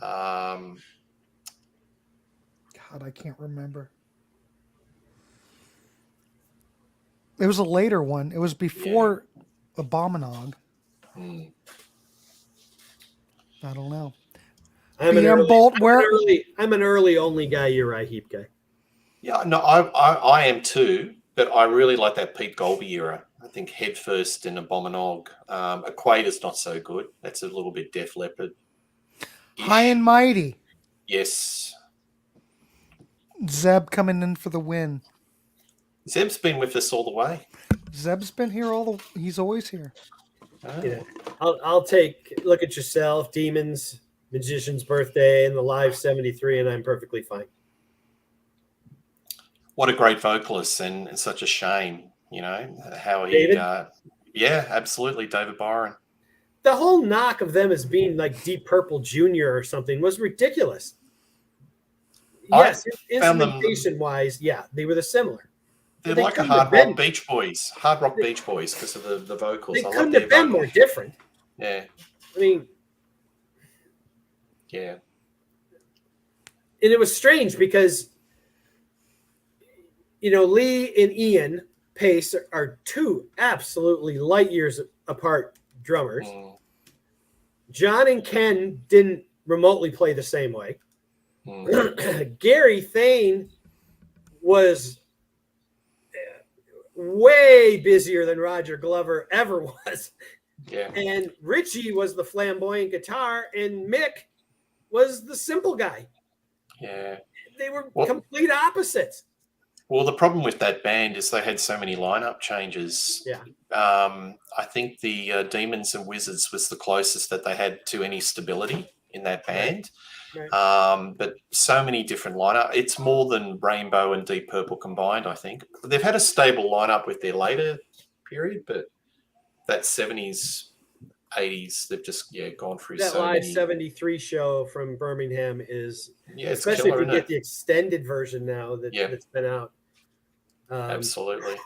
God, I can't remember. It was a later one. It was before Abominog. Hmm. I don't know. I'm an early only guy. You're right, Heap guy. Yeah, no, I am too, but I really like that Pete Dolby era. I think Head First and Abominog. Equator's not so good. That's a little bit Def Leppard. High and Mighty. Yes. Zeb coming in for the win. Zeb's been with us all the way. Zeb's been here he's always here. Oh. Yeah, I'll take Look at Yourself, Demons, Magician's Birthday, and the Live 73, and I'm perfectly fine. What a great vocalist, and such a shame, how he. David? Yeah, absolutely, David Byron. The whole knock of them as being like Deep Purple Jr. or something was ridiculous. Yes, instrumentation-wise, yeah, they were similar. They're They like a couldn't have hard rock been- Beach Boys, because of the vocals. They I love couldn't their have been more vocals. different. Yeah, I mean, yeah. and it was strange because, Lee and Ian Pace are two absolutely light years apart drummers. Mm, John and Ken didn't remotely play the same way. mm. Gary Thane was way busier than Roger Glover ever was. Yeah, And Richie was the flamboyant guitar, and Mick was the simple guy. yeah. They were Well- complete opposites. Well, the problem with that band is they had so many lineup changes. Yeah. I think the Demons and Wizards was the closest that they had to any stability in that band. Right. But so many different lineup. It's more than Rainbow and Deep Purple combined, I think. They've had a stable lineup with their later period, but that 70s, 80s, they've just gone through That so live many. 73 show from Birmingham is, Yeah, it's especially killer, if you isn't get the extended version now that's been out. Absolutely.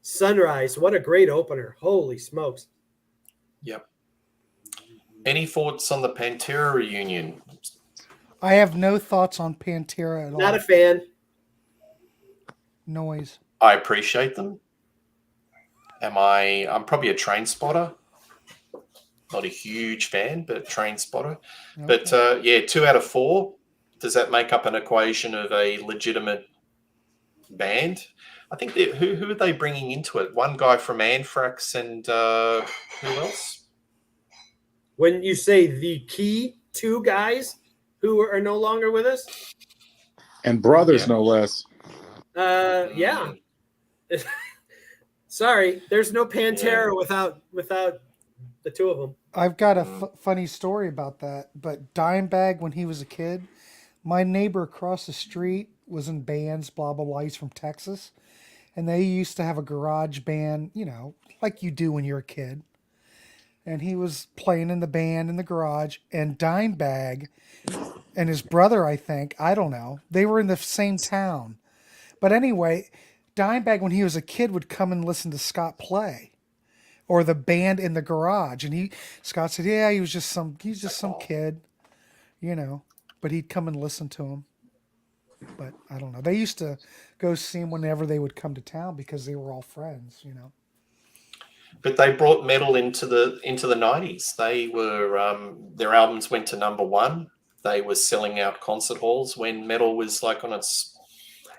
Sunrise, what a great opener. Holy smokes. Yep. Any thoughts on the Pantera reunion? I have no thoughts on Pantera at all. Not a fan. Noise. I appreciate them. I'm probably a train spotter. Not a huge fan, but train spotter. Okay. But 2 out of 4. Does that make up an equation of a legitimate band? I think who are they bringing into it? One guy from Anthrax and who else? When you say the key 2 guys who are no longer with us, And brothers, Yeah. no less. yeah. Sorry, there's no Pantera without the 2 of them. I've got a funny story about that. But Dimebag, when he was a kid, my neighbor across the street was in bands, blah, blah, blah. He's from Texas. And they used to have a garage band, like you do when you're a kid. And he was playing in the band in the garage. And Dimebag and his brother, I think, I don't know, they were in the same town. But anyway, Dimebag, when he was a kid, would come and listen to Scott play. Or the band in the garage. And Scott said, yeah, he's just some kid, but he'd come and listen to him. But I don't know. They used to go see him whenever they would come to town because they were all friends, But they brought metal into the 90s. They were their albums went to number 1. They were selling out concert halls when metal was like on its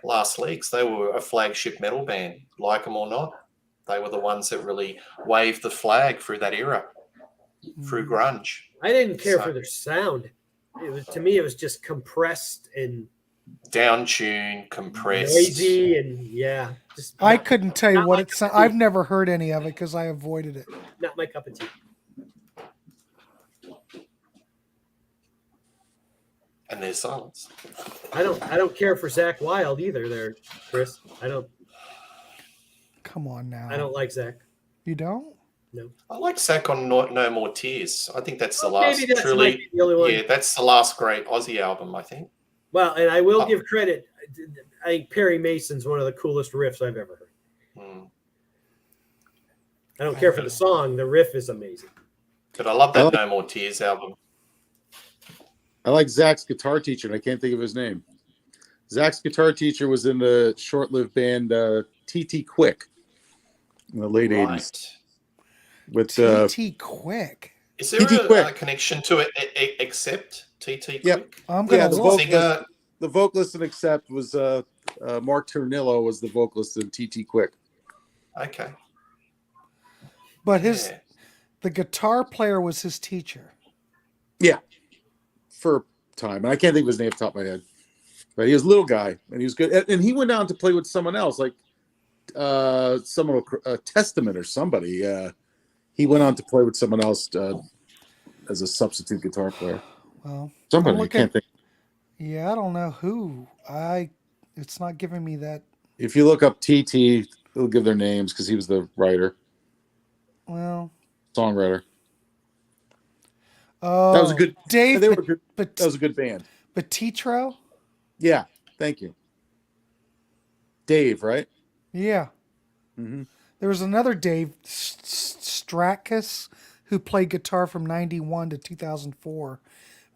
last legs. They were a flagship metal band, like them or not. They were the ones that really waved the flag through that era, through grunge. I didn't care So- for their sound. To me, it was just compressed and Down tune, compressed. noisy, and just I couldn't tell you not what my it cup sounded. of tea. I've never heard any of it because I avoided it. not my cup of tea. And there's silence. I don't care for Zach Wilde either. There, Chris. I don't Come on now. like Zach. You don't? I like Zach on No More Tears. I think that's the Well, last maybe that's truly. might be the only one. Yeah, that's the last great Aussie album, I think. Well, and I will give credit. I think Perry Mason's one of the coolest riffs I've ever heard. I don't care for the song. The riff is amazing. But I love that No More Tears album. I like Zach's guitar teacher, and I can't think of his name. Zach's guitar teacher was in the short-lived band T.T. Quick in the late 80s. With T.T. Quick. Is there a connection to it except T.T. Quick? Yep. I'm going to look. The vocalist in Accept was Mark Ternillo was the vocalist in T.T. Quick. Okay. But the guitar player was his teacher. Yeah. For a time. And I can't think of his name off the top of my head. But he was a little guy, and he was good. And he went on to play with someone else, like Testament or somebody. He went on to play with someone else as a substitute guitar player. Well, somebody I can't think. Yeah, I don't know who. It's not giving me that. If you look up TT, it'll give their names because he was the writer. Well, songwriter. Oh, that was a good. Dave. They were good, that was a good band. Petitro. Yeah, thank you. Dave, right? Yeah. Mm-hmm. There was another Dave Stratkus who played guitar from 91 to 2004,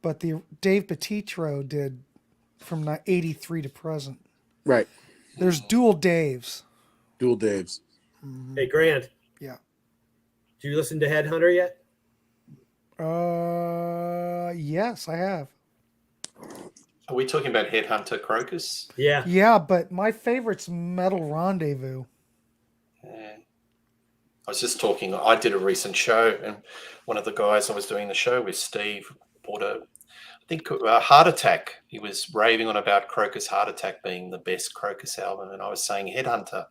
but the Dave Petitro did from 83 to present. Right. There's dual Daves. Dual Daves. Mm-hmm. Hey, Grant. Yeah. Did you listen to Headhunter yet? Yes, I have. Are we talking about Headhunter Crocus? Yeah. Yeah, but my favorite's Metal Rendezvous. Yeah. I was just talking. I did a recent show, and one of the guys I was doing the show with, Steve, bought a Heart Attack. He was raving on about Crocus Heart Attack being the best Crocus album, and I was saying Headhunter.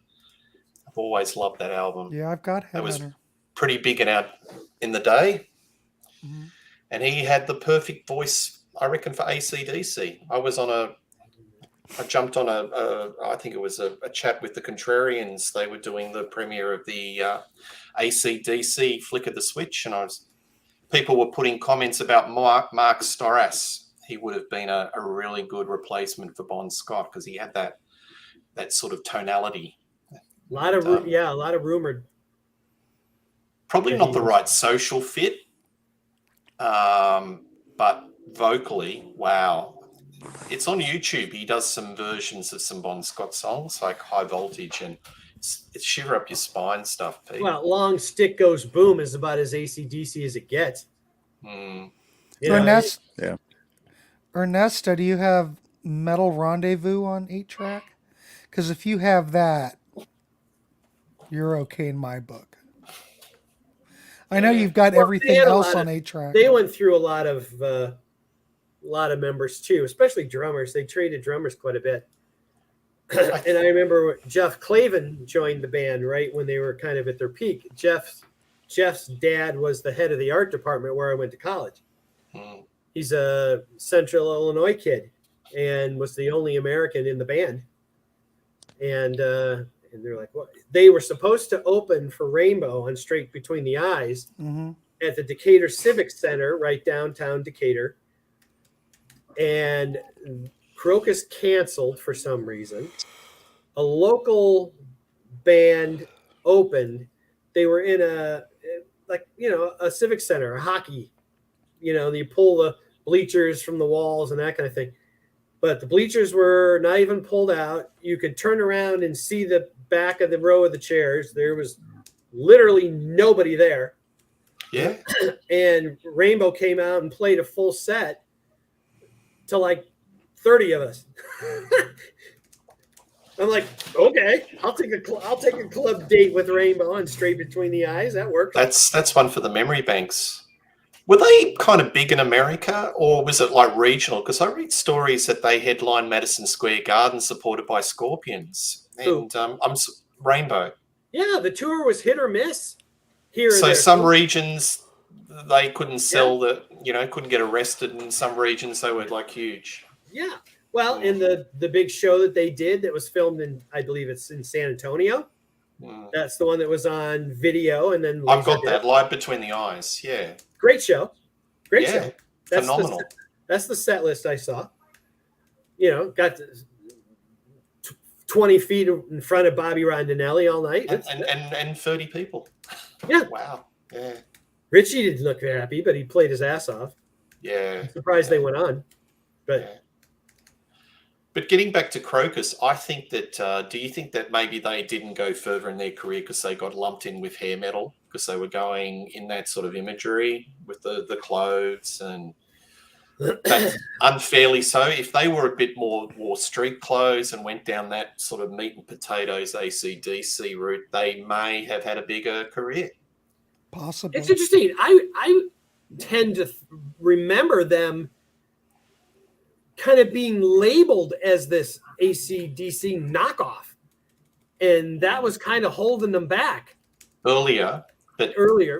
I've always loved that album. Yeah, I've got Headhunter. It was pretty big and out in the day. Mm-hmm. And he had the perfect voice, I reckon, for AC/DC. I jumped on I think it was a chat with the Contrarians. They were doing the premiere of the AC/DC Flick of the Switch, and people were putting comments about Mark Storas. He would have been a really good replacement for Bon Scott because he had that sort of tonality. A lot of rumored. Probably not the right social fit, but vocally, wow. It's on YouTube. He does some versions of some Bon Scott songs, like High Voltage, and it's shiver up your spine stuff, Pete. Well, Long Stick Goes Boom is about as AC/DC as it gets. Ernesto, do you have Metal Rendezvous on 8-track? Because if you have that, you're okay in my book. I know you've got everything else on 8-track. They went through a lot of members too, especially drummers. They traded drummers quite a bit. And I remember Jeff Clavin joined the band right when they were kind of at their peak. Jeff's dad was the head of the art department where I went to college. He's a Central Illinois kid and was the only American in the band. And they're like, what? They were supposed to open for Rainbow on Straight Between the Eyes at the Decatur Civic Center, right downtown Decatur. And Crocus canceled for some reason. A local band opened. They were in a civic center, a hockey. You pull the bleachers from the walls and that kind of thing. But the bleachers were not even pulled out. You could turn around and see the back of the row of the chairs. There was literally nobody there. Yeah. And Rainbow came out and played a full set to like 30 of us. I'm like, okay, I'll take a club date with Rainbow and Straight Between the Eyes. That works. That's one for the memory banks. Were they kind of big in America, or was it like regional? Because I read stories that they headlined Madison Square Garden, supported by Scorpions, and Rainbow. Yeah, the tour was hit or miss here. So some regions they couldn't sell couldn't get arrested, and in some regions they were like huge. Yeah. Well, in the big show that they did that was filmed in, I believe it's in San Antonio. That's the one that was on video, and then I've got that Live Between the Eyes. Yeah. Great show. Great show. Phenomenal. That's the set list I saw. got 20 feet in front of Bobby Rondinelli all night. And 30 people. Yeah. Wow. Yeah. Richie didn't look very happy, but he played his ass off. Yeah. I'm surprised they went on. But yeah. But getting back to Crocus, I think that, do you think that maybe they didn't go further in their career because they got lumped in with hair metal, because they were going in that sort of imagery with the clothes, and that's unfairly so? If they were a bit more wore street clothes and went down that sort of meat and potatoes AC/DC route, they may have had a bigger career. Possibly. it's interesting. I tend to remember them kind of being labeled as this AC/DC knockoff, and that was kind of holding them back Earlier, but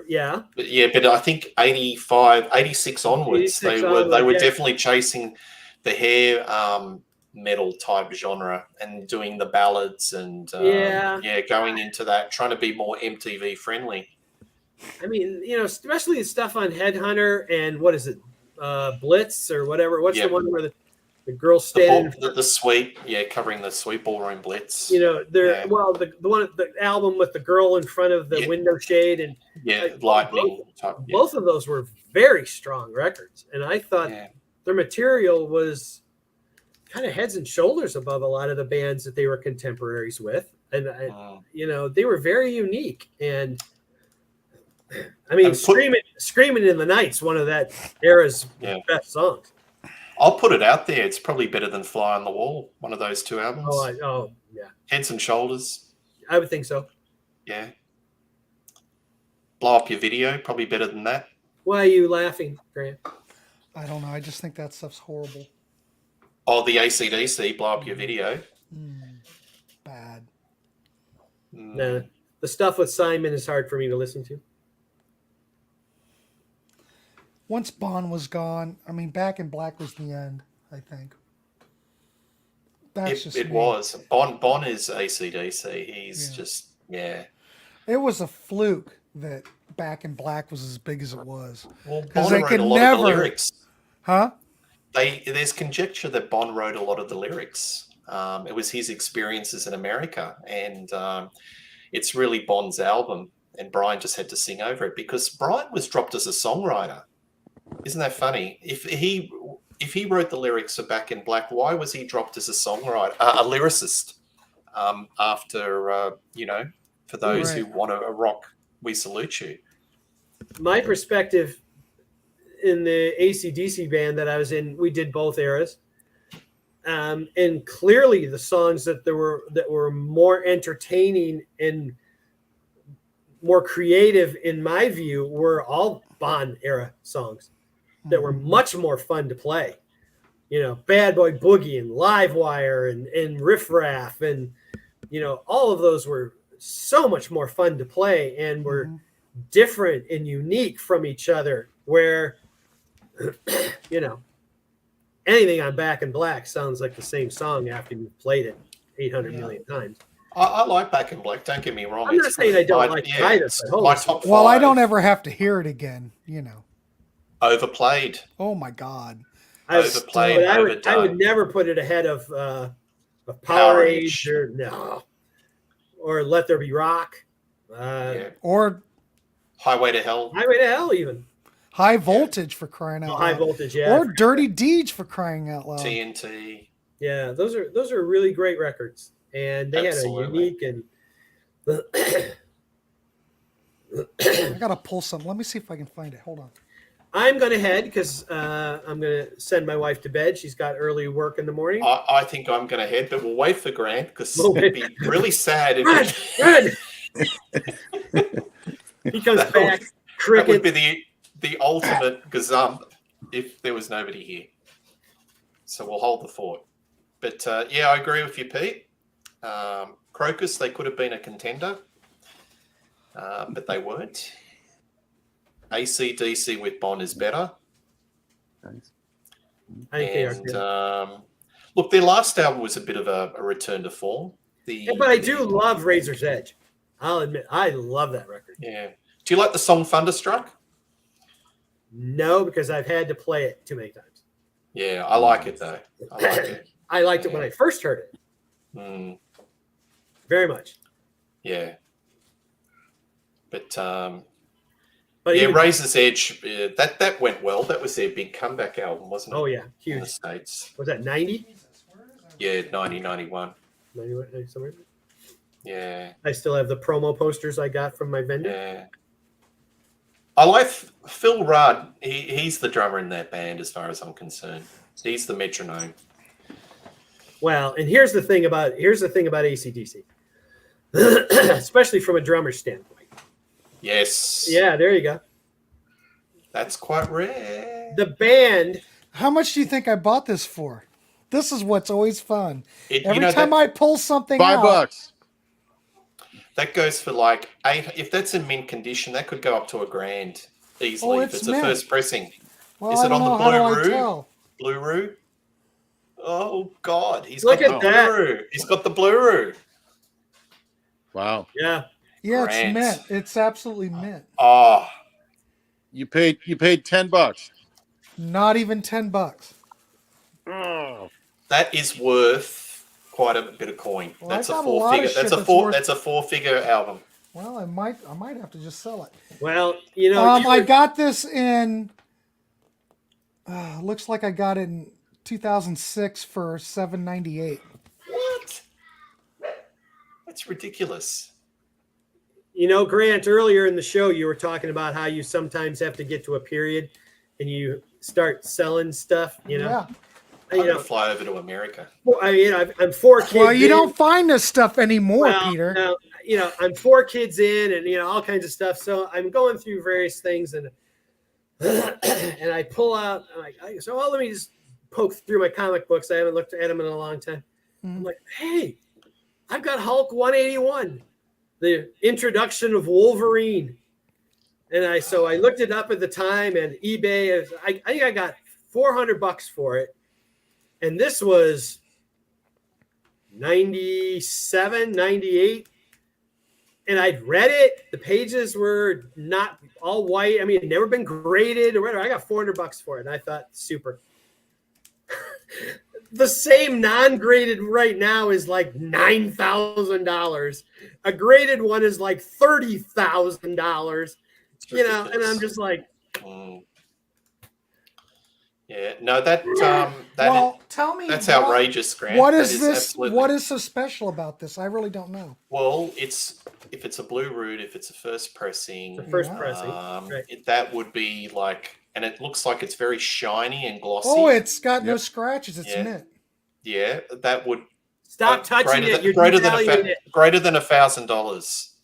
yeah. But I think 85, 86 onwards, 86 they onwards, were yeah. definitely chasing the hair metal type genre and doing the ballads and going into that, trying to be more MTV friendly. I mean, especially the stuff on Headhunter and what is it, Blitz or whatever. What's the one where the girl standing The sweep, covering the sweep ballroom Blitz. the album with the girl in front of the window shade and lightning type. Both of those were very strong records, and I thought their material was kind of heads and shoulders above a lot of the bands that they were contemporaries with, and they were very unique. And I mean, "Screaming in the Night's" one of that era's best songs. I'll put it out there. It's probably better than Fly on the Wall, one of those two albums. Oh, yeah. Heads and Shoulders. I would think so. Yeah. Blow Up Your Video, probably better than that. Why are you laughing, Grant? I don't know. I just think that stuff's horrible. Oh, the AC/DC, Blow Up Your Video. Bad. No, the stuff with Simon is hard for me to listen to. Once Bond was gone, I mean, Back in Black was the end, I think. It was. Bon is AC/DC. He's just. It was a fluke that Back in Black was as big as it was. Well, because Bon they wrote could a lot of the lyrics. Huh? There's conjecture that Bon wrote a lot of the lyrics. It was his experiences in America, and it's really Bon's album, and Brian just had to sing over it because Brian was dropped as a songwriter. Isn't that funny? If he wrote the lyrics for Back in Black, why was he dropped as a songwriter, a lyricist? After for those who want a rock, we salute you. My perspective in the AC/DC band that I was in, we did both eras, and clearly the songs that were more entertaining and more creative, in my view, were all Bond era songs that were much more fun to play. Bad Boy Boogie and Live Wire and Riff Raff, and all of those were so much more fun to play and were different and unique from each other, where anything on Back in Black sounds like the same song after you've played it 800 million times. I like Back in Black, don't get me wrong. I'm not saying I don't like it either. My top 5. Well, I don't ever have to hear it again, Overplayed. Oh my God. Overplayed. I would never put it ahead of Power Age or Let There Be Rock. Or Highway to Hell. Highway to Hell, even. High Voltage, for crying out loud. High Voltage, yeah. Or Dirty Deeds, for crying out loud. TNT. Yeah, those are really great records, and they had a unique and. I gotta pull some. Let me see if I can find it. Hold on. I'm going to head because I'm going to send my wife to bed. She's got early work in the morning. I think I'm going to head, but we'll wait for Grant because it'd be really sad if Run! He comes back. Cricket. That would be the ultimate gazump if there was nobody here. So we'll hold the fort. But I agree with you, Pete. Crocus, they could have been a contender, but they weren't. AC/DC with Bon is better. Nice. I think they are good. Look, their last album was a bit of a return to form. But I do love Razor's Edge. I'll admit, I love that record. Yeah. Do you like the song Thunderstruck? No, because I've had to play it too many times. Yeah, I like it though. I like it. I liked it when I first heard it. Mm, Very much. yeah. But But yeah, even, Razor's Edge, that went well. That was their big comeback album, wasn't it? oh yeah, In huge. the States. Was that 90? Yeah, 91. 90 somewhere? Yeah, I still have the promo posters I got from my vendor. yeah. I like Phil Rudd. He's the drummer in that band, as far as I'm concerned. He's the metronome. Well, and here's the thing about AC/DC, especially from a drummer's standpoint. Yes. Yeah, there you go. That's quite rare. The band. How much do you think I bought this for? This is what's always fun. Every time that, I pull something out, $5. that goes for like $8. If that's in mint condition, that could go up to $1,000 easily. Oh, if it's it's a mint. first pressing. well, Is I it don't on know. the How do I Blu-ray? tell? Blu-ray. Oh God, he's Look got at the that. Blu-ray. He's got the Blu-ray. Wow. Yeah. Yeah, Grant. it's mint. It's absolutely mint. Oh, You paid $10. Not even $10. Oh. that is worth quite a bit of coin. Well, That's I a got a lot of four-figure. shit That's a that's four. worth- That's a four-figure album. Well, I might have to just sell it. Well, you know, I got this in. Looks like I got it in 2006 for $7.98. What? That's ridiculous. you know, Grant, earlier in the show, you were talking about how you sometimes have to get to a period and you start selling stuff. You know, Yeah. I'm you gonna know, fly over to America. I'm 4 kids. Well, you in. don't find this stuff anymore, Well, Peter. no, you know, I'm 4 kids in, and you know, all kinds of stuff. So I'm going through various things, and and I pull out. Well, let me just poke through my comic books. I haven't looked at them in a long time. I'm like, hey, I've got Hulk 181, the introduction of Wolverine, and I looked it up at the time, and eBay. I think I got $400 for it, and this was 97, 98. And I'd read it. The pages were not all white. I mean, it never been graded or whatever. I got $400 for it. And I thought, super. The same non-graded right now is like $9,000. A graded one is like $30,000. You know, and I'm just like, yeah, no, that Well, tell me. that's what- outrageous, Grant. What That is this? absolutely- What is so special about this? I really don't know. Well, if it's a blue root, if it's a first pressing, the first Yeah. pressing. Right. that would be like, and it looks like it's very shiny and glossy. Oh, it's got no Yep. scratches. It's Yeah. mint. yeah, that would Stop touching greater it. You're greater devaluing it. greater than $1,000.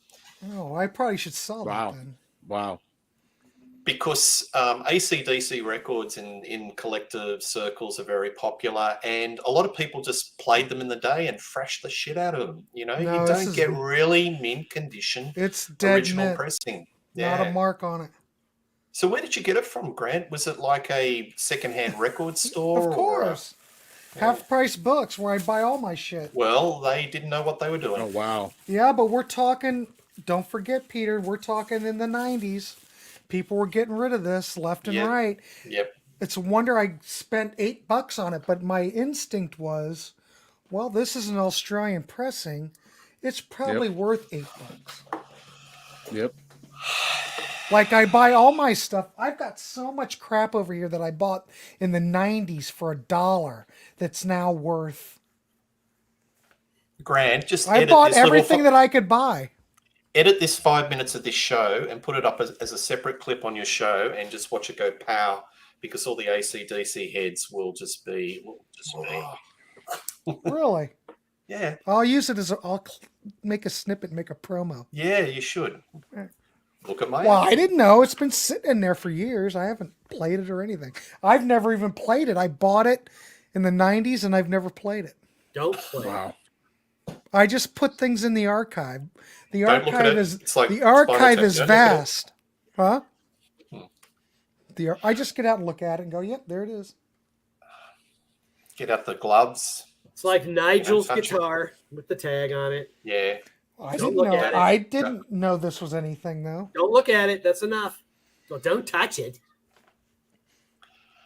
Oh, I probably should sell Wow. that then. Wow. Because AC/DC records in collective circles are very popular, and a lot of people just played them in the day and thrashed the shit out of them. You know, No, you this don't is- get really mint condition It's dead original mint. pressing. Not Yeah. a mark on it. So where did you get it from, Grant? Was it like a secondhand record store? Of course. Half price books where I buy all my shit. Well, they didn't know what they were doing. Oh wow. Yeah, but we're talking, don't forget, Peter, we're talking in the 90s. People were getting rid of this left and Yep. right. Yep. It's a wonder I spent $8 on it, but my instinct was, well, this is an Australian pressing. It's probably worth $8. Yep. Like I buy all my stuff. I've got so much crap over here that I bought in the 90s for $1 that's now worth. Grant, just I edit bought this little everything that I could buy. edit this 5 minutes of this show and put it up as a separate clip on your show and just watch it go pow, because all the AC/DC heads will just be Really? yeah, I'll use it as I'll make a snippet, make a promo. yeah, you should. Look at my Well, I didn't know. It's been sitting in there for years. I haven't played it or anything. I've never even played it. I bought it in the 90s and I've never played it. Don't play. Wow. I just put things in the archive. The Don't look at archive it. is It's like the archive Spinal is Tap. Don't look at it. vast. Huh? I just get out and look at it and go, yep, there it is. Get out the gloves. It's like Nigel's Don't touch it. guitar with the tag on it. Yeah. I Don't didn't look know. at it. I didn't know this was anything though. Don't look at it. That's enough. So don't touch it.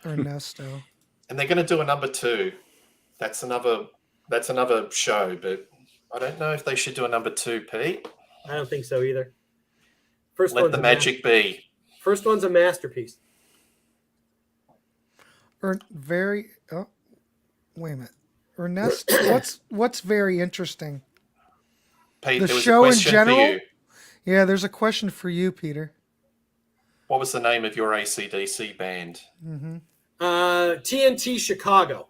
Ernesto. And they're going to do a number 2 That's another show, but I don't know if they should do a number 2, Pete. I don't think so either. First Let one's the a magic be. First one's a masterpiece. Or very. Oh, wait a minute. Ernest, what's very interesting? Pete, The there was show a in question general? for you. Yeah, there's a question for you, Peter. What was the name of your AC/DC band? TNT Chicago.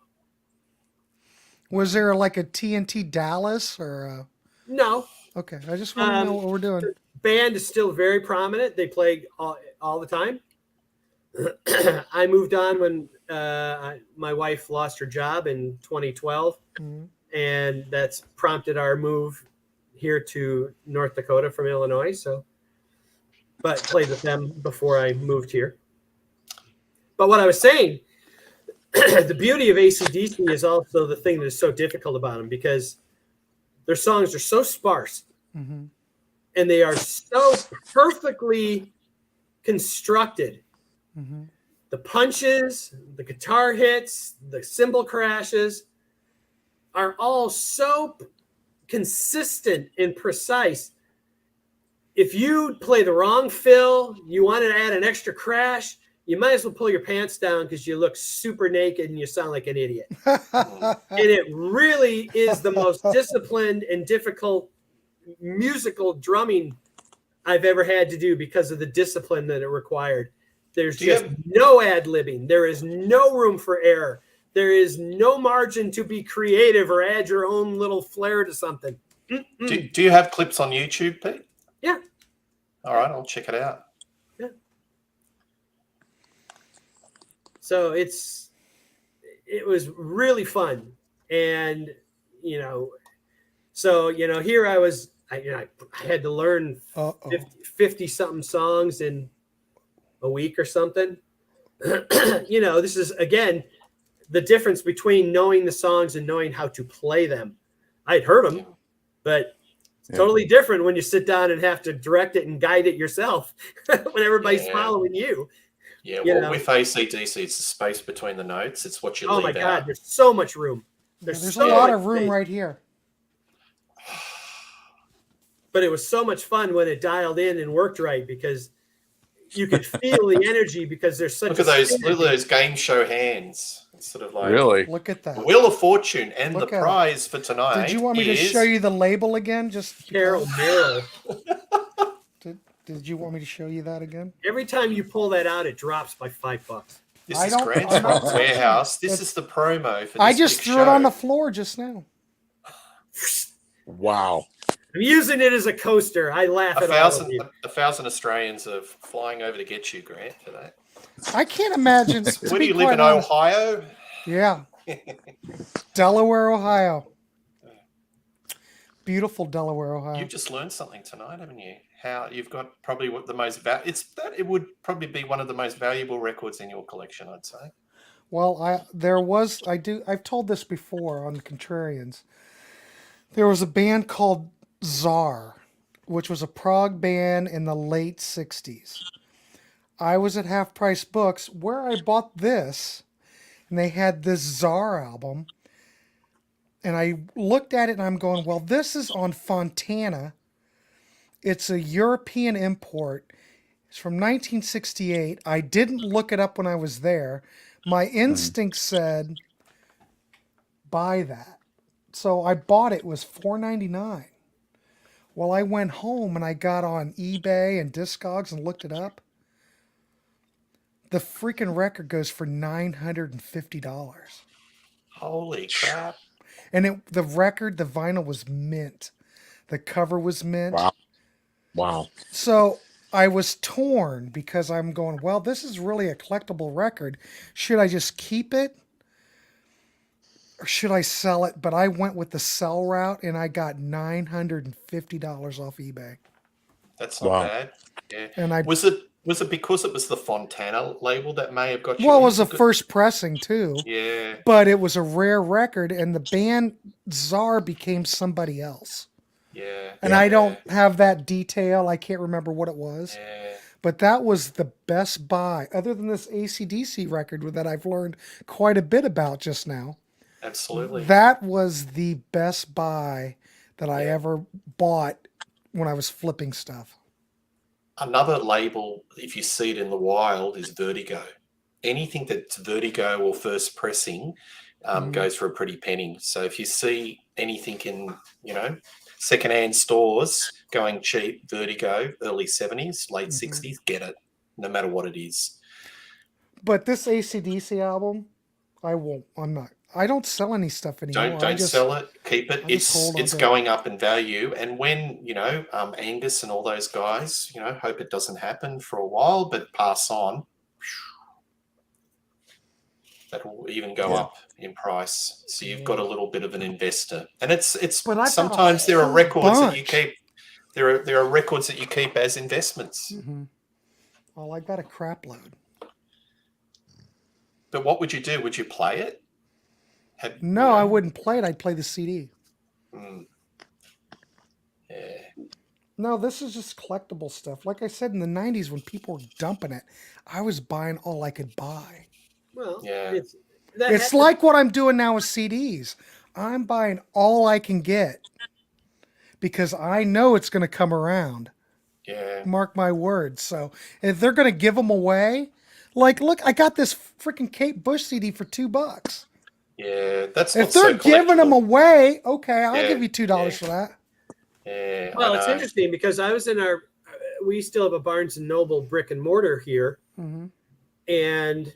Was there like a TNT Dallas or? No, Okay, I just want to know what we're doing. band is still very prominent. They play all the time. I moved on when my wife lost her job in 2012, and that's prompted our move here to North Dakota from Illinois. So, but played with them before I moved here. But what I was saying, the beauty of AC/DC is also the thing that is so difficult about them, because their songs are so sparse, and they are so perfectly constructed. The punches, the guitar hits, the cymbal crashes are all so consistent and precise. If you play the wrong fill, you wanted to add an extra crash, you might as well pull your pants down because you look super naked and you sound like an idiot. And it really is the most disciplined and difficult musical drumming I've ever had to do because of the discipline that it required. There's just no ad-libbing. There is no room for error. There is no margin to be creative or add your own little flair to something. Do you have clips on YouTube, Pete? Yeah. All right, I'll check it out. Yeah. So it was really fun. And, here I was, I had to learn 50 something songs in a week or something. This is, again, the difference between knowing the songs and knowing how to play them. I'd heard them, but it's totally different when you sit down and have to direct it and guide it yourself when everybody's following you. Yeah, well, with AC/DC, it's the space between the notes. It's what you leave out. Oh, my God, there's so much room. There's a lot of room right here. But it was so much fun when it dialed in and worked right, because you could feel the energy, because there's such look at those game show hands. It's sort of like Look at that. Wheel of Fortune, and Look the at prize for tonight. Did you want me to show you the label again? Just Carol Merrill. Did you want me to show you that again? Every time you pull that out, it drops by $5. This is Grant's Warehouse. This is the promo for this I just big threw it on show. the floor just now. Wow. I'm using it as a coaster. I laugh at all of you. 1,000 Australians are flying over to get you, Grant, for that. I can't imagine. Where do you live in Ohio? Yeah. Delaware, Ohio. Beautiful Delaware, Ohio. You've just learned something tonight, haven't you? How you've got probably what the most it would probably be one of the most valuable records in your collection, I'd say. Well, I've told this before on Contrarians. There was a band called Czar, which was a prog band in the late 60s. I was at Half Price Books where I bought this, and they had this Czar album. And I looked at it and I'm going, well, this is on Fontana. It's a European import. It's from 1968. I didn't look it up when I was there. My instinct said, buy that. So I bought it. It was $4.99. Well, I went home and I got on eBay and Discogs and looked it up. The freaking record goes for $950. Holy crap. And the vinyl was mint. The cover was mint. Wow. So I was torn because I'm going, well, this is really a collectible record. Should I just keep it? Or should I sell it? But I went with the sell route and I got $950 off eBay. That's not bad. Yeah. And was it because it was the Fontana label that may have got you? Well, it was a first pressing too. Yeah. But it was a rare record, and the band Czar became somebody else. Yeah. And I don't have that detail. I can't remember what it was. Yeah. But that was the best buy, other than this AC/DC record that I've learned quite a bit about just now. Absolutely. That was the best buy that I ever bought when I was flipping stuff. Another label, if you see it in the wild, is Vertigo. Anything that's Vertigo or first pressing goes for a pretty penny. So if you see anything in, secondhand stores going cheap, Vertigo, early 70s, late 60s, get it, no matter what it is. But this AC/DC album, I don't sell any stuff anymore. Don't sell it, keep it. Hold on It's to it. going up in value. And when, Angus and all those guys, hope it doesn't happen for a while, but pass on. That will even go up in price. So you've got a little bit of an investor, and it's. But I've got sometimes a there are whole records that you bunch. keep. There are records that you keep as investments. Well, I got a crap load. But what would you do? Would you play it? No, I wouldn't play it. I'd play the CD. Yeah. No, this is just collectible stuff. Like I said, in the 90s when people were dumping it, I was buying all I could buy. Well, Yeah. It's like what I'm doing now with CDs. I'm buying all I can get because I know it's going to come around. Yeah. Mark my words. So if they're going to give them away, like, look, I got this freaking Kate Bush CD for $2. Yeah. That's If what's so they're giving them collectible. away, okay, I'll Yeah, give you $2 yeah. for that. Yeah. Well, I it's know. interesting because I was in we still have a Barnes and Noble brick and mortar here, and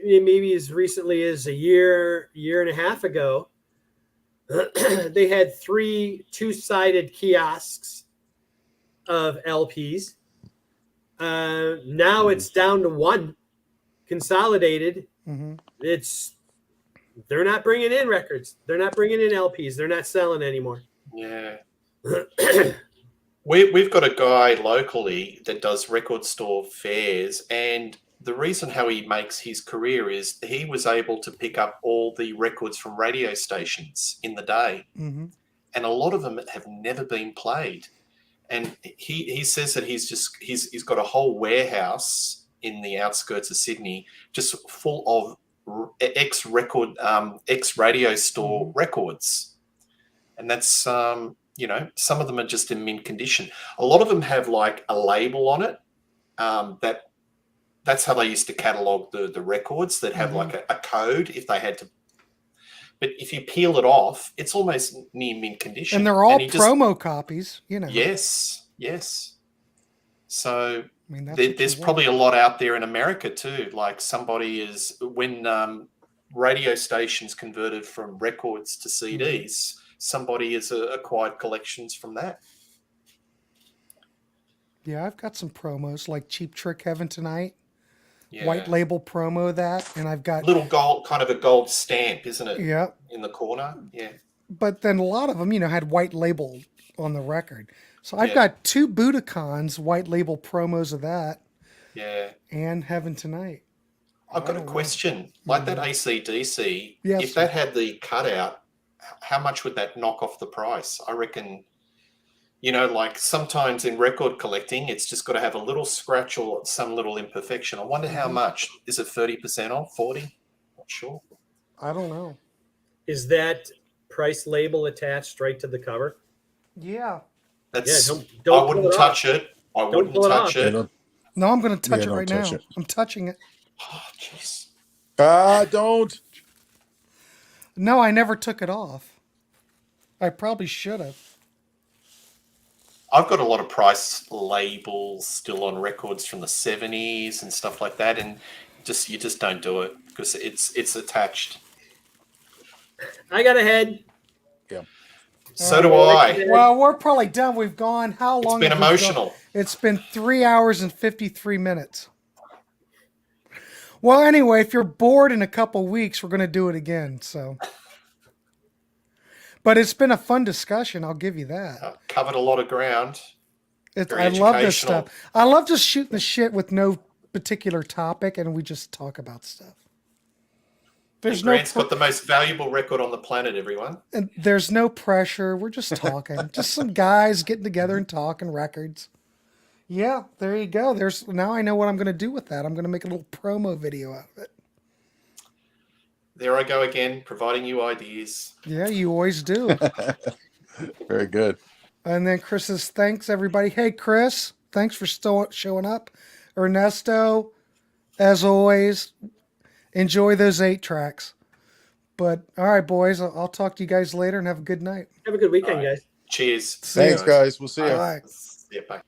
maybe as recently as a year and a half ago, they had 3 two-sided kiosks of LPs. Now it's down to 1 consolidated. They're not bringing in records. They're not bringing in LPs. They're not selling anymore. Yeah. We've got a guy locally that does record store fairs, and the reason how he makes his career is he was able to pick up all the records from radio stations in the day, and a lot of them have never been played. And he says that he's got a whole warehouse in the outskirts of Sydney just full of ex radio store records, and that's some of them are just in mint condition. A lot of them have like a label on it. That's how they used to catalog the records that have like a code if they had to. But if you peel it off, it's almost near mint condition. And they're all promo copies, Yes. So I mean, there's probably a lot out there in America too. Like somebody is when radio stations converted from records to CDs. Somebody has acquired collections from that. Yeah, I've got some promos like Cheap Trick Heaven Tonight, Yeah. white label promo that, and I've got little gold, kind of a gold stamp, isn't it? Yeah. In the corner. Yeah. But then a lot of them, had white label on the record. So I've got 2 Budacons white label promos of that. Yeah. And Heaven Tonight. I've got a question. Like that AC/DC, Yes. if that had the cutout, how much would that knock off the price? I reckon, like sometimes in record collecting, it's just got to have a little scratch or some little imperfection. I wonder how much. Is it 30% off, 40? Not sure. I don't know. Is that price label attached right to the cover? Yeah. That's. Don't I wouldn't touch it. I wouldn't touch it. No, I'm going to touch it don't right touch now. it. I'm touching it. Oh, jeez. Don't. No, I never took it off. I probably should have. I've got a lot of price labels still on records from the 70s and stuff like that, and you just don't do it because it's attached. I got ahead. Yeah. So do I. Well, we're probably done. We've gone. How long? It's been have we gone? emotional. It's been 3 hours and 53 minutes. Well, anyway, if you're bored in a couple weeks, we're going to do it again. So, but it's been a fun discussion. I'll give you that. I've covered a lot of ground. I love this stuff. I love just shooting the shit with no particular topic, and we just talk about stuff. There's Grant's got the most valuable record on the planet, everyone. And there's no pressure. We're just talking. Just some guys getting together and talking records. Yeah, there you go. Now I know what I'm going to do with that. I'm going to make a little promo video out of it. There I go again, providing you ideas. Yeah, you always do. Very good. And then Chris says, thanks, everybody. Hey, Chris, thanks for still showing up. Ernesto, as always, enjoy those 8 tracks. But all right, boys, I'll talk to you guys later and have a good night. Have a good weekend, All right. guys. Cheers. See ya. Thanks, guys. We'll see you. Bye. Yeah, bye.